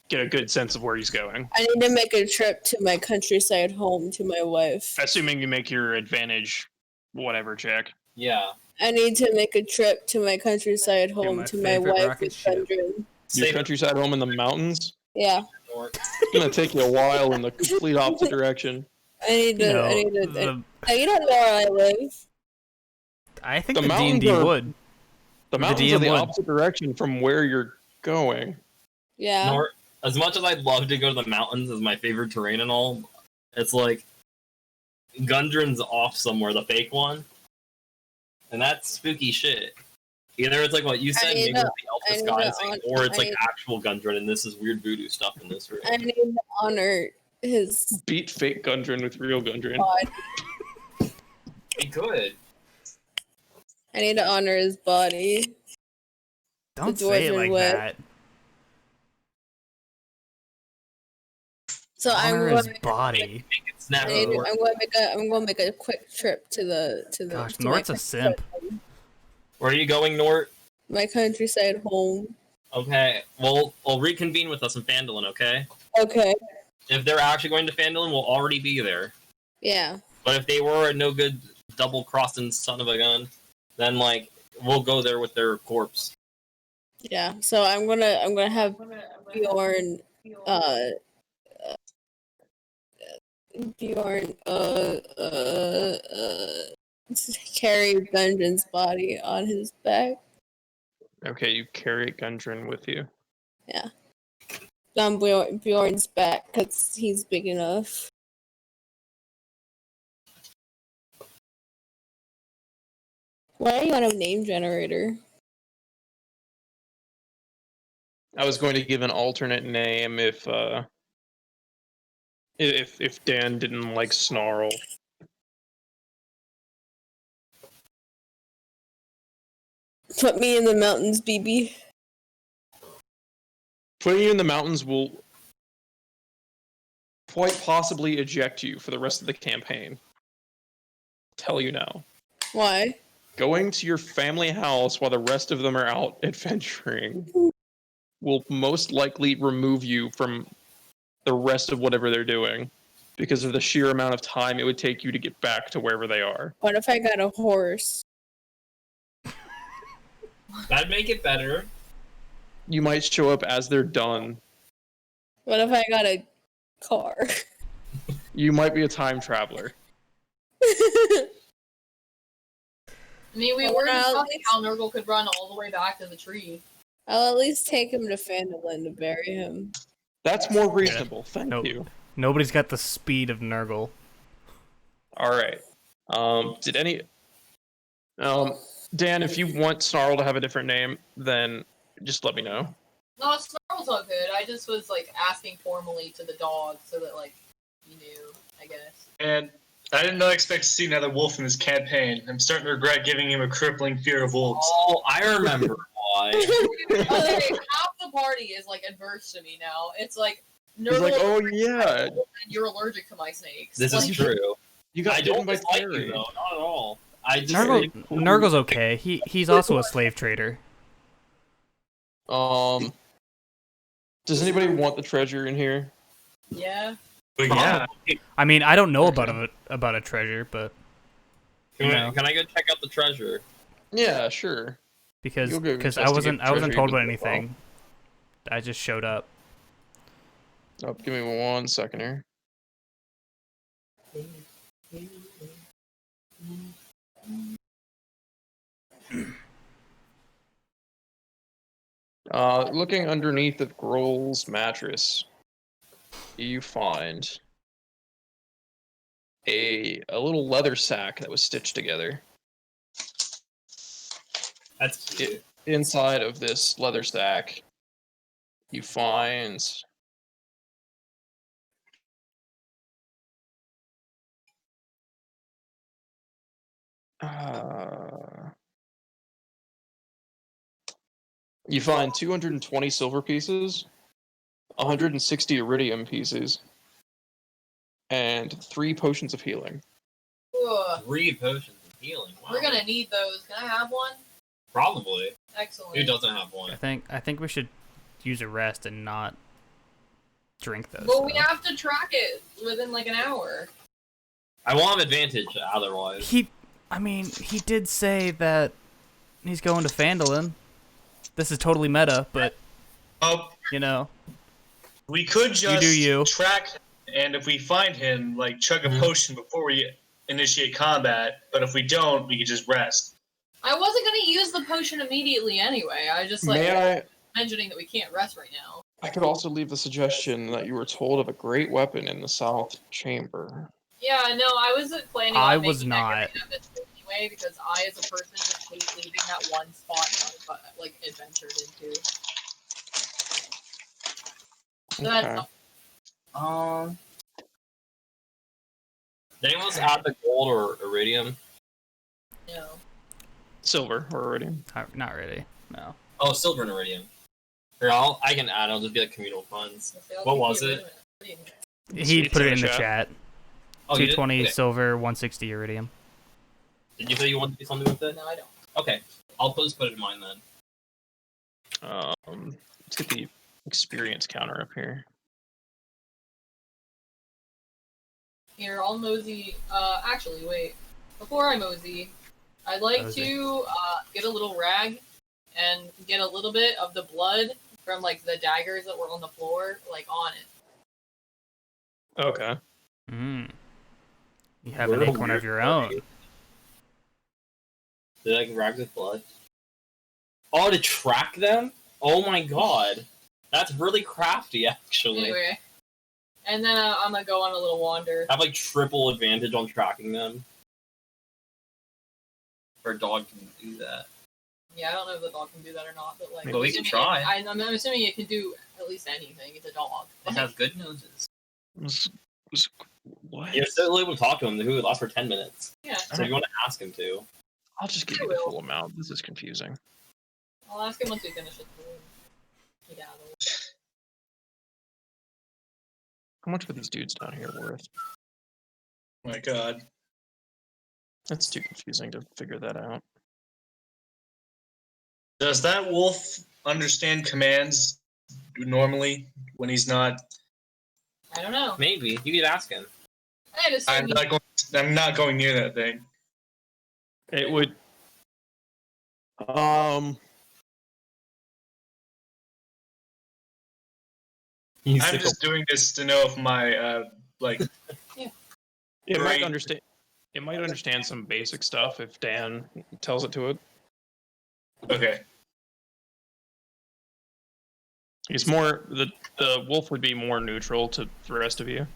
get a good sense of where he's going. I need to make a trip to my countryside home to my wife. Assuming you make your advantage, whatever check. Yeah. I need to make a trip to my countryside home my to my favorite wife rocket with ship. Gundren. Your Save it countryside home in the mountains. Yeah, for- It's gonna take you a while in the complete opposite direction. I need to. no, I need to. the, You don't know where I live. I think The the mountains D&D are- would. The The mountains are DM the would. opposite direction from where you're going. Yeah. Nor, as much as I'd love to go to the mountains as my favorite terrain and all, it's like Gundren's off somewhere, the fake one, and that's spooky shit. Either it's like what you said, need maybe to- it's the I elf need to disguising, on- or it's I like need- actual Gundren, and this is weird voodoo stuff in this room. I need to honor his Beat fake Gundren with real Gundren. body. Be good. I need to honor his body. Don't The say it dwarven like way. that. So Honor I'm his going. body. Make it snap. I'm going to make a quick trip to the Gosh, to my Nort's a simp. Where are you going, Nort? my countryside home. Okay, we'll reconvene with us in Phandalin, okay? Okay. If they're actually going to Phandalin, we'll already be there. Yeah. But if they were a no good double crossing son of a gun, then like we'll go there with their corpse. Yeah. So I'm gonna have Bjorn Bjorn carry Gundren's body on his back. Okay, you carry Gundren with you. On Bjorn's back because he's big enough. Why are you on a name generator? I was going to give an alternate name if Dan didn't like Snarl. Put me in the mountains, BB. Putting you in the mountains will quite possibly eject you for the rest of the campaign. Tell you now. Why? Going to your family house while the rest of them are out adventuring will most likely remove you from the rest of whatever they're doing because of the sheer amount of time it would take you to get back to wherever they are. What if I got a horse? That'd make it better. You might show up as they're done. What if I got a car? You might be a time traveler. I mean, we Well, were now- discussing how Nurgle could run all the way back to the tree. I'll at least take him to Phandalin to bury him. That's more reasonable. Thank Nope. you. Nobody's got the speed of Nurgle. All right. Did any? Dan, if you want Snarl to have a different name, then just let me know. No, Snarl's all good. I just was like asking formally to the dog so that like he knew, I guess. And I did not expect to see another wolf in this campaign. I'm starting to regret giving him a crippling fear of wolves. Oh, I remember why. Okay, half the party is like adverse to me now. It's like He's like, oh yeah, and you're allergic to my snakes. This like, is true. you got I bitten don't by dislike Terry. you though, not at all. I just Nurgle's okay. He's also a slave trader. Does anybody want the treasure in here? Yeah. But yeah, I mean, I don't know about a treasure, but Can, No. can I go check out the treasure? Yeah, sure. because You'll go I wasn't investigate told about treasure as well. anything. I just showed up. Oh, give me 1 second here. Looking underneath of Grohl's mattress, you find a little leather sack that was stitched together. That's cute. Inside of this leather sack, you find you find 220 silver pieces, 160 iridium pieces, and 3 potions of healing. Ugh. 3 potions of healing. Wow. We're gonna need those. Can I have one? Probably. Excellent. Who doesn't have one? I think we should use a rest and not drink those. But we though. have to track it within like an hour. I won't have advantage otherwise. He did say that he's going to Phandalin. This is totally meta, but oh, you know, we could just do you. track him, and if we find him, like chug a potion before we initiate combat. But if we don't, we could just rest. I wasn't gonna use the potion immediately anyway. I just like May I? mentioning that we can't rest right now. I could also leave the suggestion that you were told of a great weapon in the south chamber. Yeah, no, I wasn't planning on I making was that not. great of it anyway because I, as a person, just hate leaving that one spot that I've like adventured into. So that's Okay. Did anyone else add the gold or iridium? no. Silver or iridium. not really. No. Oh, silver and iridium. Here, I can add. It'll just be like communal funds. I'll What take was the it? iridium. He It's put in it in the the chat. Oh, you did? 220 Okay. silver, 160 iridium. Did you say you wanted to do something with it? No, I don't. Okay, I'll just put it in mine then. Let's get the experience counter up here. Here, I'll mosey. Actually, wait. Before I mosey, I'd like Mosey. to get a little rag and get a little bit of the blood from like the daggers that were on the floor, like on it. Okay. Mm. You have an We're a acorn weird of your party. own. Did I rags with blood? Oh, to track them? Oh my god. That's really crafty, actually. Anyway, and then I'm gonna go on a little wander. I have like triple advantage on tracking them. Or a dog can do that. Yeah, I don't know if the dog can do that or not, but like. Well, we I'm can assuming try. I'm assuming it can do at least anything. It's a dog. It has good noses. What? You're still able to talk to him, who would last for 10 minutes. Yeah, So if you want to ask him to. I'll just give I you the will. full amount. This is confusing. I'll ask him once we finish it. Yeah. How much were these dudes down here worth? Oh my god. That's too confusing to figure that out. Does that wolf understand commands normally when he's not? I don't know. Maybe. You could ask him. I'd assume I'm not going near that thing. It would. He's I'm sick just doing this to know if my like. It might Right. understand. It might understand some basic stuff if Dan tells it to it. Okay. He's more the wolf would be more neutral to the rest of you.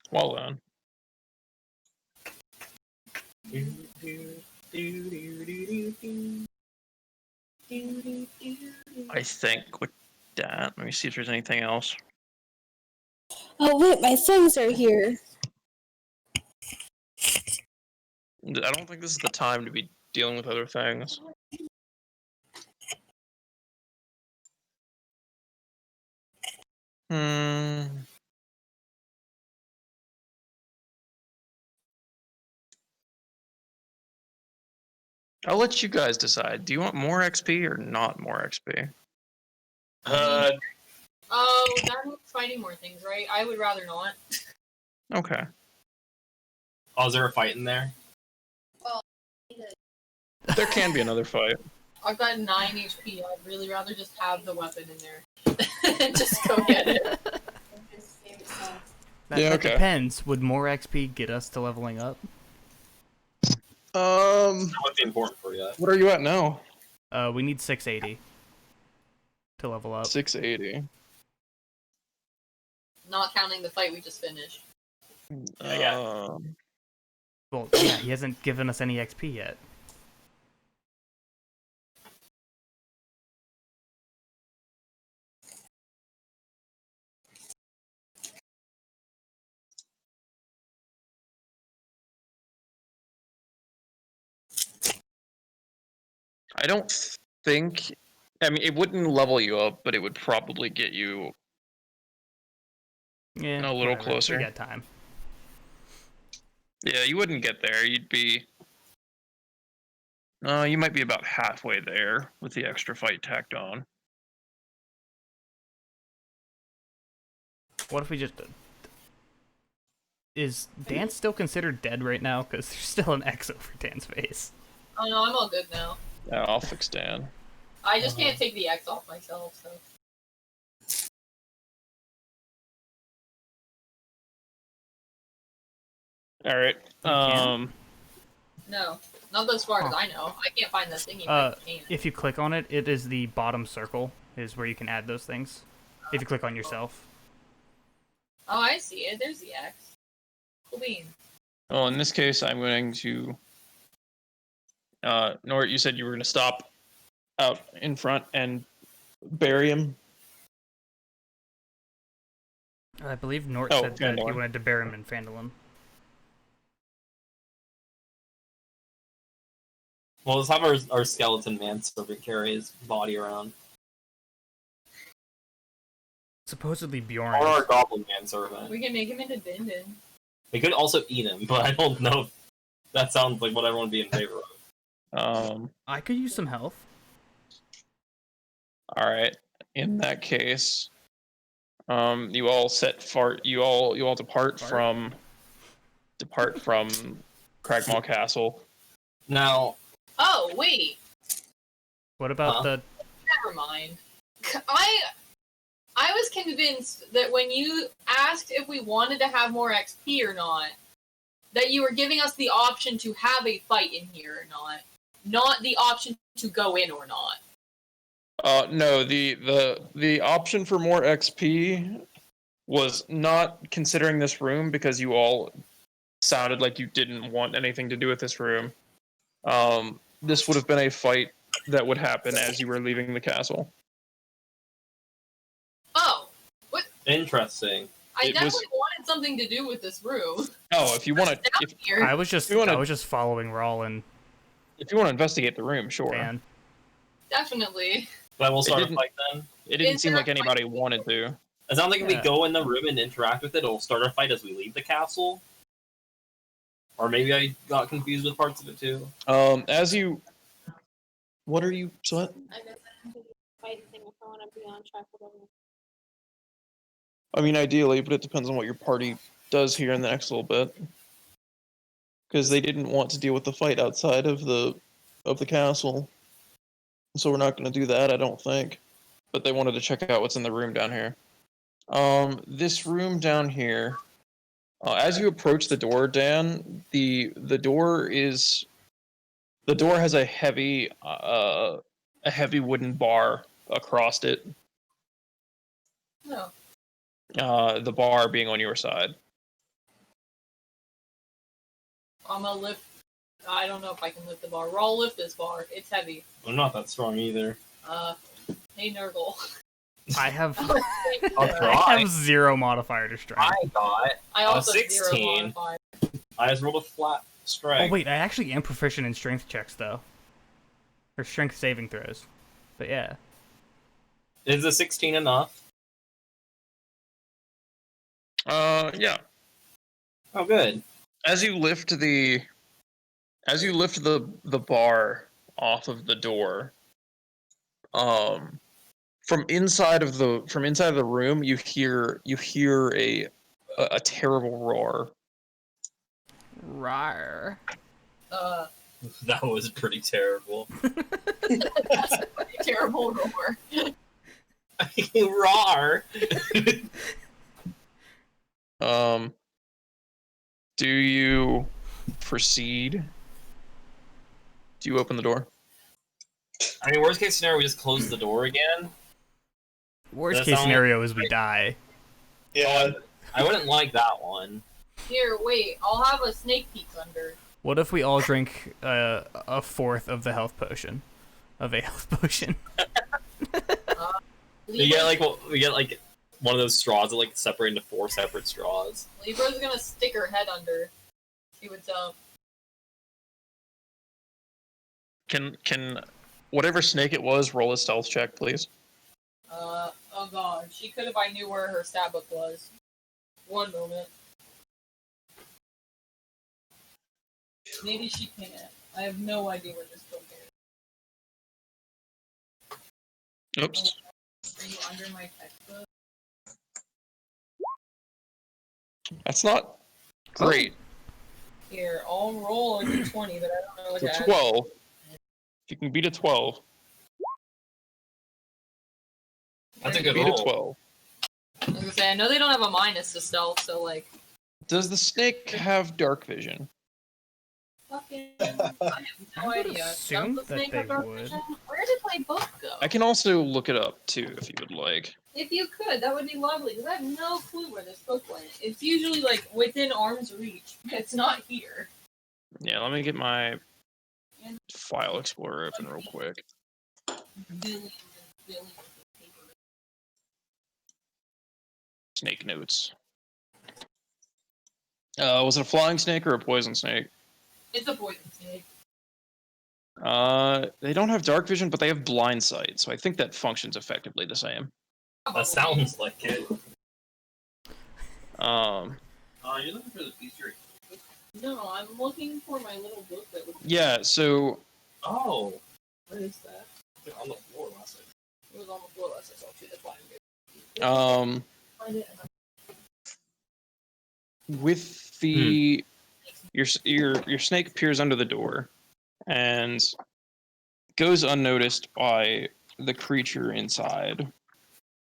Well then, I think that. Let me see if there's anything else. Oh wait, my things are here. I don't think this is the time to be dealing with other things. I'll let you guys decide. Do you want more XP or not more XP? Oh, that means fighting more things, right? I would rather not. Okay. Oh, is there a fight in there? There can be another fight. I've got 9 HP. I'd really rather just have the weapon in there. And just go get it. That, Yeah, that okay. depends. Would more XP get us to leveling up? What's important for you? What are you at now? We need 680 to level up. 680. Not counting the fight we just finished. Yeah. Well, yeah, he hasn't given us any XP yet. I don't think. I mean, it wouldn't level you up, but it would probably get you. Yeah, A little whatever. closer. We got time. Yeah, you wouldn't get there. You'd be. You might be about halfway there with the extra fight tacked on. What if we just... Is Dan still considered dead right now? Because there's still an X over Dan's face. Oh no, I'm all good now. Yeah, I'll fix Dan. I just can't take the X off myself, so. All right. can? No. Not as far as I know. I can't find this thingy, but I can. If you click on it, it is the bottom circle, is where you can add those things. If you click on yourself. Oh, I see it. There's the X. Cool bean. Well, in this case, I'm going to. Nort, you said you were going to stop out in front and bury him. I believe Nort Oh, said that he Fandolin. wanted to bury him in Fandolin. Well, let's have our skeleton manservant carry his body around. Supposedly Bjorn. Or our goblin manservant. We can make him into Din Din. We could also eat him, but I don't know if that sounds like what everyone would be in favor of. I could use some health. All right. In that case, you all you all depart from Cragmaw Castle. Now, Oh, wait. What about the... Never mind. I was convinced that when you asked if we wanted to have more XP or not, that you were giving us the option to have a fight in here or not the option to go in or not. No, the option for more XP was not considering this room because you all sounded like you didn't want anything to do with this room. This would have been a fight that would happen as you were leaving the castle. Oh, what? interesting. I It definitely wanted something to do with this room. Oh, if you want to, Down here. I was just You wanna- following Rawl and if you want to investigate the room, sure. Dan. Definitely. But we'll start a didn't- fight then. It didn't Is seem there like a fight? anybody wanted to. It sounds like if we Yeah. go in the room and interact with it, it'll start a fight as we leave the castle. Or maybe I got confused with parts of it too. As you, what are you? What? I guess I have to do the fighting thing if I want to be on track with everyone. I mean, ideally, but it depends on what your party does here in the next little bit. Because they didn't want to deal with the fight outside of the castle, so we're not going to do that, I don't think. But they wanted to check out what's in the room down here. This room down here. As you approach the door, Dan, the door has a heavy wooden bar across it. No. The bar being on your side. I'm gonna lift. I don't know if I can lift the bar. Raw lift this bar. It's heavy. I'm not that strong either. Hey Nurgle. I have I'll I try. have 0 modifier to strength. I also 16. 0 modifier. I just rolled a flat strength. Oh wait, I actually am proficient in strength checks though, or strength saving throws. But yeah, Is a 16 enough? Yeah. Oh, good. As you lift the bar off of the door, from inside of the room, you hear a terrible roar. rawr. That was pretty terrible. That's a pretty terrible roar. Rawr! Do you proceed? Do you open the door? I mean, worst case scenario, we just close the door again. Worst That case sound- scenario is we die. Yeah, I wouldn't like that one. Here, wait. I'll have a snake peek under. What if we all drink a fourth of the health potion, of a health potion? We get like one of those straws that like separate into 4 separate straws. Libra's gonna stick her head under. See what's up. Can whatever snake it was roll a stealth check, please? Oh god. She could if I knew where her stat book was. One moment. Maybe she can't. I have no idea where this book is. Oops. Are you under my textbook? That's not great. Here, I'll roll a d20, but I don't know what It's to a add. 12. If you can beat a 12, That's a good beat roll. a 12. I was gonna say, I know they don't have a minus to stealth, so like, Does the snake have dark vision? fucking, I have no I would idea. assume Does the that snake they have dark would. vision? Where did my book go? I can also look it up too if you would like. If you could, that would be lovely, because I have no clue where this book went. It's usually like within arm's reach. It's not here. Yeah, let me get my file explorer open real quick. Billions and billions of paper. Snake notes. Was it a flying snake or a poison snake? It's a poison snake. They don't have dark vision, but they have blind sight, so I think that functions effectively the same. That sounds like it. Um, You're looking for the feature. No, I'm looking for my little book that was. yeah, so Oh, Where is that? it's on the floor last night. It was on the floor last I saw it. That's why I'm good. Find it. with the your snake peers under the door and goes unnoticed by the creature inside.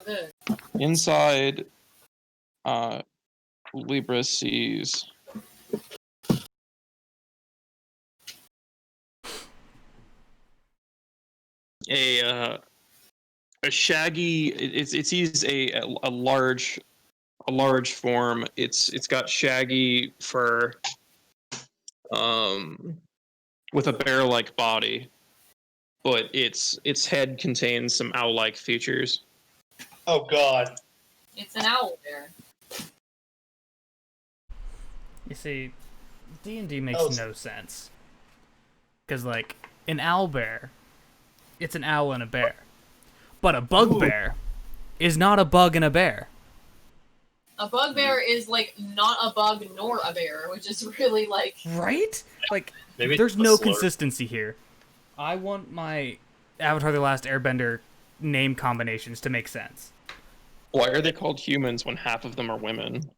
Good. Inside, Libra sees a shaggy. It sees a large form. It's got shaggy fur, with a bear-like body, but its head contains some owl-like features. Oh god. It's an owl bear. You see, D&D makes Oh. no sense. Because, like, an owlbear, it's an owl and a bear. But a bugbear is not a bug and a bear. A bugbear is like not a bug nor a bear, which is really like. Right? Like, Maybe there's it's a no slur. consistency here. I want my Avatar The Last Airbender name combinations to make sense. Why are they called humans when half of them are women?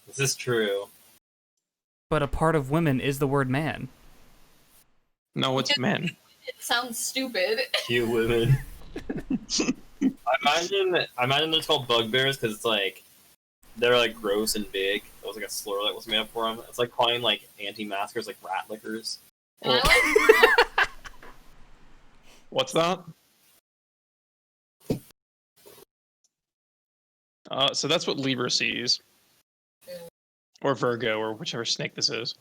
This is true. But a part of women is the word man. No, it's men. It sounds stupid. Cute women. I imagine they're called bugbears because it's like they're like gross and big. That was like a slur that was made up for them. It's like calling like anti-maskers like rat lickers. And I like. What's that? So that's what Libra sees. Yeah. Or Virgo, or whichever snake this is.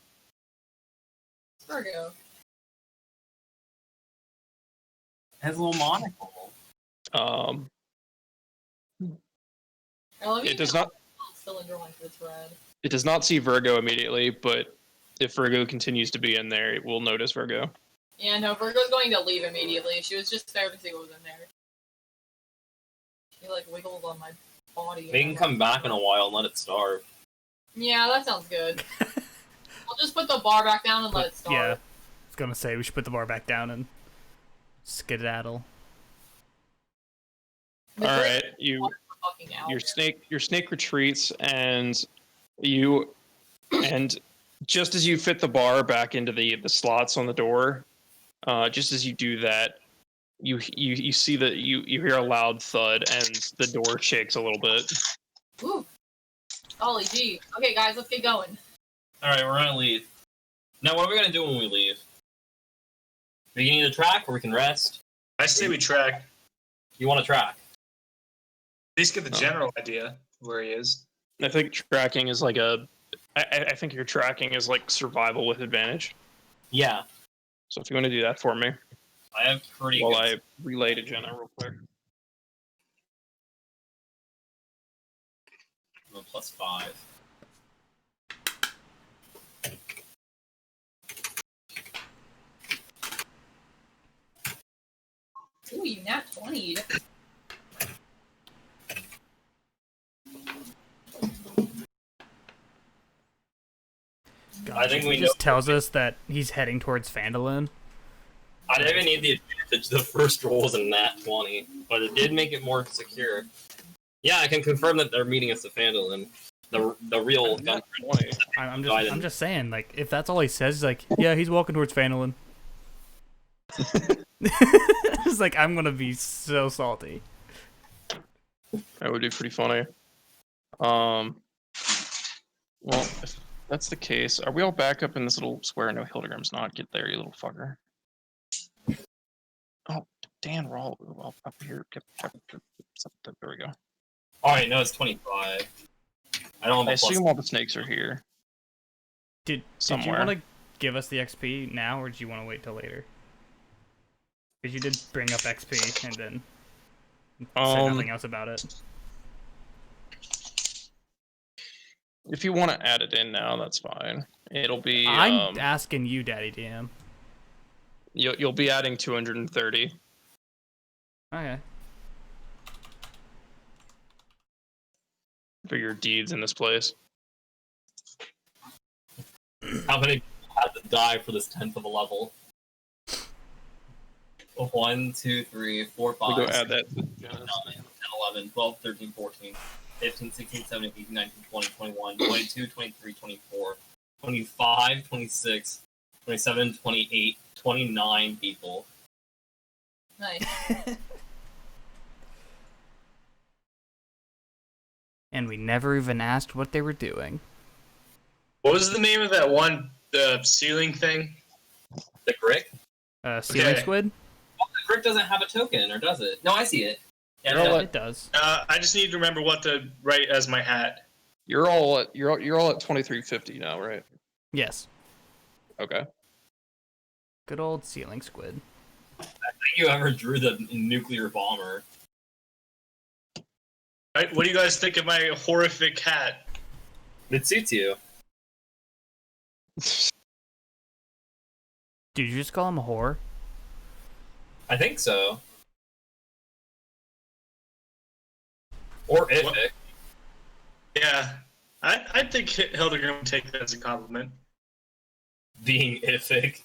Virgo. It has a little monocle. It does not. Cylinder if it's red. It does not see Virgo immediately, but if Virgo continues to be in there, it will notice Virgo. Yeah, no, Virgo's going to leave immediately. She was just there to see what was in there. She like wiggled on my body. They can come back in a while and let it starve. Yeah, that sounds good. I'll just put the bar back down and let it starve. Yeah, I was gonna say we should put the bar back down and skedaddle. All right, your snake retreats, and just as you fit the bar back into the slots on the door, just as you do that, you see that you hear a loud thud and the door shakes a little bit. Ooh. Golly gee. Okay, guys, let's get going. Alright, we're gonna leave. Now, what are we gonna do when we leave? We can either track or we can rest. I say we track. You want to track? At least get the general idea where he is. I think tracking is like I think your tracking is like survival with advantage. Yeah. So if you want to do that for me, I have pretty while good... I relay to Jenna real quick. +5. Ooh, you nat 20. God, I think he we just know- tells us that he's heading towards Phandalin. I didn't even need the advantage. The first roll was a nat 20, but it did make it more secure. Yeah, I can confirm that they're meeting us at Phandalin. The real gun. I'm just saying, like, if that's all he says, he's like, yeah, he's walking towards Phandalin. It's like, I'm gonna be so salty. That would be pretty funny. Well, if that's the case, are we all back up in this little square? No, Hildegrim's not. Get there, you little fucker. Oh, Dan, we're all up here. There we go. Alright, no, it's 25. I don't have I a plus. assume all the snakes are here. Did you Somewhere. want to give us the XP now, or do you want to wait till later? Because you did bring up XP and then said nothing else about it. If you want to add it in now, that's fine. It'll be. I'm asking you, Daddy DM. You'll be adding 230. Okay. For your deeds in this place. How many people have to die for this 10th of a level? 1, 2, 3, 4, 5, We go add 6, that. 7, 8, 9, 10, 11, 12, 13, 14, 15, 16, 17, 18, 19, 20, 21, 22, 23, 24, 25, 26, 27, 28, 29 people. Nice. And we never even asked what they were doing. What was the name of that one ceiling thing? The Grick? Ceiling Okay. Squid? Oh, the Grick doesn't have a token, or does it? No, I see it. Yeah, You're all It does. I just need to remember what to write as my hat. You're all at 2350 now, right? Yes. Okay. Good old Ceiling Squid. I think you ever drew the nuclear bomber. Right, what do you guys think of my horrific hat? It suits you. Did you just call him a whore? I think so. Or What? Ifik. Yeah, I think Hildegrim would take that as a compliment. Being Ifik.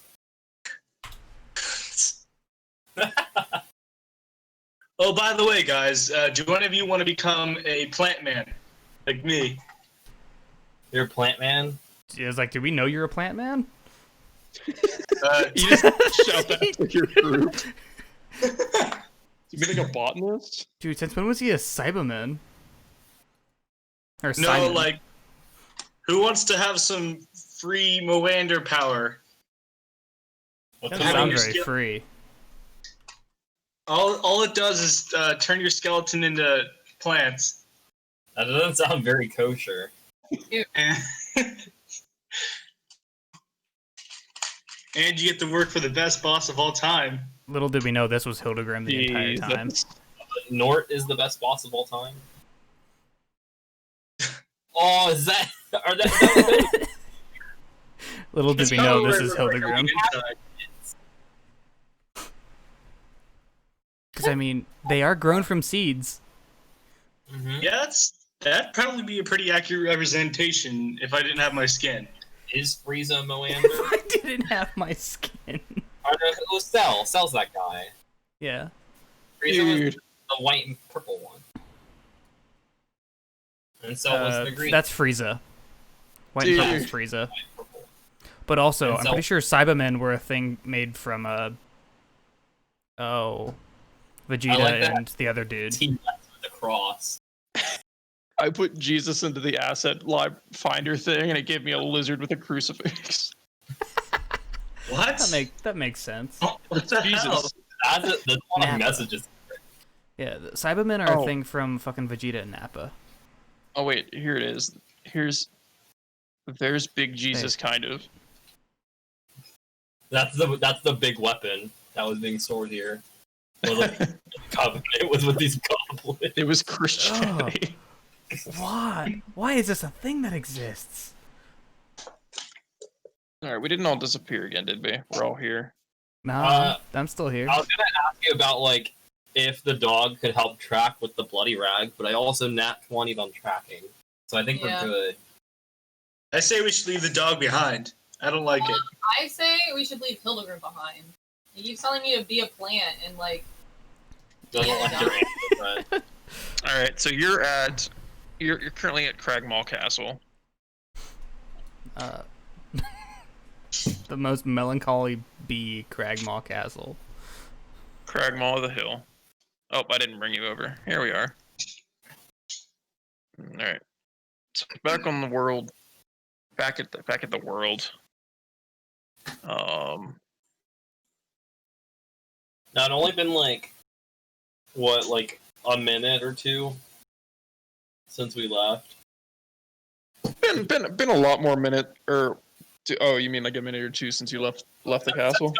Oh, by the way, guys, do one of you want to become a plant man, like me? You're a plant man? It was like, do we know you're a plant man? You just shout that to your group. You mean like a botanist? Dude, since when was he a Cyberman? Or No, Simon? like, who wants to have some free Moander power? What's Doesn't the having sound your very skill- free. All it does is turn your skeleton into plants. That doesn't sound very kosher. And and you get to work for the best boss of all time. Little did we know this was Hildegrim the entire time. Jesus. Nort is the best boss of all time. Oh, is that? Are that? Little did we know this is Hildegrim. Because I mean, they are grown from seeds. Mm-hmm. Yeah, that'd probably be a pretty accurate representation if I didn't have my skin. Is Frieza Moander? I didn't have my skin. Oh, Cell's that guy. Yeah. Frieza was Dude. the white and purple one. And Cell was the green. That's Frieza. White and purple is Dude. Frieza. White and purple. But also, And I'm Cell- pretty sure Cybermen were a thing made from Vegeta like that. and the other dude. Team with the cross. I put Jesus into the asset live finder thing, and it gave me a lizard with a crucifix. What? That makes sense. What the Jesus. hell? That's a lot Nappa. of messages. Yeah, the Cybermen are a Oh. thing from fucking Vegeta and Nappa. Oh wait, here it is. There's Big Jesus, kind of. That's the big weapon that was being stored here. Was like, it was with these goblins. It was Christianity. Why? Why is this a thing that exists? All right, we didn't all disappear again, did we? We're all here. Nah, I'm still here. I was gonna ask you about like if the dog could help track with the bloody rag, but I also nat 20'd on tracking, so I think Yeah. we're good. I say we should leave the dog behind. I don't like it. I say we should leave Hildegrim behind. He keeps telling me to be a plant and like. Doesn't like your answer, but All right, so you're currently at Cragmaw Castle. The most melancholy bee Cragmaw Castle. Cragmaw of the Hill. Oh, I didn't bring you over. Here we are. All right. So back on the world. Back at the world. now it's only been like what, like a minute or two since we left. Been a lot more minute oh, you mean like a minute or two since you left the castle?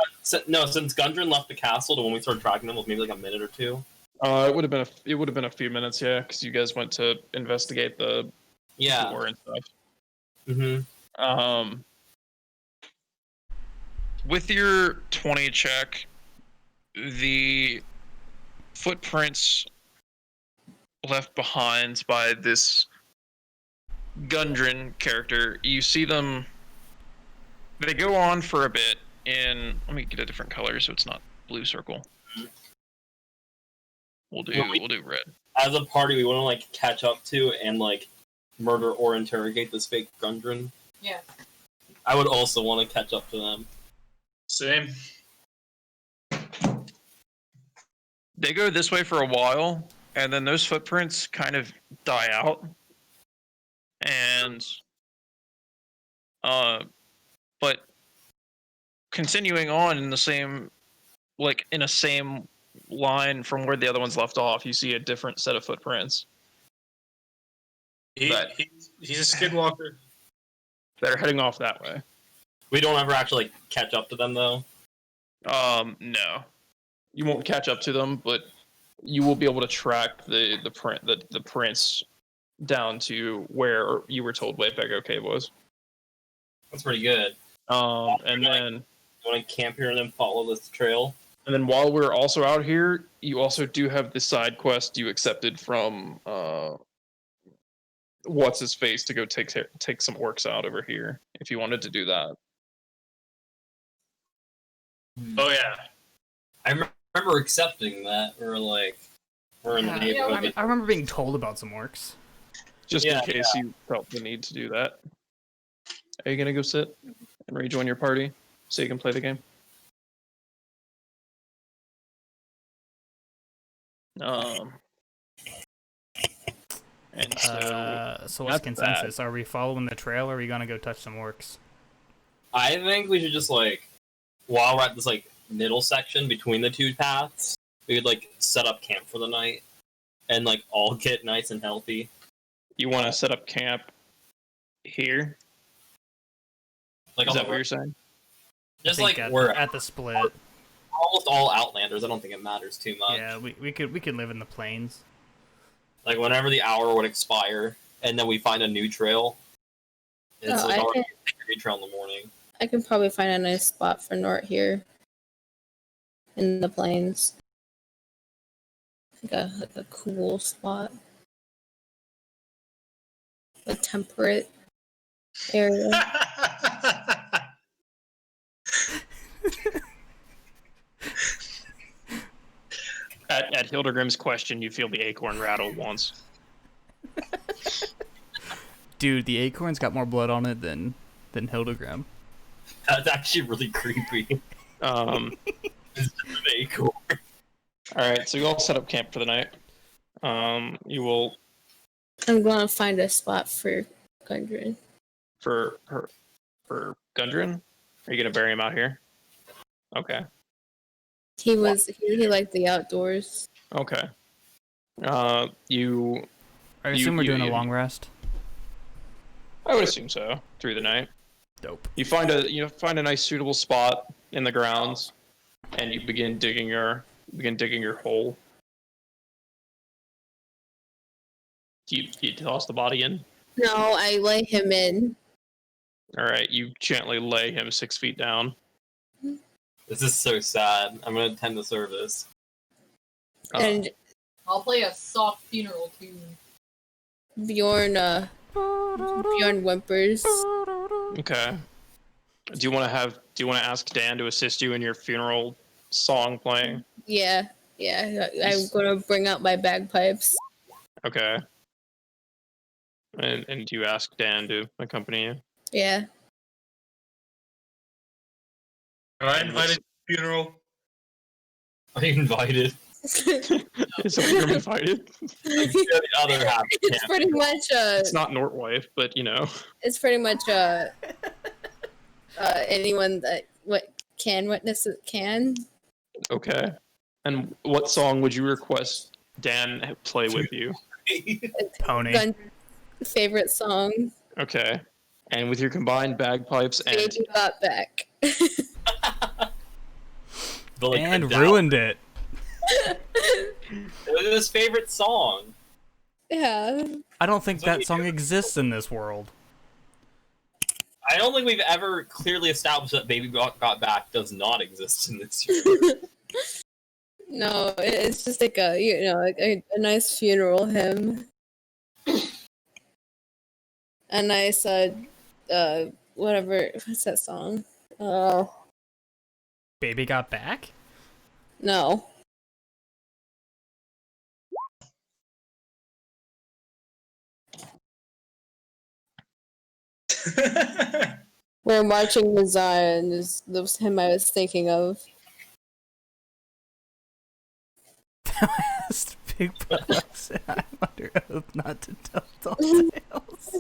No, since Gundren left the castle to when we started tracking them was maybe like a minute or two. It would have been a few minutes, yeah, because you guys went to investigate the Yeah. door and stuff. Mm-hmm. With your 20 check, the footprints left behind by this Gundren character, you see them. They go on for a bit in. Let me get a different color so it's not blue circle. We'll do red. As a party, we want to like catch up to and like murder or interrogate this fake Gundren. Yeah. I would also want to catch up to them. Same. They go this way for a while, and then those footprints kind of die out. And but continuing on in the same line from where the other ones left off, you see a different set of footprints He's a skinwalker. that are heading off that way. We don't ever actually like, catch up to them though. No, you won't catch up to them, but you will be able to track the prints down to where you were told Wayfago Cave was. That's pretty good. And then You want to camp here and then follow this trail? And then while we're also out here, you also do have the side quest you accepted from what's his face to go take some orcs out over here if you wanted to do that. Oh yeah. I remember accepting that. We're in the neighborhood. I remember being told about some orcs. Just Yeah, in case you felt the need to do that. Are you gonna go sit and rejoin your party so you can play the game? And so So what's that's consensus? Are we following the trail or are we gonna go touch some orcs? I think we should just while we're at this middle section between the two paths, we could set up camp for the night and all get nice and healthy. you want to set up camp here? Is on that the what you're saying? Just I think we're at the split. almost all Outlanders. I don't think it matters too much. Yeah, we could live in the plains. Whenever the hour would expire, and then we find a new trail. And it's Oh, like I already can- take a new trail in the morning. I can probably find a nice spot for Nort here in the plains. Like a cool spot. A temperate area. At Hildegrim's question, you feel the acorn rattle once. Dude, the acorn's got more blood on it than Hildegrim. That's actually really creepy. It's just an acorn. All right, so you all set up camp for the night. You will I'm going to find a spot for Gundren. for Gundren. Are you gonna bury him out here? Okay. He liked the outdoors. Okay. You. I You- assume we're you- doing a you- long rest. I would assume so. Through the night, Dope. you find a nice suitable spot in the grounds, and you begin digging your hole. Do you toss the body in? No, I lay him in. All right, you gently lay him 6 feet down. This is so sad. I'm gonna attend the service. And I'll play a soft funeral tune. Bjorn whimpers. Okay. Do you want to ask Dan to assist you in your funeral song playing? Yeah. I'm gonna bring out my bagpipes. Okay. And do you ask Dan to accompany you? Yeah. Am I invited to the funeral? Are you invited? Is someone invited? Yeah, the other half It's can't. pretty much It's not Nortwife, but you know. it's pretty much anyone that can witness it can. Okay. And what song would you request Dan play with you? Pony. Gun favorite song. Okay. And with your combined bagpipes and Baby got back. But, like, And the doubt- ruined it. It was his favorite song. Yeah. I don't think that song exists in this world. I don't think we've ever clearly established that Baby Got Back does not exist in this universe. No, it's just like a nice funeral hymn. A nice whatever, what's that song? Baby got back? No. We're marching to Zion is the hymn I was thinking of. Big bucks. I'm under oath not to tell tall tales.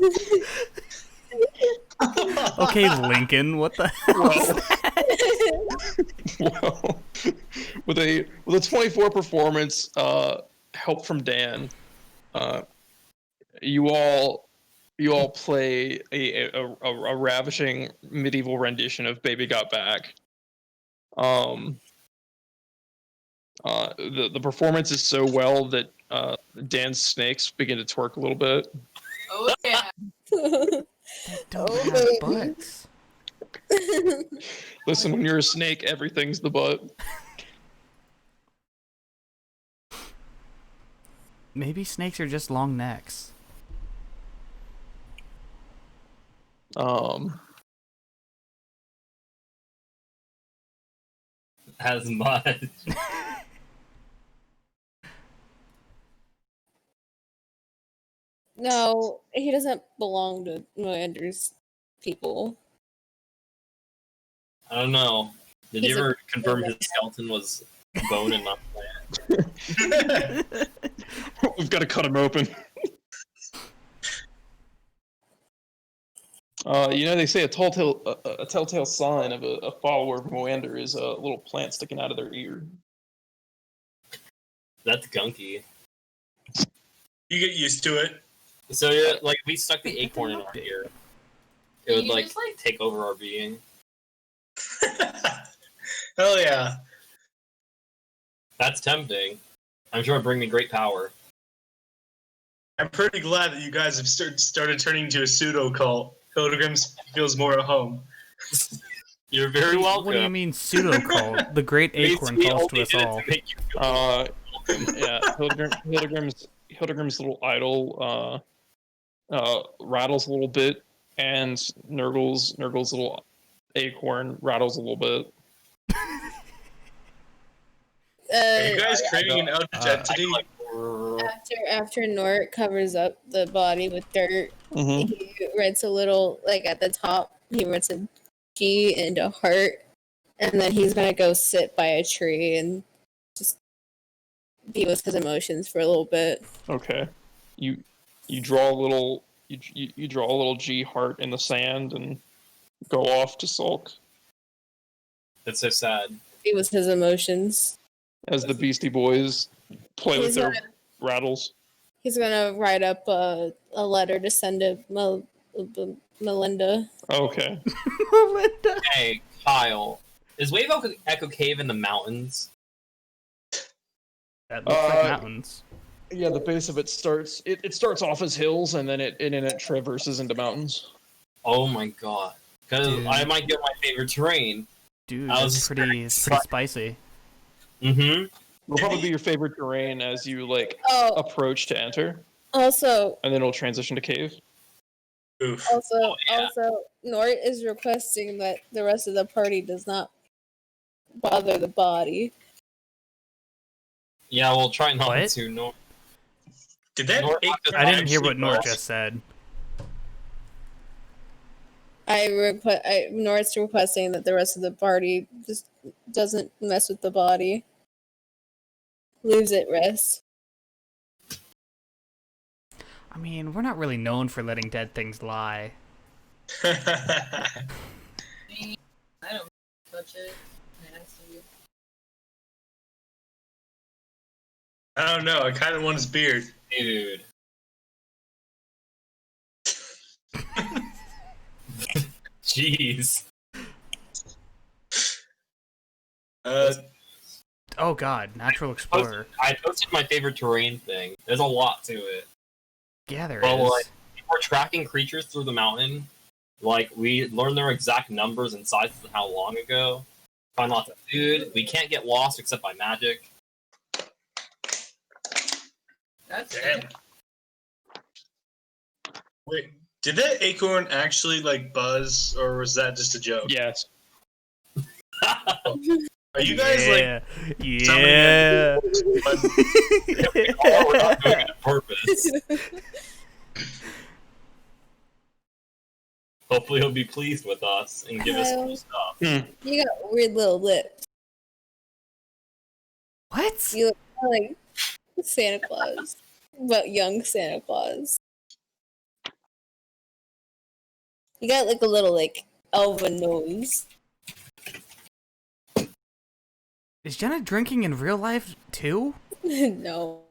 Okay, Lincoln, what the hell is that? well, with a 24 performance, help from Dan, you all play a ravishing medieval rendition of "Baby Got Back." The performance is so well that Dan's snakes begin to twerk a little bit. Oh yeah. They don't Oh, have baby. butts. Listen, when you're a snake, everything's the butt. Maybe snakes are just long necks. As much. No, he doesn't belong to Moander's people. I don't know. Did He's you a- ever confirm his skeleton was bone and not plant? We've got to cut him open. They say a telltale sign of a follower of Moander is a little plant sticking out of their ear. That's gunky. You get used to it. So yeah, like if we stuck the acorn in our ear, it would You like just, like- take over our being. Hell yeah. That's tempting. I'm sure it'd bring me great power. I'm pretty glad that you guys have started turning into a pseudo cult. Pilgrims feels more at home. You're very welcome. What do you mean pseudo cult? The great acorn We calls to only us did it all. to make you feel Yeah, Hildegrim's little idol rattles a little bit, and Nurgle's little acorn rattles a little bit. Are you guys creating an eldritch entity? After Nort covers up the body with dirt, he writes a little, like at the top, he writes a G and a heart, and then he's gonna go sit by a tree and just be with his emotions for a little bit. Okay, you draw a little you draw a little G heart in the sand and go off to sulk That's so sad. Be with his emotions. as the Beastie Boys play with He's their gonna, rattles. he's gonna write up a letter to send to Melinda. Okay. Melinda. Hey, Kyle. Is Wave Echo Cave in the mountains? That looks like mountains. Yeah, the base of it starts. It starts off as hills, and then it traverses into mountains. Oh my god. Because I might get my favorite terrain. Dude, I was that's pretty spicy. Mm-hmm. It'll probably be your favorite terrain as you Oh, approach to enter, also, and then it'll transition to cave. Oof. Also, yeah. Nort is requesting that the rest of the party does not bother the body. Yeah, we'll try not What? to. No. Did that Nort- acorn I didn't hear actually what Nort boss? just said. Nort's requesting that the rest of the party just doesn't mess with the body. Leaves it rest. I mean, we're not really known for letting dead things lie. I don't touch it. Nasty. I don't know. I kind of want his beard. Dude. Jeez. Oh god, Natural Explorer. I posted my favorite terrain thing. There's a lot to it. Yeah, there Well, is. like, if we're tracking creatures through the mountain. Like, we learn their exact numbers and sizes and how long ago. Find lots of food. We can't get lost except by magic. That's Damn. it. Wait, did that acorn actually like buzz, or was that just a joke? Yes. Are you guys yeah. like? Yeah. Oh, we're not doing it on purpose. Hopefully he'll be pleased with us and give us cool stuff. You got weird little lips. What? You look like Santa Claus, but young Santa Claus. You got like a little like elven nose. Is Jenna drinking in real life too? No.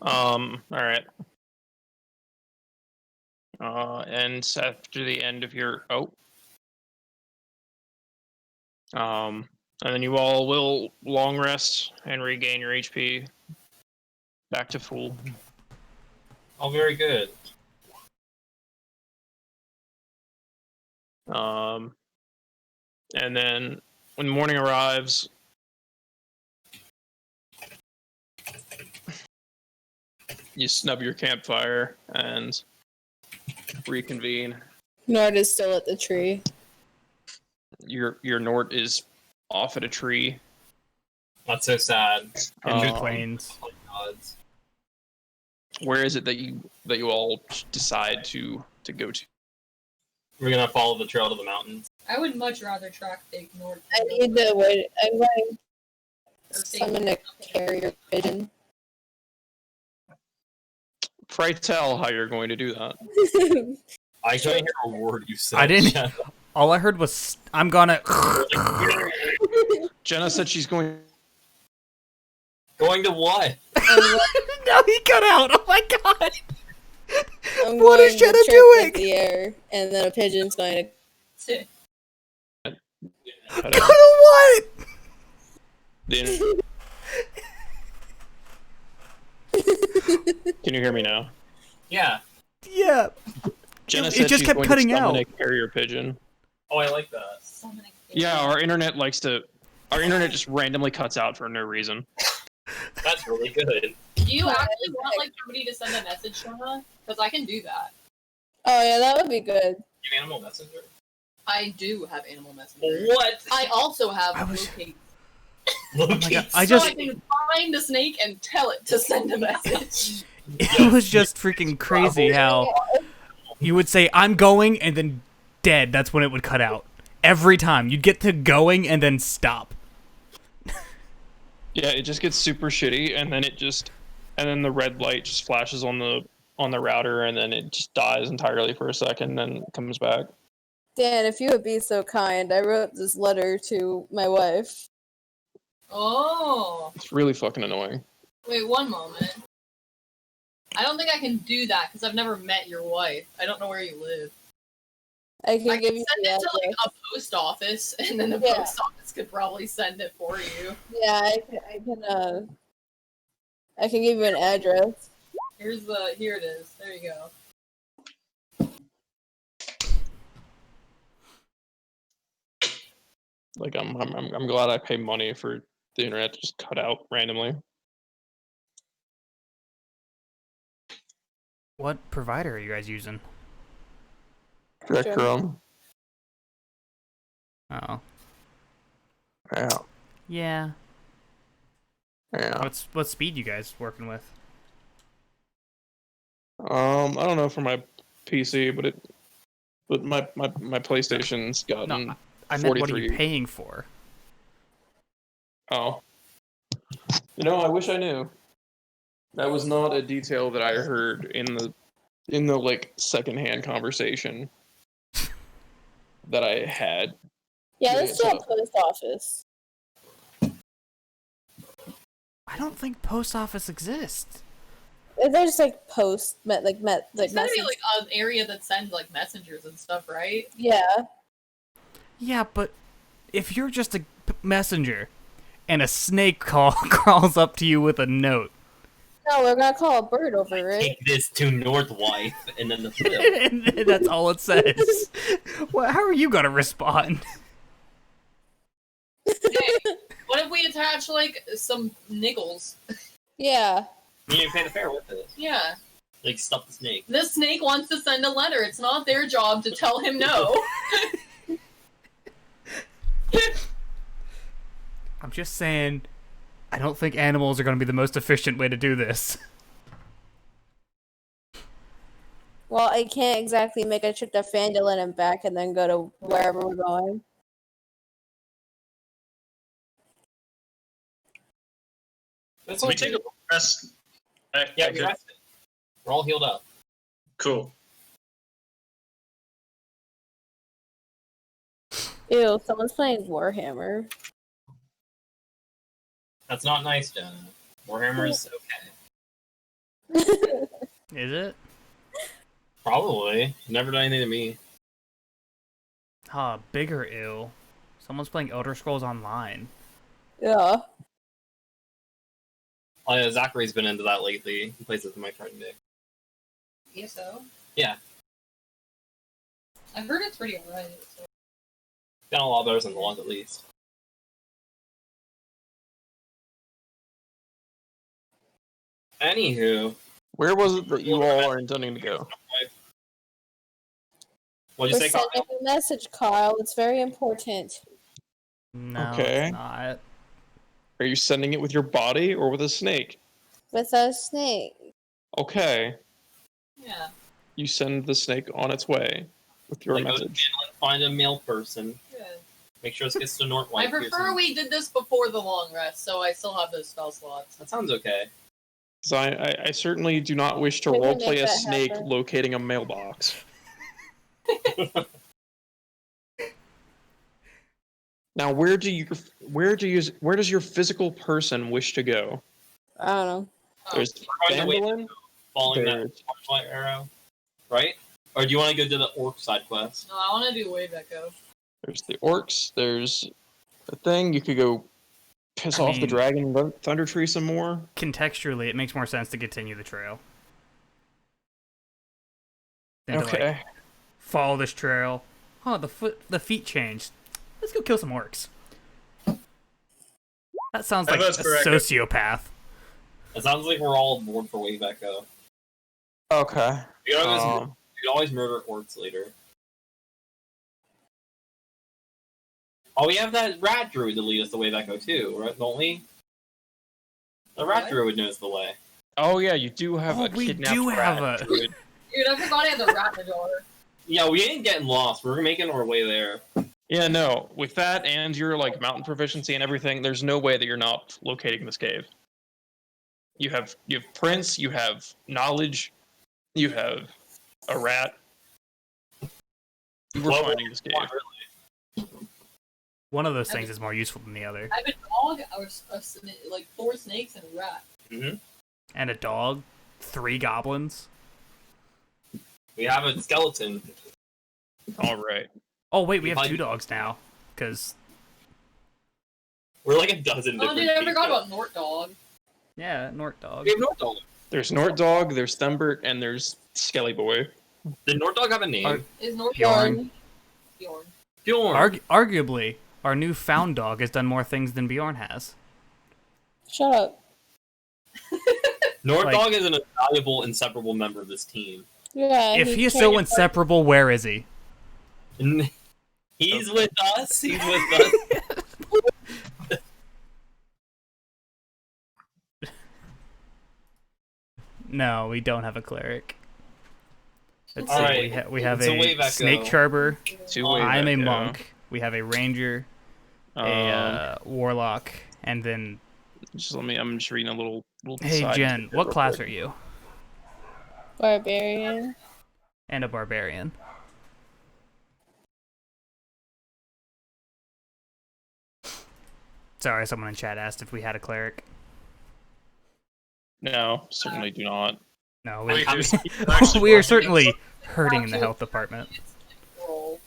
All right. And after the end of your and then you all will long rest and regain your HP back to full. Oh, very good. And then when morning arrives, you snub your campfire and reconvene. Nord is still at the tree. Your Nort is off at a tree. That's so sad. In Um, the plains. Oh, gods. Where is it that you all decide to go to? We're gonna follow the trail to the mountains. I would much rather track Big North. I need to wait. I'm going Or to Big summon a carrier pigeon. Pray tell how you're going to do that. I couldn't hear a word you said. I didn't- Jenna. All I heard was, I'm gonna... Jenna said she's going. Going to what? No, he cut out! Oh my god! I'm What going is Jenna to trip doing? in the air, and then a pigeon's going to. Go to what? The, Can you hear me now? Yeah. Yeah. Jenna It said just she's kept going cutting to summon out. a carrier pigeon. Oh, I like that. Yeah, our internet just randomly cuts out for no reason. That's really good. Do you actually want like somebody to send a message, Shona? Because I can do that. Oh yeah, that would be good. You animal messenger? I do have animal messenger. What? I also have I was- locate. Oh my god! I So just I can find a snake and tell it to send a message. it was just freaking crazy how you would say I'm going and then dead. That's when it would cut out. Every time you'd get to going and then stop. Yeah, it just gets super shitty, and then the red light just flashes on the router, and then it just dies entirely for a second, and then comes back. Dan, if you would be so kind, I wrote this letter to my wife. Oh. It's really fucking annoying. Wait, one moment. I don't think I can do that because I've never met your wife. I don't know where you live. I can I give can you send the it to like address. a post office, and then the Yeah. post office could probably send it for you. Yeah, I can give you an address. Here it is. There you go. Like I'm glad I pay money for the internet to just cut out randomly. What provider are you guys using? Direct Sure. Chrome. Oh, Yeah. yeah. Yeah. What speed you guys working with? I don't know for my PC, but my PlayStation's gotten No, I meant what are 43. you paying for? Oh. I wish I knew. That was not a detail that I heard in the like secondhand conversation that I had. Yeah, Yeah, let's do a so- post office. I don't think post office exists. There's like It's gotta be message. like an area that sends like messengers and stuff, right? Yeah. Yeah, but if you're just a messenger and a snake crawls up to you with a note, No, we're gonna call a bird over it. Take this to Northwife, and then the flip. and that's all it says. Well, how are you gonna respond? Hey, what if we attach like some niggles? Yeah. You need to pay the fare with it. Yeah. Like, stuff the snake. The snake wants to send a letter. It's not their job to tell him no. I'm just saying, I don't think animals are gonna be the most efficient way to do this. Well, I can't exactly make a trip to Phandalin and back and then go to wherever we're going. That's Can we what take a rest? Yeah, good. we're all healed up. Cool. Ew, someone's playing Warhammer. That's not nice, Jenna. Warhammer is okay. Is it? Probably. Never done anything to me. Bigger ill. Someone's playing Elder Scrolls Online. Yeah. Oh, yeah, Zachary's been into that lately. He plays with my friend Nick. ESO? Yeah. I've heard it's pretty alright. So. Done a lot better than the ones, at least. Anywho, Where was it that you all are intending to go? what'd you We're say, Kyle? sending a message, Carl. It's very important. No, Okay. it's not. Are you sending it with your body or with a snake? With a snake. Okay. Yeah. You send the snake on its way with your Like, go to message. Finland, find a male person. Good. Make sure it gets to Northwife. I prefer we did this before the long rest, so I still have those spell slots. That sounds okay. 'Cause I certainly do not wish to We can roleplay make a that snake happen. locating a mailbox. Now, where does your physical person wish to go? I don't know. There's Find a way Phandalin. Following that There's torchlight arrow, right? Or do you want to go do the orc side quest? No, I want to do Wave Echo. there's the orcs. There's a thing you could go piss I off the mean- dragon Thunder Tree some more. Contextually, it makes more sense to continue the trail. than to like Okay. follow this trail. Oh, the feet changed. Let's go kill some orcs. That sounds like a That's correct. sociopath. It sounds like we're all aboard for Wave Echo. Okay. You can always murder orcs later. Oh, we have that rat druid to lead us to Wave Echo too, right? Don't we? The rat What? druid knows the way. Oh yeah, you do have Oh, a we kidnapped do have rat a- druid. Dude, I forgot I had the rat in the jar. Yeah, we ain't getting lost. We're making our way there. Yeah, no. With that and your like mountain proficiency and everything, there's no way that you're not locating this cave. You have prints, you have knowledge, you have a rat. We're Well, finding this cave. not really. One of those things is more useful than the other. I have a dog, like 4 snakes, and a rat. And a dog, 3 goblins. We have a skeleton. All right. Oh wait, we have Like- 2 dogs now. Because We're like a dozen Oh, different dude, I forgot people. about Nort Dog. yeah, Nort dog. We have Nort Dog. There's Nort Dog, there's Thumbert, and there's Skelly Boy. Did Nort Dog have a name? Ar- Is Nort Bjorn. Dog Bjorn? Bjorn. Arguably, our new found dog has done more things than Bjorn has. Shut up. Nort like- Dog is an invaluable, inseparable member of this team. Yeah. If he is so inseparable, where is he? And he's with us. He's with us. No, we don't have a cleric. Let's see. Alright, We have it's a Wave a Echo. snake charber. 2 Oh, Wave I'm a Echo. monk. We have a ranger, a warlock, and then. Just let me. I'm just reading a little. Hey side Jen, tidbit what real class quick. are you? Barbarian. And a barbarian. Sorry, someone in chat asked if we had a cleric. No, certainly do not. No, Wait, we, there's people actually we are watching certainly hurting in the health department. Roll.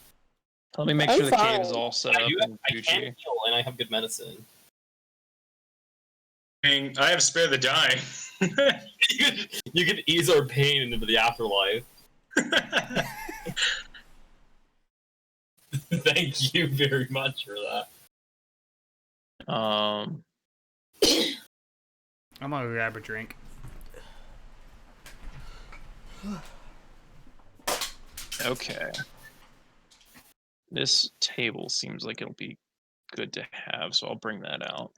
Let me make I'm sure the cave is fine. all set up and I can Gucci. heal, and I have good medicine. I have spare the dying. You can ease our pain into the afterlife. Thank you very much for that. I'm gonna grab a drink. Okay. This table seems like it'll be good to have, so I'll bring that out.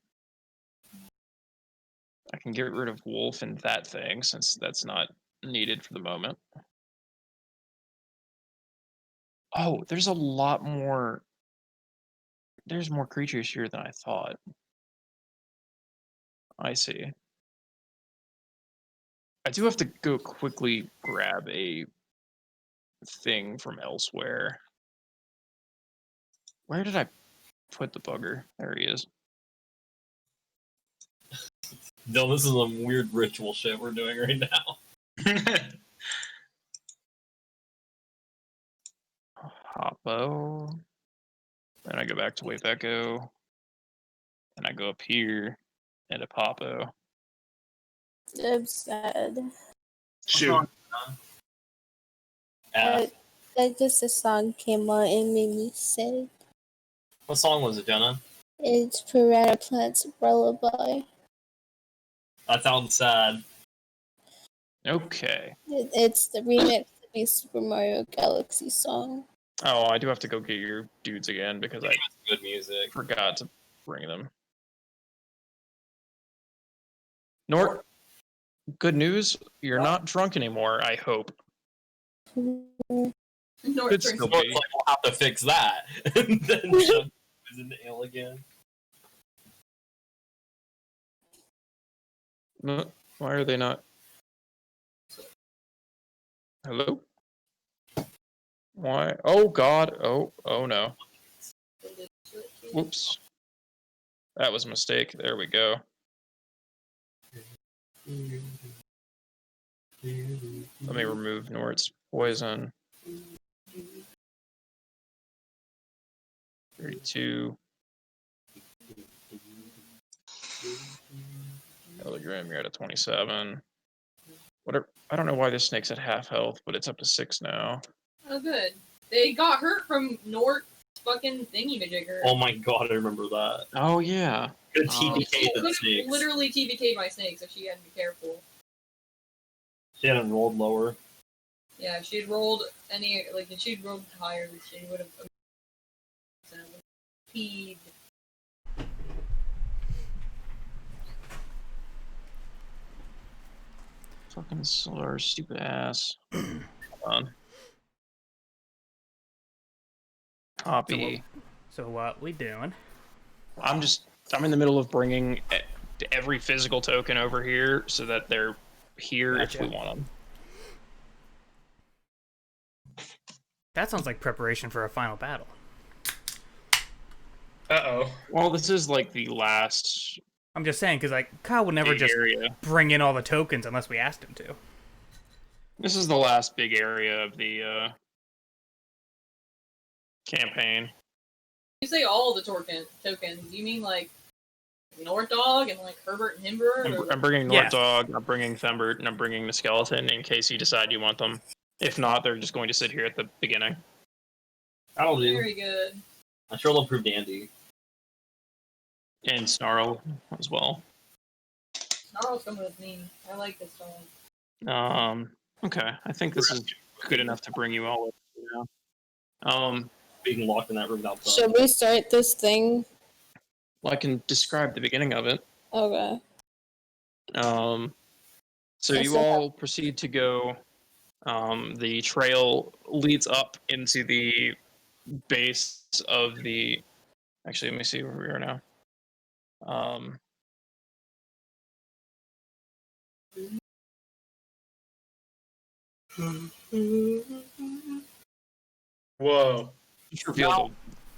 I can get rid of Wolf and that thing, since that's not needed for the moment. Oh, there's a lot more. There's more creatures here than I thought. I see. I do have to go quickly grab a thing from elsewhere. Where did I put the bugger? There he is. No, this is some weird ritual shit we're doing right now. Hoppo. Then I go back to Wave Echo. And I go up here and a Poppo. I'm sad. Shoot. That just a song came on and made me sad. What song was it, Jenna? It's Piranha Plant's Lullaby. That sounds sad. Okay. It's the remix to the Super Mario Galaxy song. Oh, I do have to go get your dudes again because I Good music. forgot to bring them. Nort, good news. You're not drunk anymore, I hope. Nort Good drinks still Looks be. like we'll have to fix that. And then Chuck is in the ale again. No, why are they not? Hello? Why? Oh God. Oh no. Whoops. That was a mistake. There we go. Let me remove Nort's poison. 32. Milligram, you're at a 27. Whatever. I don't know why this snake's at half health, but it's up to 6 now. Oh, good. They got hurt from Nort fucking thingy-majigger. Oh my god, I remember that. Oh yeah. Good She TPK to the could have snakes. literally TBK'd my snakes if she hadn't been careful. She hadn't rolled lower. Yeah, if she'd rolled any, like, if she'd rolled higher, she would have peeved. Fucking slur, stupid ass. Hold on. Copy. So what we doing? I'm in the middle of bringing every physical token over here so that they're here if we Gotcha. want them. That sounds like preparation for a final battle. Uh-oh. Well, this is like the last I'm just saying, because like Kyle would never big just area. bring in all the tokens unless we asked him to. This is the last big area of the campaign. You say all the tokens, you mean like Nort Dog and like Herbert and Himbert? I'm bringing Yeah. Northdog, I'm bringing Thembert, and I'm bringing the skeleton in case you decide you want them. If not, they're just going to sit here at the beginning. That'll do. Very good. I'm sure they'll prove dandy. And Snarl as well. Snarl's coming with me. I like this dog. Okay, I think this is good enough to bring you all up now. Being locked in that room outside. Should we start this thing? Well, I can describe the beginning of it. Okay. So Yes, you sir. all proceed to go. The trail leads up into the base of the. Actually, let me see where we are now. Whoa. Just reveal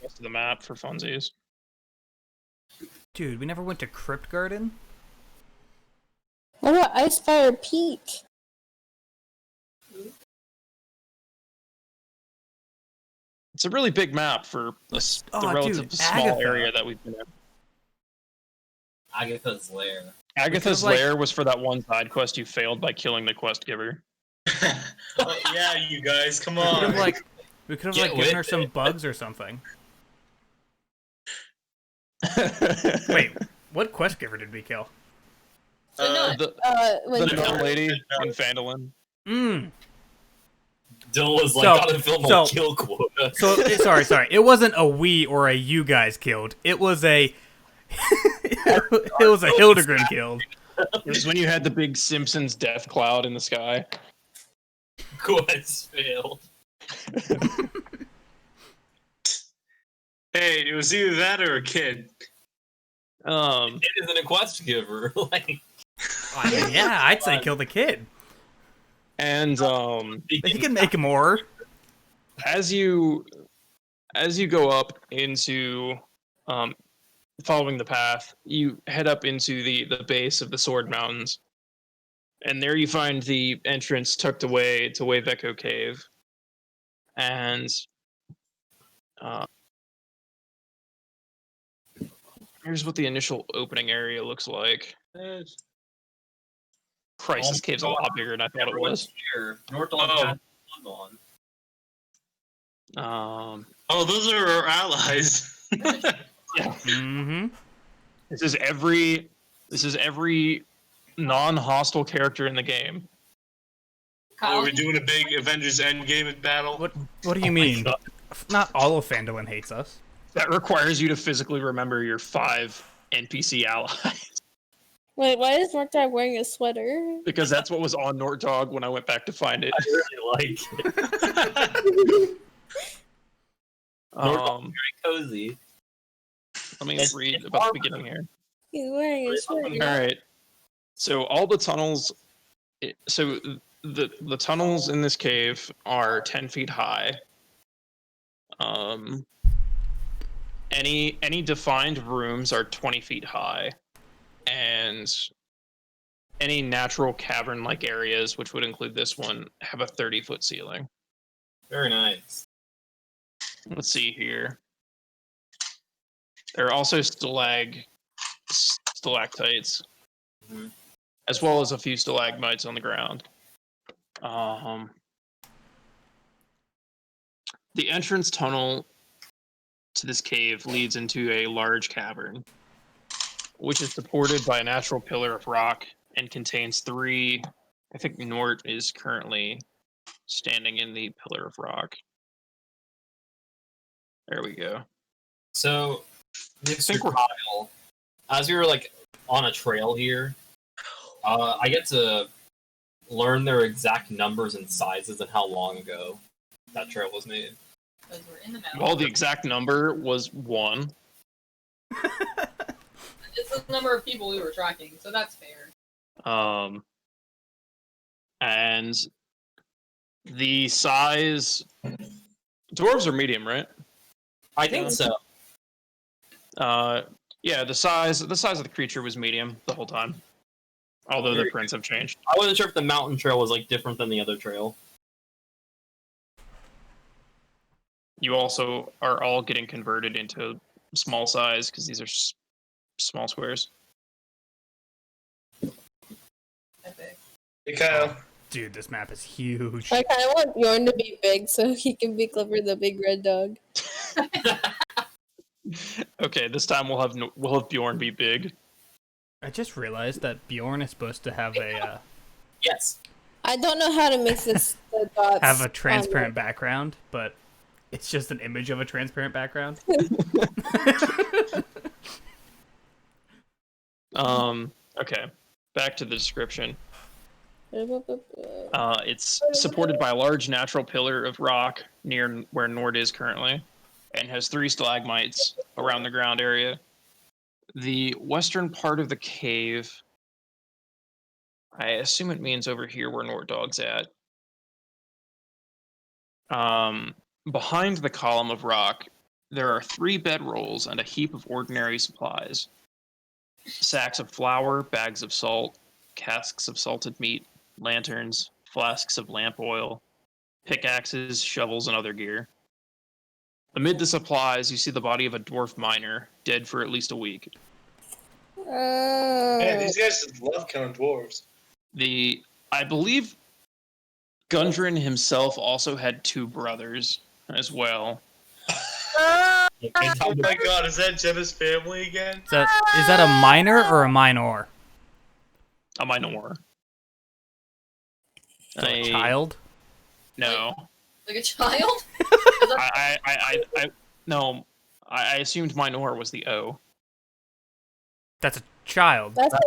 the rest of the map for funsies. Dude, we never went to Crypt Garden? What about Icefire Peak? It's a really big map for the Oh, relatively dude, small Agatha. area that we've been in. Agatha's lair. Agatha's like- lair was for that one side quest you failed by killing the quest giver. Yeah, you guys, come We could have on. like given with her some it. bugs or something. Wait, what quest giver did we kill? the When gnome lady in Phandalin. Mmm. Dylan was like, So- gotta fill my so- kill quota. So sorry. It wasn't a we or a you guys killed. It was a it was a Hildegren killed. It was when you had the big Simpsons death cloud in the sky. Quest failed. Hey, it was either that or a kid. Um, It isn't a quest giver. Like, Yeah, I'd say kill the kid. and He can make more. as you go up into following the path, you head up into the base of the Sword Mountains, and there you find the entrance tucked away to Wave Echo Cave, and here's what the initial opening area looks like. Christ, this cave's a lot bigger than I thought it was. Here, North on Oh. on. Oh, those are our allies. Mm-hmm. This is every non-hostile character in the game. Oh, we're doing a big Avengers Endgame battle. What do you mean? Not all of Phandalin hates us. That requires you to physically remember your 5 NPC allies. Wait, why is Northdog wearing a sweater? Because that's what was on Northdog when I went back to find it. I really like it. Um, Very cozy. let me read about the beginning here. He's wearing a sweater. All right. So all the tunnels. So the tunnels in this cave are 10 feet high. Any defined rooms are 20 feet high, and any natural cavern-like areas, which would include this one, have a 30-foot ceiling. Very nice. Let's see here. There are also stalactites, Mhm. as well as a few stalagmites on the ground. The entrance tunnel to this cave leads into a large cavern, which is supported by a natural pillar of rock and contains 3. I think Nort is currently standing in the pillar of rock. There we go. So, Mr. think we're- Kyle, as we were like on a trail here, I get to learn their exact numbers and sizes and how long ago that trail was made. Because we're in the mountains. Well, the exact number was 1. It's the number of people we were tracking, so that's fair. And the size. Dwarves are medium, right? I think so. Yeah, the size of the creature was medium the whole time. Although the prints have changed. I wasn't sure if the mountain trail was like different than the other trail. You also are all getting converted into small size because these are small squares. Epic. Hey, Kyle. Dude, this map is huge. I kind of want Bjorn to be big so he can be Clifford the big red dog. Okay, this time we'll have Bjorn be big. I just realized that Bjorn is supposed to have a Yes. I don't know how to make this the dots. have a transparent background, but it's just an image of a transparent background. Okay, back to the description. It's supported by a large natural pillar of rock near where Nord is currently, and has 3 stalagmites around the ground area. The western part of the cave, I assume it means over here where Nord Dog's at. Behind the column of rock, there are 3 bedrolls and a heap of ordinary supplies. Sacks of flour, bags of salt, casks of salted meat, lanterns, flasks of lamp oil, pickaxes, shovels, and other gear. Amid the supplies, you see the body of a dwarf miner, dead for at least a week. Man, these guys just love killing dwarves. I believe Gundren himself also had 2 brothers as well. Oh my god, is that Jenna's family again? Is that a minor or a minor? A minor. So a child? No. Like a child? No. I assumed minor was the O. That's a child. That's what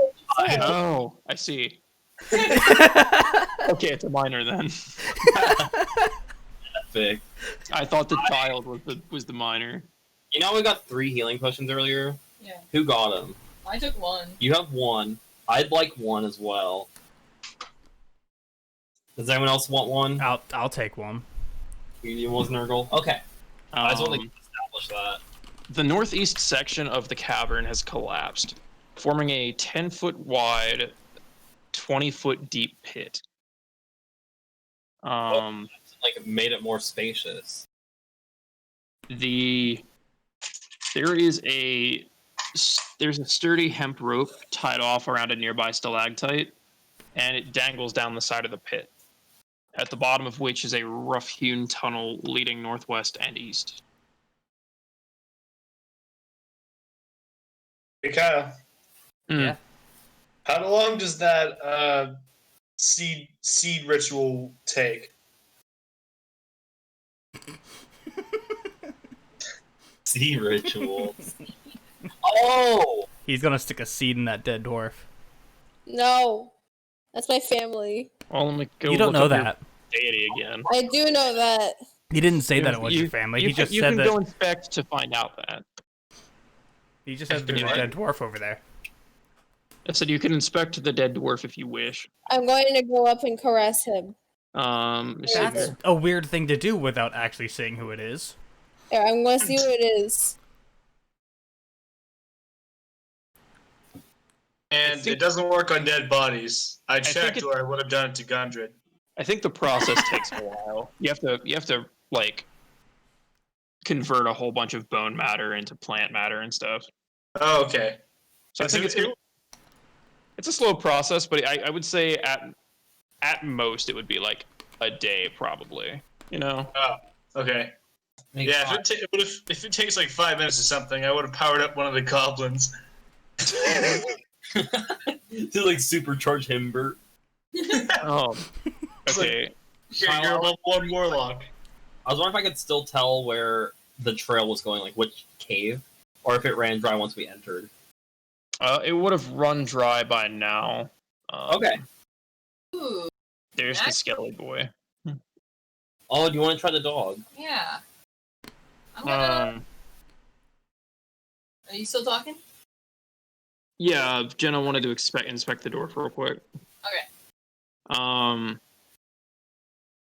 it said. Oh, I see. Okay, it's a minor then. Big. I thought the child was the minor. You know we got 3 healing potions earlier? Yeah. Who got them? I took 1. You have 1. I'd like 1 as well. Does anyone else want 1? I'll take one. You was Nurgle? Okay. I just want to establish that. The northeast section of the cavern has collapsed, forming a 10-foot wide, 20-foot deep pit. Like made it more spacious. There's a sturdy hemp rope tied off around a nearby stalactite, and it dangles down the side of the pit, at the bottom of which is a rough-hewn tunnel leading northwest and east. Hey, Kyle. Yeah. How long does that seed ritual take? Sea rituals. Oh! He's gonna stick a seed in that dead dwarf. No. That's my family. Well, let me go You don't look know up your that. deity again. I do know that. He didn't say that it was your family. He just you said can that. go inspect to find out that. He just said there's a dead dwarf over there. I said you can inspect the dead dwarf if you wish. I'm going to go up and caress him. Let me see That's here. a weird thing to do without actually saying who it is. Yeah, I'm going to see what it is. And it doesn't work on dead bodies. I think checked, it- or I would have done it to Gundred. I think the process takes a while. You have to like convert a whole bunch of bone matter into plant matter and stuff. Oh, okay. So I think it's a slow process, but I would say at most it would be like a day, probably. You know. Oh, okay. Yeah, if it takes like 5 minutes or something, I would have powered up one of the goblins. To like supercharge him, Bert. Okay. Yeah, you're a level 1 warlock. I was wondering if I could still tell where the trail was going, like which cave, or if it ran dry once we entered. It would have run dry by now. Okay. Ooh, There's the skelly boy. Oh, do you want to try the dog? yeah. I'm gonna. Um, Are you still talking? yeah, Jenna wanted to inspect the door real quick. Okay.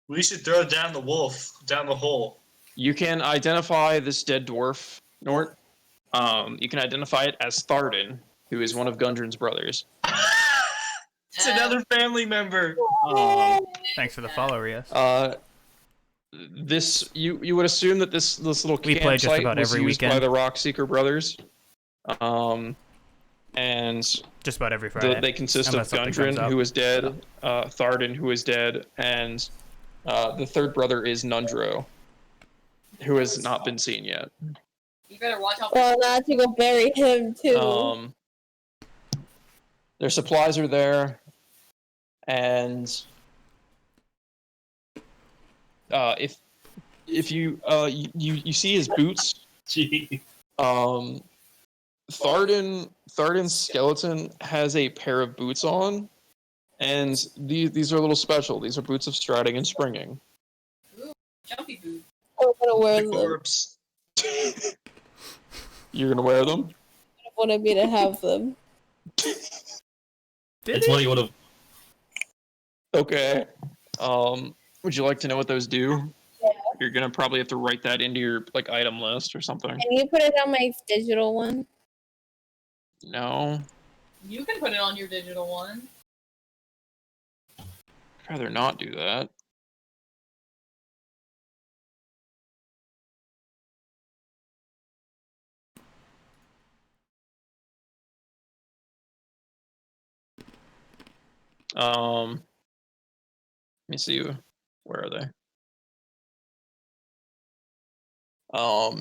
We should throw down the wolf down the hole. You can identify this dead dwarf, Nort. You can identify it as Tharden, who is one of Gundren's brothers. It's another family member. Thanks for the follow, Rios. This you would assume that this little We play just campsite about was every used by weekend. the Rockseeker brothers. And Just about every Friday. they consist of unless something comes Gundren, up. who is dead, Tharden, who is dead, and the third brother is Nundro, who has not been seen yet. You better watch out. Well, not to go bury him too. Their supplies are there, and if you you see his boots. Gee. Tharden's skeleton has a pair of boots on, and these are a little special. These are boots of striding and springing. Ooh, jumpy boot. I'm gonna wear The them. corpse. You're gonna wear them? I wanted me to have them. It's what he would have. Okay. Would you like to know what those do? Yeah. You're gonna probably have to write that into your like item list or something. Can you put it on my digital one? No, You can put it on your digital one. I'd rather not do that. Let me see. Where are they?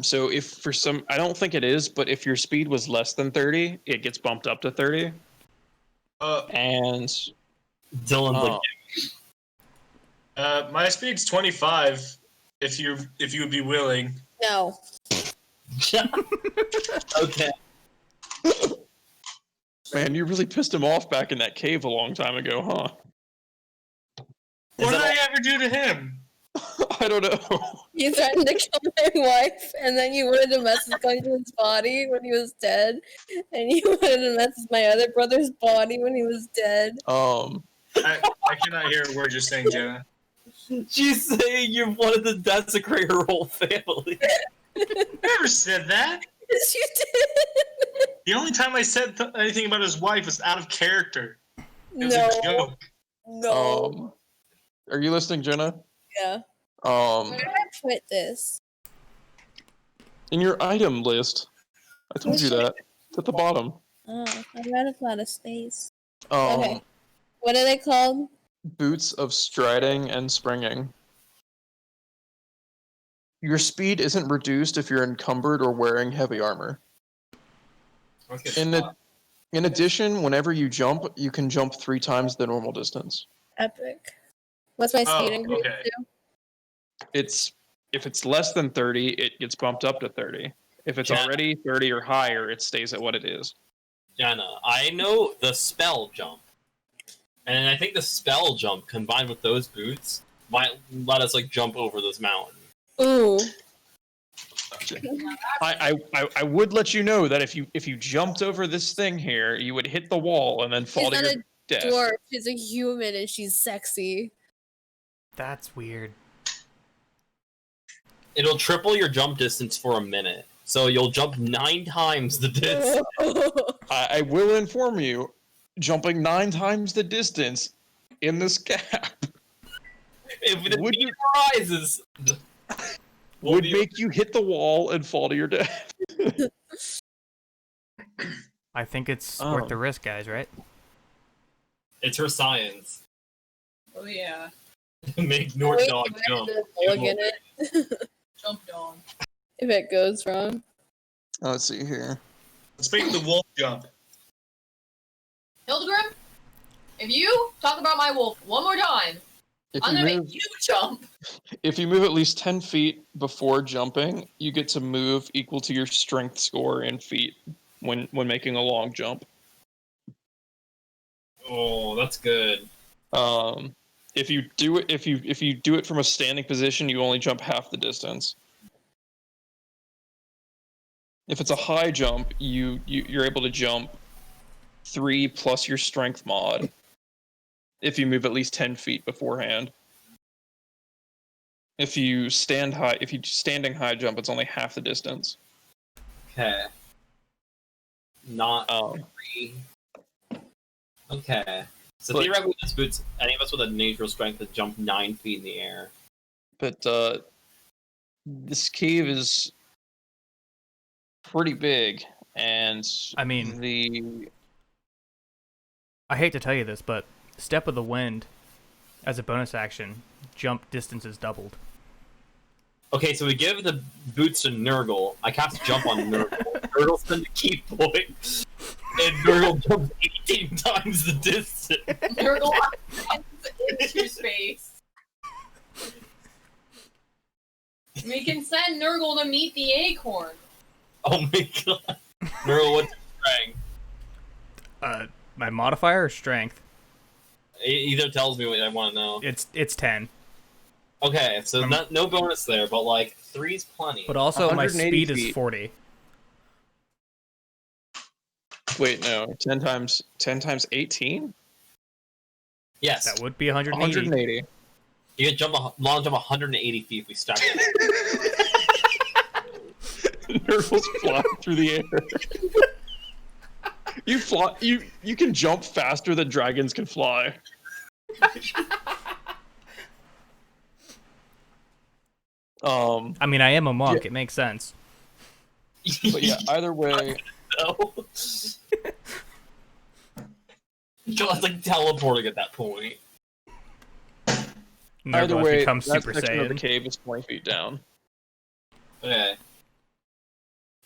So if for some, I don't think it is, but if your speed was less than 30, it gets bumped up to 30. And Dylan's like, My speed's 25. If you would be willing. No. okay. man, you really pissed him off back in that cave a long time ago, huh? What did I ever do to him? I don't know. You threatened to kill my wife, and then you wanted to mess with Gundren's body when he was dead, and you wanted to mess with my other brother's body when he was dead. I cannot hear a word you're saying, Jenna. She's saying you wanted to desecrate her whole family. I never said that. Yes, you did. The only time I said anything about his wife was out of character. It was No. a joke. No. Are you listening, Jenna? Yeah. Where Um, did I put this? in your item list, I told you that. It's at the bottom. Oh, I ran out of space. Um, Okay. What are they called? Boots of striding and springing. Your speed isn't reduced if you're encumbered or wearing heavy armor. In addition, whenever you jump, you can jump 3 times the normal distance. Epic. What's my speed Oh, increase okay. to? If it's less than 30, it gets bumped up to 30. If it's Yeah. already 30 or higher, it stays at what it is. Jenna, I know the spell jump. And I think the spell jump combined with those boots might let us like jump over this mountain. Ooh. I would let you know that if you jumped over this thing here, you would hit the wall and then fall She's to not your a death. dwarf. She's a human and she's sexy. That's weird. It'll triple your jump distance for a minute. So you'll jump 9 times the distance. I will inform you, jumping 9 times the distance in this gap If the Would meter you- rises, would make you hit the wall and fall to your death. I think it's worth the risk, guys, right? it's her science. Oh yeah. Make North Wait, Dog you had jump. to mulligan it Jump dog. if it goes wrong. Let's see here. Let's make the wolf jump. Hildegrim, if you talk about my wolf one more time, If I'm you gonna move, make you jump. if you move at least 10 feet before jumping, you get to move equal to your strength score in feet when making a long jump. Oh, that's good. If you do it from a standing position, you only jump half the distance. If it's a high jump, you're able to jump 3 plus your strength mod. If you move at least 10 feet beforehand. If you standing high jump, it's only half the distance. Okay. Not Um, 3. Okay. So But- theoretically, this boots any of us with a natural strength to jump 9 feet in the air. But this cave is pretty big, and I mean- I hate to tell you this, but Step of the Wind, as a bonus action, jump distance is doubled. Okay, so we give the boots to Nurgle. I cast jump on Nurgle. Nurgle spends a key point, and Nurgle jumps 18 times the distance. Nurgle into space. We can send Nurgle to meet the acorn. Oh my god. Nurgle, what's your strength? My modifier or strength? Either tells me what I want to know. It's 10. Okay, so no bonus there, but like 3's plenty. But also my 180 speed is feet. 40. wait, no, 10 times 18? Yes, That would be 180. 180. you can long jump 180 feet if we stack it. Nurgles fly through the air. You fly. You can jump faster than dragons can fly. I mean, I am a monk. It makes sense. But yeah, either way, No. God's like teleporting at that point. either Nurgle way, becomes that Super section of the Saiyan. cave is 20 feet down. Okay.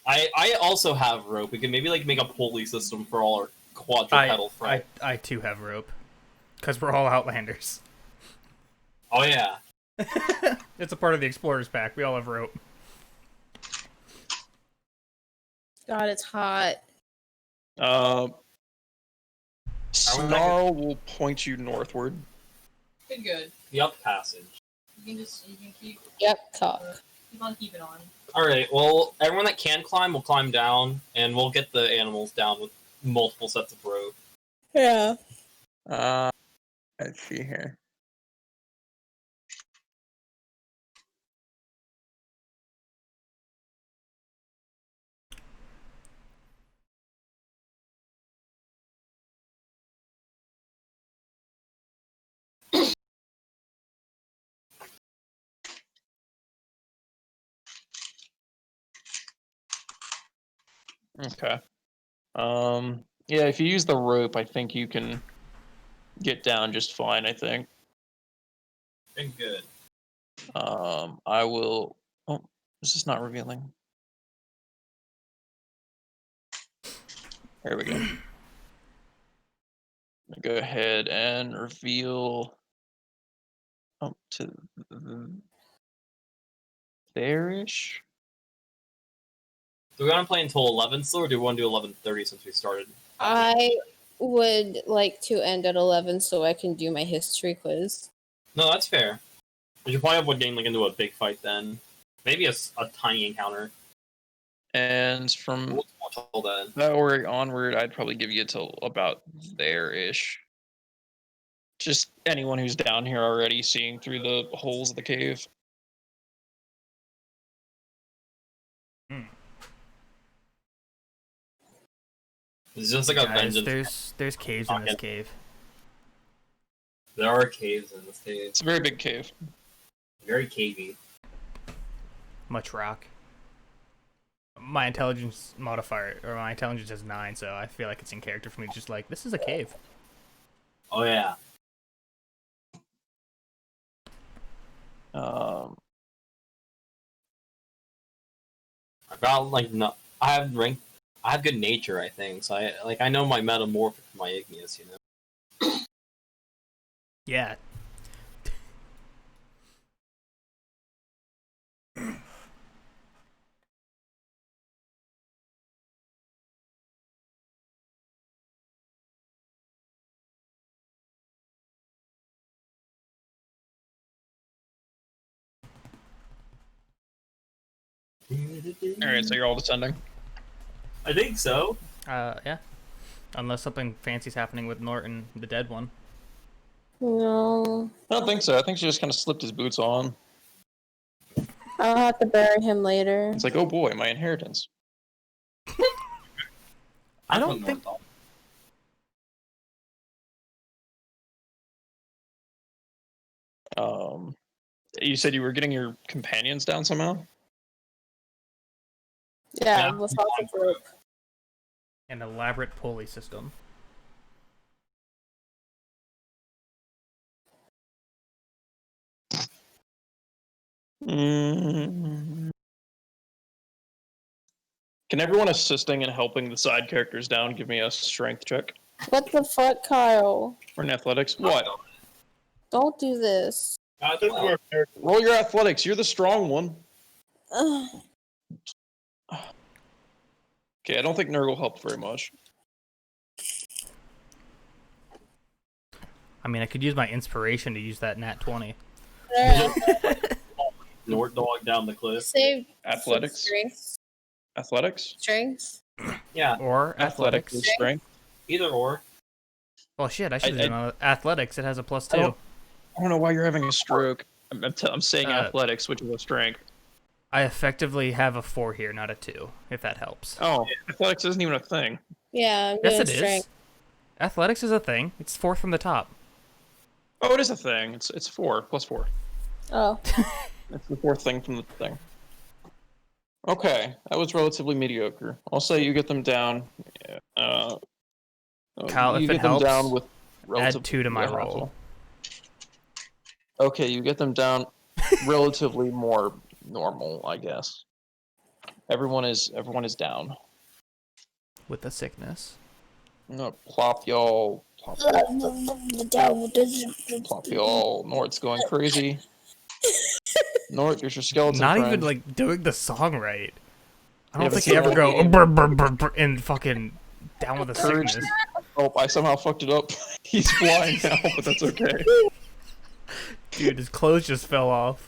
I also have rope. We can maybe like make a pulley system for all our quadrupedal friends. I too have rope. Because we're all Outlanders. Oh yeah. It's a part of the Explorers pack. We all have rope. God, it's hot. Snarl will point you northward. Good. The up passage. You can keep Yep, talk. on keeping on. Alright, well, everyone that can climb will climb down, and we'll get the animals down with multiple sets of rope. Yeah. Let's see here. Okay. Yeah, if you use the rope, I think you can get down just fine, I think. Been good. I will. Oh, this is not revealing. There we go. Go ahead and reveal. Oh, to there-ish. Do we want to play until 11 still, or do we want to do 11:30 since we started? I would like to end at 11 so I can do my history quiz. No, that's fair. We should probably avoid getting like into a big fight then. Maybe a tiny encounter. And from We'll till then. that or onward, I'd probably give you till about there-ish. Just anyone who's down here already seeing through the holes of the cave. It's just like a Guys, vengeance. there's caves in this cave. There are caves in this cave. It's a very big cave. Very cavey. Much rock. My intelligence modifier, or my intelligence is 9, so I feel like it's in character for me to just like, this is a cave. Oh yeah. Um, I've got like no. I have rank. I have good nature, I think. So I know my metamorphic, my igneous. You know. Yeah. all right, so you're all descending. I think so. Yeah. Unless something fancy's happening with Norton, the dead one. No, I don't think so. I think she just kind of slipped his boots on. I'll have to bury him later. It's like, oh boy, my inheritance. I don't think. You said you were getting your companions down somehow? Yeah, Yeah. with lots of rope. An elaborate pulley system. Mm. Can everyone assisting and helping the side characters down give me a strength check What the fuck, Kyle? or an athletics? What? Don't do this. I think we're fair. Roll your athletics. You're the strong one. Ugh. Okay, I don't think Nurgle helped very much. I mean, I could use my inspiration to use that nat 20. Nort dog down the cliff. Save Athletics? Strength. Athletics? Strength. Yeah, Or athletics. is strength. either or. Well, shit, I should I- have done athletics. It has a plus I 2. don't know why you're having a stroke. I'm saying Uh, athletics, which is a strength. I effectively have a 4 here, not a 2, if that helps. Oh, athletics isn't even a thing. Yeah, I'm Yes, doing it is. strength. Athletics is a thing. It's 4 from the top. Oh, it is a thing. It's 4 plus 4. Oh, It's the fourth thing from the thing. Okay, that was relatively mediocre. I'll say you get them down. Kyle, you if get it them helps, down with add 2 to my yeah, roll. Okay, you get them down relatively more normal, I guess. Everyone is down. With the sickness. I'm gonna plop y'all. Plop y'all. Nort's going crazy. Nort, there's your skeleton Not friend. even, like, doing the song right. I Yeah, don't but think you ever go still- brr, brr, brr, brr, and fucking down with the Courage. sickness. Oh, I somehow fucked it up. He's blind now, but that's okay. Dude, his clothes just fell off.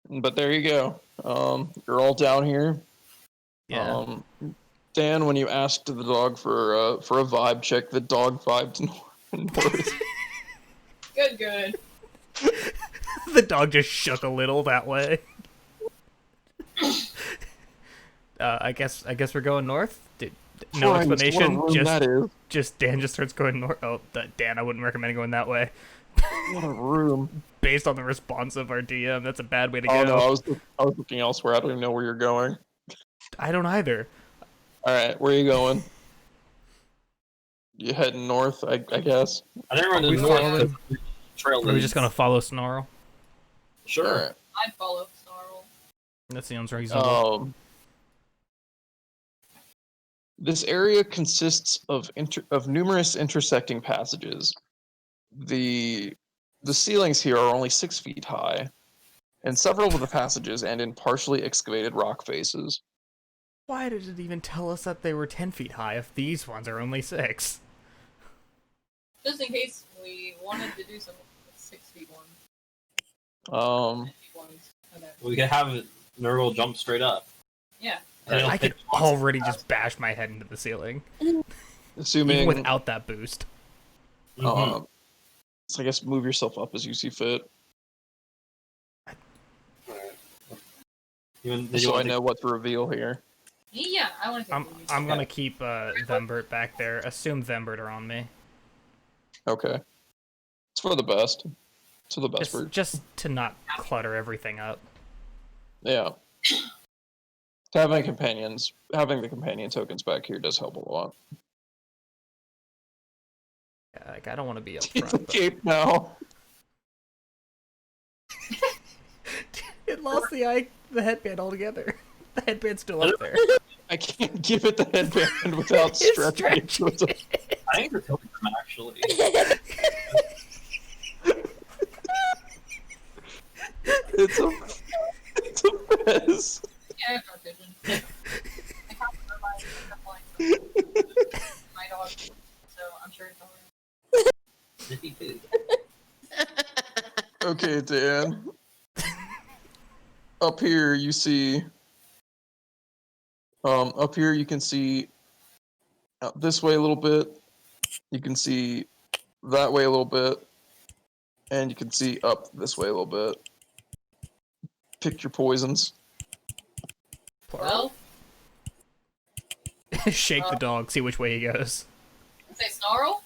But there you go. You're all down here. Yeah. Dan, when you asked the dog for a vibe check, the dog vibed north. Good. The dog just shook a little that way. I guess we're going north. No Christ, explanation. What a room that is. Just Dan just starts going north. Oh, Dan, I wouldn't recommend going that way. What a room. Based on the response of our DM, that's a bad way to Oh go. no, I was looking elsewhere. I don't even know where you're going. I don't either. All right, where are you going? You heading north, I guess. I never We did following- north. Trail Are we leads. just gonna follow Snarl? Sure. All right. I'd follow Snarl. That sounds reasonable. This area consists of numerous intersecting passages. The ceilings here are only 6 feet high, and several of the passages end in partially excavated rock faces. Why did it even tell us that they were 10 feet high if these ones are only 6? Just in case we wanted to do some 6 feet ones. 10 feet ones. Okay. We could have Nurgle jump straight up. Yeah. And it'll I could take- already just bash my head into the ceiling, Assuming, even without that boost. Mhm. so I guess move yourself up as you see fit, Even, did you so I want to- know what to reveal here. Yeah, I want to take I'm gonna keep Vembert back there. Assume Vembert are on me. Okay, it's for the best. It's for the best. Just to not clutter everything up. Yeah. Having the companion tokens back here does help a lot. Like, I don't want to be up front. But... Cape now. It lost the headband altogether. The headband's still up there. I can't give it the headband without It's stretching it. So it's a- I think it's helping them actually. it's a mess. Yeah, I have dark vision. I can't remember my dog, so I'm sure it's alright. Sniffy poo. Okay, Dan. Up here you see. Up here you can see out this way a little bit. You can see that way a little bit, and you can see up this way a little bit. Pick your poisons. Well, Shake the dog, see which way he goes. say Snarl.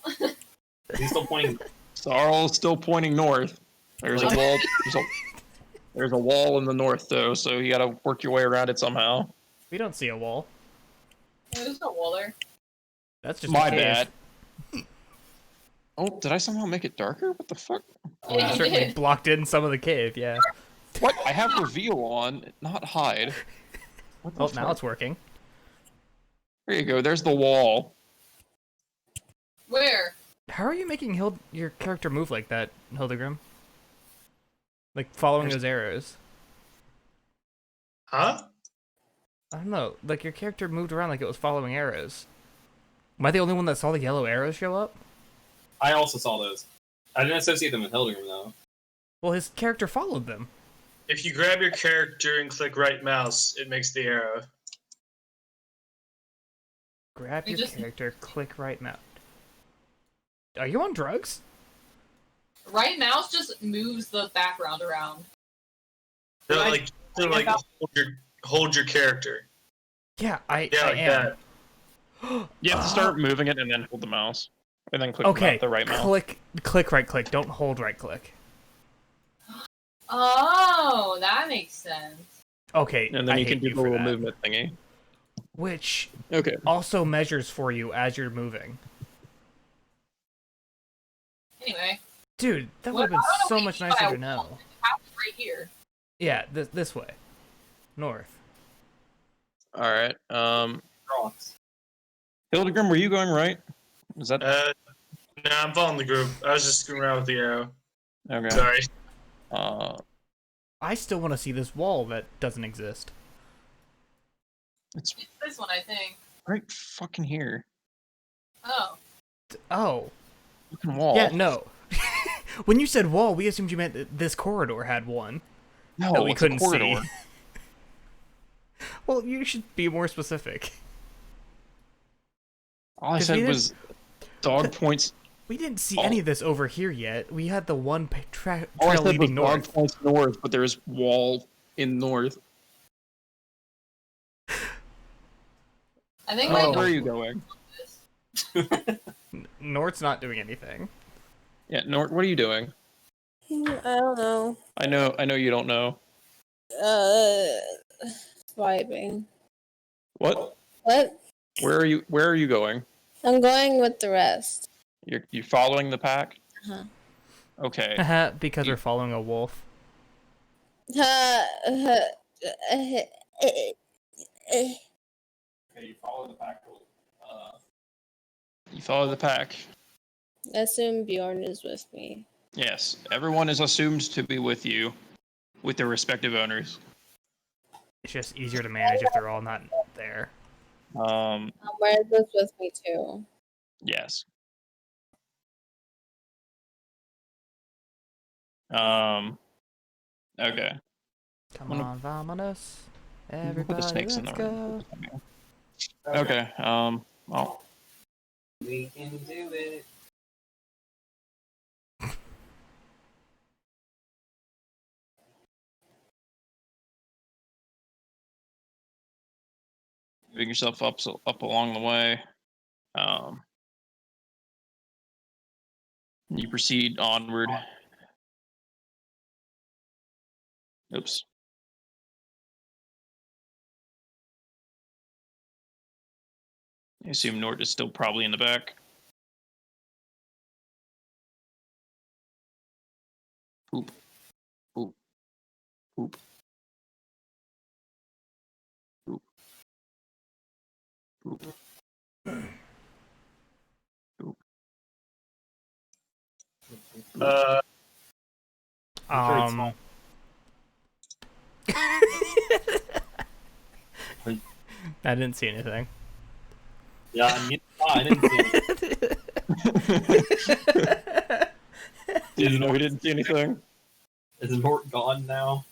He's still pointing. Sarl's still pointing north. There's a wall. There's a wall in the north though, so you gotta work your way around it somehow. We don't see a wall. Yeah, there's no wall there. That's just My a cave. bad. Oh, did I somehow make it darker? What the fuck? Oh, you Yeah, you certainly did. blocked in some of the cave, yeah. What? I have reveal on, not hide. What the Oh, fuck? now it's working. There you go. There's the wall. Where? How are you making your character move like that, Hildegrim? Like, following those arrows. Huh? I don't know, like your character moved around like it was following arrows. Am I the only one that saw the yellow arrows show up? I also saw those. I didn't associate them with Hildegrim though. Well, his character followed them. If you grab your character and click right mouse, it makes the arrow. Grab You your just- character, click right mouse. Are you on drugs? Right mouse just moves the background around. So, Right. like hold your character. Yeah, I Yeah, I like am. that. You have to start moving it and then hold the mouse, and then click Okay, the right mouse. click right click. Don't hold right click. Oh, that makes sense. Okay, And then I you can hate do you the for little that. movement thingy. Which Okay. also measures for you as you're moving. Anyway, Dude, that What- would have I don't been know so what much you mean by nicer to a know. wall. It happens right here. Yeah, this way. North. All right. Rocks. Hildegrim, were you going right? Is that Nah, I'm following the group. I was just screwing around with the arrow. okay? Sorry. I still want to see this wall that doesn't exist. It's It's this one, I think. right fucking here. Oh. Oh, Fucking wall. yeah, no. When you said wall, we assumed you meant that this corridor had one No, that we it's couldn't a corridor. see. Well, you should be more specific. All I 'Cause said we was dog points. We didn't see Oh. any of this over here yet. We had the one All I trail said was leading dog north. points north, but there's wall in north. I think Oh. my Where are dog you going? this. North's not doing anything. Yeah, north. What are you doing? I don't know. I know you don't know. Vibing. What? What? Where are you going? I'm going with the rest. You following the pack? Uh-huh. Okay. Because we're following a wolf. You follow the pack. You follow the pack. Assume Bjorn is with me. Yes, everyone is assumed to be with you, with their respective owners. It's just easier to manage if they're all not there. Where's this with me too? Yes. Okay. Come I'm on, vamonos. Put the Everybody, snakes in let's the go. Okay. Well, We can do it. moving yourself up along the way. You proceed onward. Oops. I assume Nort is still probably in the back. Poop. Poop. Poop. Poop. Poop. Poop. Um. I didn't see anything. Yeah, I didn't see it. Did you know we didn't see anything? Is Nort gone now?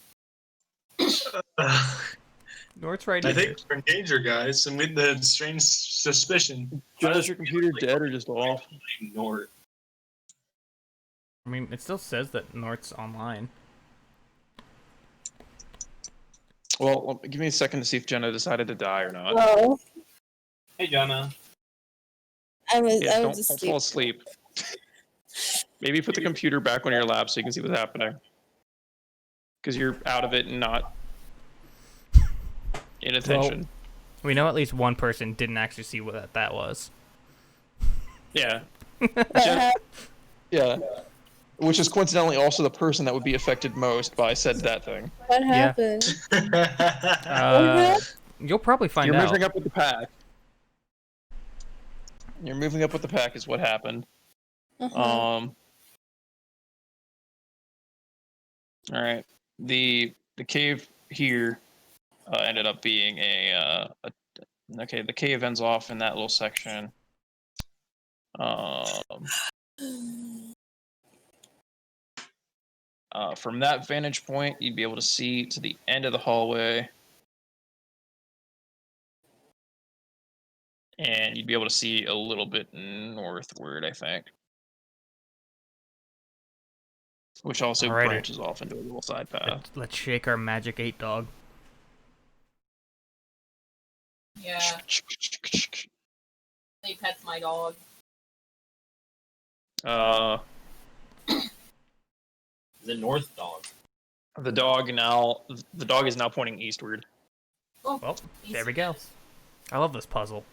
Nort's right I here. think we're in danger, guys. I'm getting the strange suspicion. John, is your computer dead or just off? Nort. I mean, it still says that Nort's online. Well, give me a second to see if Jenna decided to die or not. No, Hey, Jenna. I was Yeah, I don't was fall asleep. asleep. Maybe put the computer back on your lap so you can see what's happening. Because you're out of it and not in attention. We know at least one person didn't actually see what that was. Yeah. What Jen- happened? Yeah. Which is coincidentally also the person that would be affected most by that thing. What happened? You'll probably find You're out. moving up with the pack. You're moving up with the pack is what happened. Uh-huh. All right. The cave here ended up being okay. The cave ends off in that little section. From that vantage point, you'd be able to see to the end of the hallway, and you'd be able to see a little bit northward, I think, which also Alrighty. branches off into a little side path. Let's shake our magic 8 dog. Yeah, he pets my dog. The North dog. The dog is now pointing eastward. Oh, Well, he's- there we go. I love this puzzle.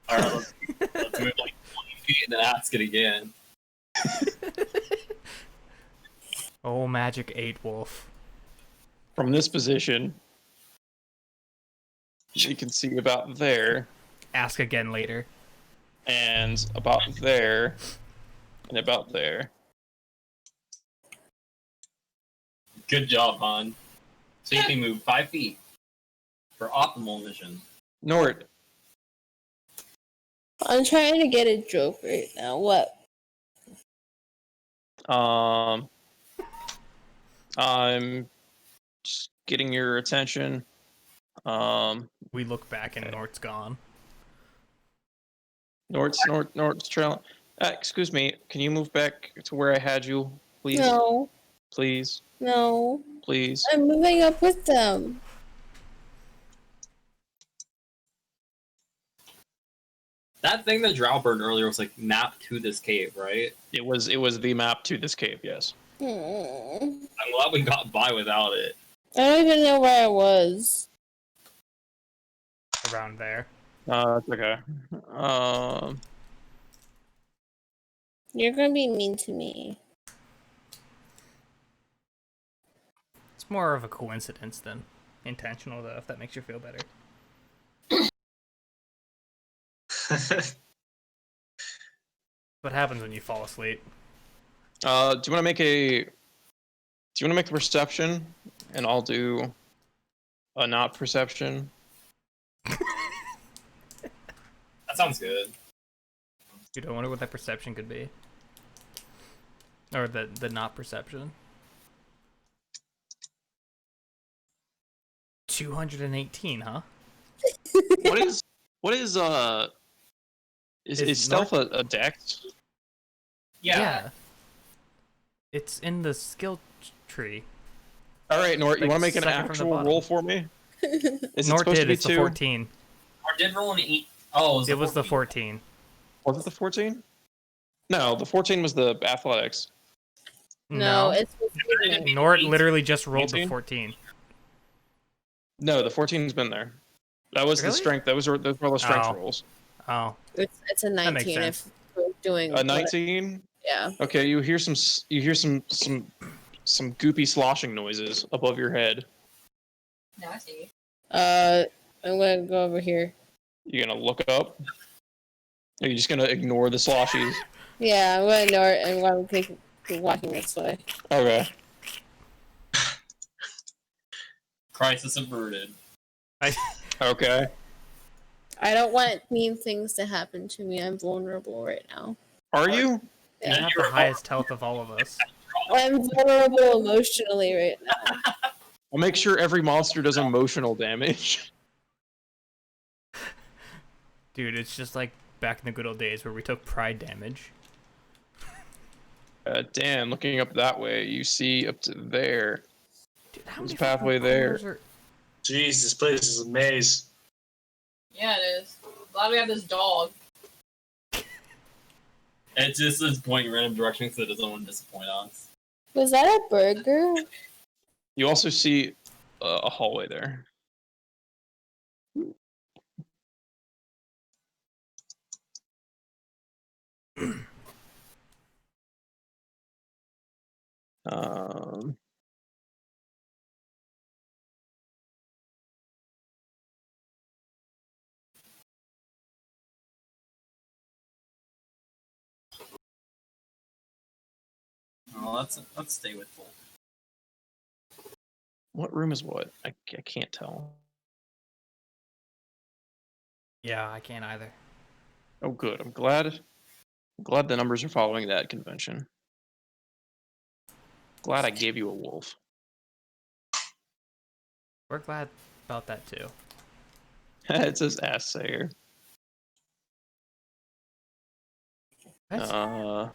Alright, let's move like 20 feet and then ask it again. Oh, magic 8 wolf. From this position, you can see about there, Ask again later. and about there, and about there. Good job, Han. So you can move 5 feet for optimal mission. Nort, I'm trying to get a joke right now. What? I'm just getting your attention. We look back and Nort's gone. Nort's trailing. Excuse me, can you move back to where I had you, please? No, Please, no. please. I'm moving up with them. That thing that Drow burned earlier was like mapped to this cave, right? It was the map to this cave, yes. Hmm. I'm glad we got by without it. I don't even know where I was. Around there. It's okay. You're gonna be mean to me. It's more of a coincidence than intentional, though, if that makes you feel better. What happens when you fall asleep? Do you want to make a perception, and I'll do a not perception? That sounds good. Dude, I wonder what that perception could be. Or the not perception. 218, huh? What is stealth a dex? Yeah. It's in the skill tree. All right, Nort, you Like, want to make an second from the actual bottom. roll for me? Is Nort it supposed did, to be it's the 2? 14. Or did roll an 8. Oh, It was the 14. 14. Was it the 14? No, the 14 was the athletics. No, it's Nort literally just rolled the 18? 14. No, the 14's been there. That was the Really? strength. Those were all the strength Oh. rolls. Oh, it's a That makes 19 if sense. we're doing A 19. yeah. Okay, you hear some some goopy sloshing noises above your head. Now I see. I'm gonna go over here. You gonna look up? Or are you just gonna ignore the sloshies? Yeah, I'm gonna ignore it and I'm keep walking this way. Okay. Crisis averted. Okay. I don't want mean things to happen to me. I'm vulnerable right now. Are you? You have the highest health of all of us. I'm vulnerable emotionally right now. I'll make sure every monster does emotional damage. Dude, it's just like back in the good old days where we took pride damage. Dan, looking up that way, you see up to there. Dude, how There's many a pathway fucking there. corners are- Jeez, this place is a maze. Yeah, it is. Glad we have this dog. It's just this pointing random directions so it doesn't want to disappoint us. Was that a burger? You also see a hallway there. Um, Oh, let's stay with full. what room is what? I can't tell. Yeah, I can't either. Oh, good. I'm glad the numbers are following that convention. Glad I gave you a wolf. We're glad about that too. It says ass sayer. What?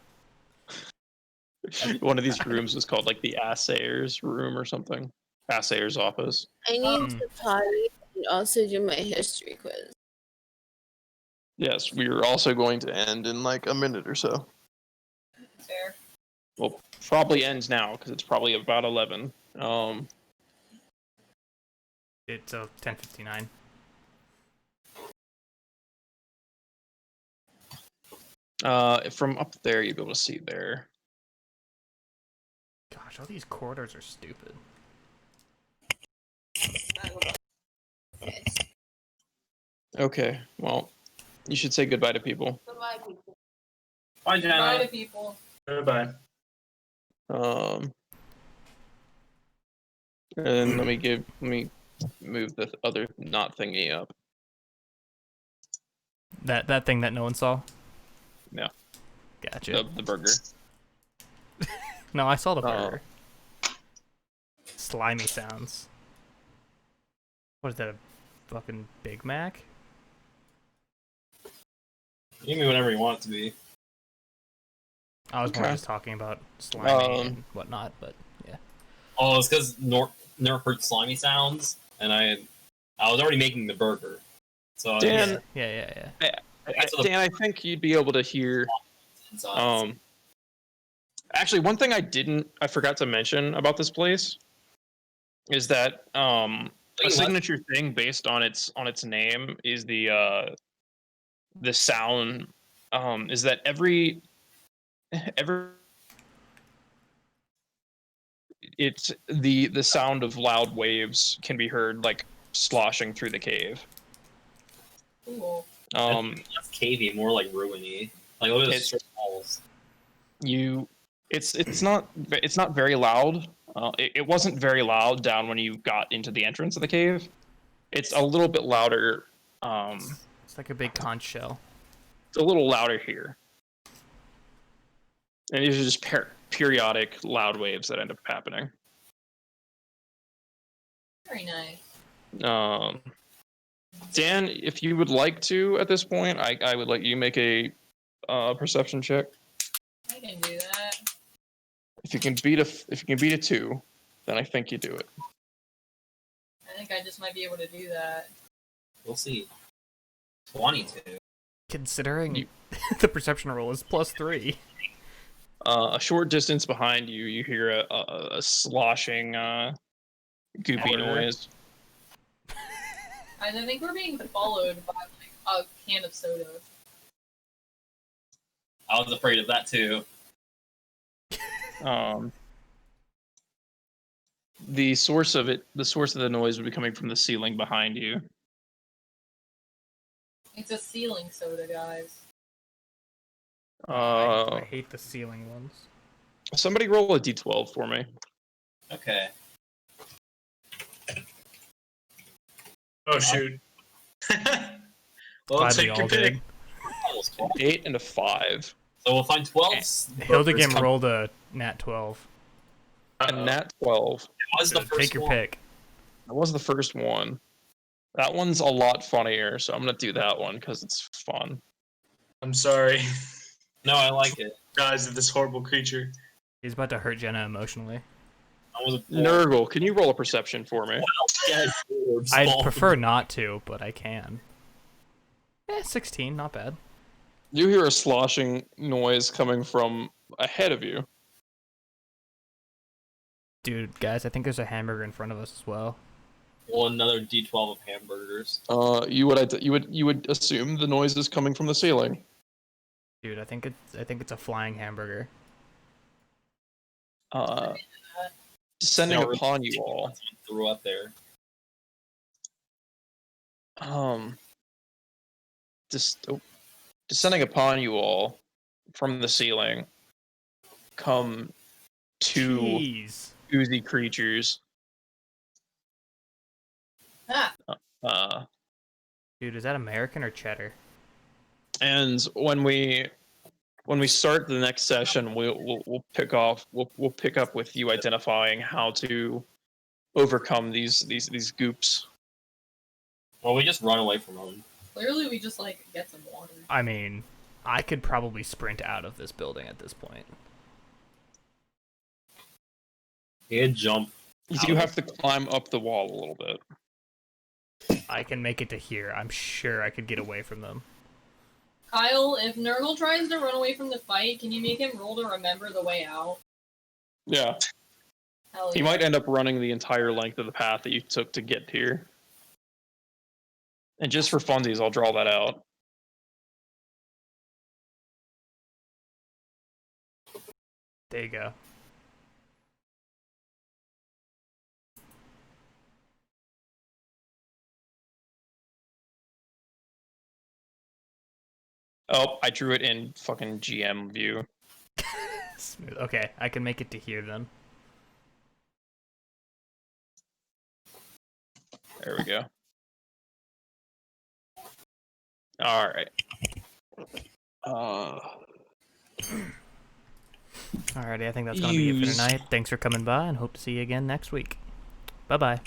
One of these rooms was called like the assayer's room or something. Assayer's office. I need Um. to potty and also do my history quiz. Yes, we are also going to end in like a minute or so. Fair. Well, probably ends now because it's probably about 11. It's 10:59. From up there, you'll be able to see there. Gosh, all these corridors are stupid. Okay, well, you should say goodbye to people. Goodbye, people. Bye, Bye Jenna. to people. Goodbye. And let me move the other not thingy up. That thing that no one saw. Yeah. Gotcha. The burger. No, I saw the Oh. burger. Slimy sounds. What is that? A fucking Big Mac? You can be whatever you want it to be. I was more Okay. just talking about slimy Um, and whatnot, but yeah. Oh, it's because Nerf heard slimy sounds, and I was already making the burger. So Dan, Yeah. Dan, I think you'd be able to hear. Actually, one thing I forgot to mention about this place is that a signature thing based on its name is the sound. Is that every it's the sound of loud waves can be heard like sloshing through the cave. Cool. Less cavey, more like ruiny. Like look at the It's- strip walls. It's not very loud. It wasn't very loud down when you got into the entrance of the cave. It's a little bit louder. It's like a big conch shell. It's a little louder here. And these are just periodic loud waves that end up happening. Very nice. Dan, if you would like to at this point, I would let you make a perception check. I can do that. If you can beat a 2, then I think you do it. I think I just might be able to do that. We'll see. 22. Considering You- the perception roll is +3. A short distance behind you, you hear a sloshing, goopy Order. noise. I think we're being followed by like a can of soda. I was afraid of that too. The source of the noise would be coming from the ceiling behind you. It's a ceiling soda, guys. I hate the ceiling ones. Somebody roll a d12 for me. Okay. Oh shoot. Well, Glad we take all your pick. did. Almost 12. 8 and a 5. So we'll find 12. Hildegrim rolled a nat 12. A nat 12. It was the first Take your one. pick. That was the first one. That one's a lot funnier, so I'm gonna do that one because it's fun. I'm sorry, No, I like it. guys, of this horrible creature. He's about to hurt Jenna emotionally. That was a Nurgle, can you roll a perception for me? I'd prefer not to, but I can. 16, not bad. You hear a sloshing noise coming from ahead of you. Dude, guys, I think there's a hamburger in front of us as well. Well, another D12 of hamburgers. You would assume the noise is coming from the ceiling. Dude, I think it's a flying hamburger. Descending No, upon you all. Threw up there. Descending upon you all from the ceiling come two Jeez. oozy creatures. Ah, Dude, is that American or cheddar? And when we start the next session, we'll pick up with you identifying how to overcome these goops. Well, we just run away from them. clearly we just like get some water. I mean, I could probably sprint out of this building at this point. You jump. You do have to climb up the wall a little bit. I can make it to here. I'm sure I could get away from them. Kyle, if Nurgle tries to run away from the fight, can you make him roll to remember the way out? Yeah, Hell he yeah. might end up running the entire length of the path that you took to get here. And just for funsies, I'll draw that out. There you go. Oh, I drew it in fucking GM view. Smooth. Okay, I can make it to here then. There we go. All right. Alrighty, I think that's gonna be it for tonight. Thanks for coming by, and hope to see you again next week. Bye bye.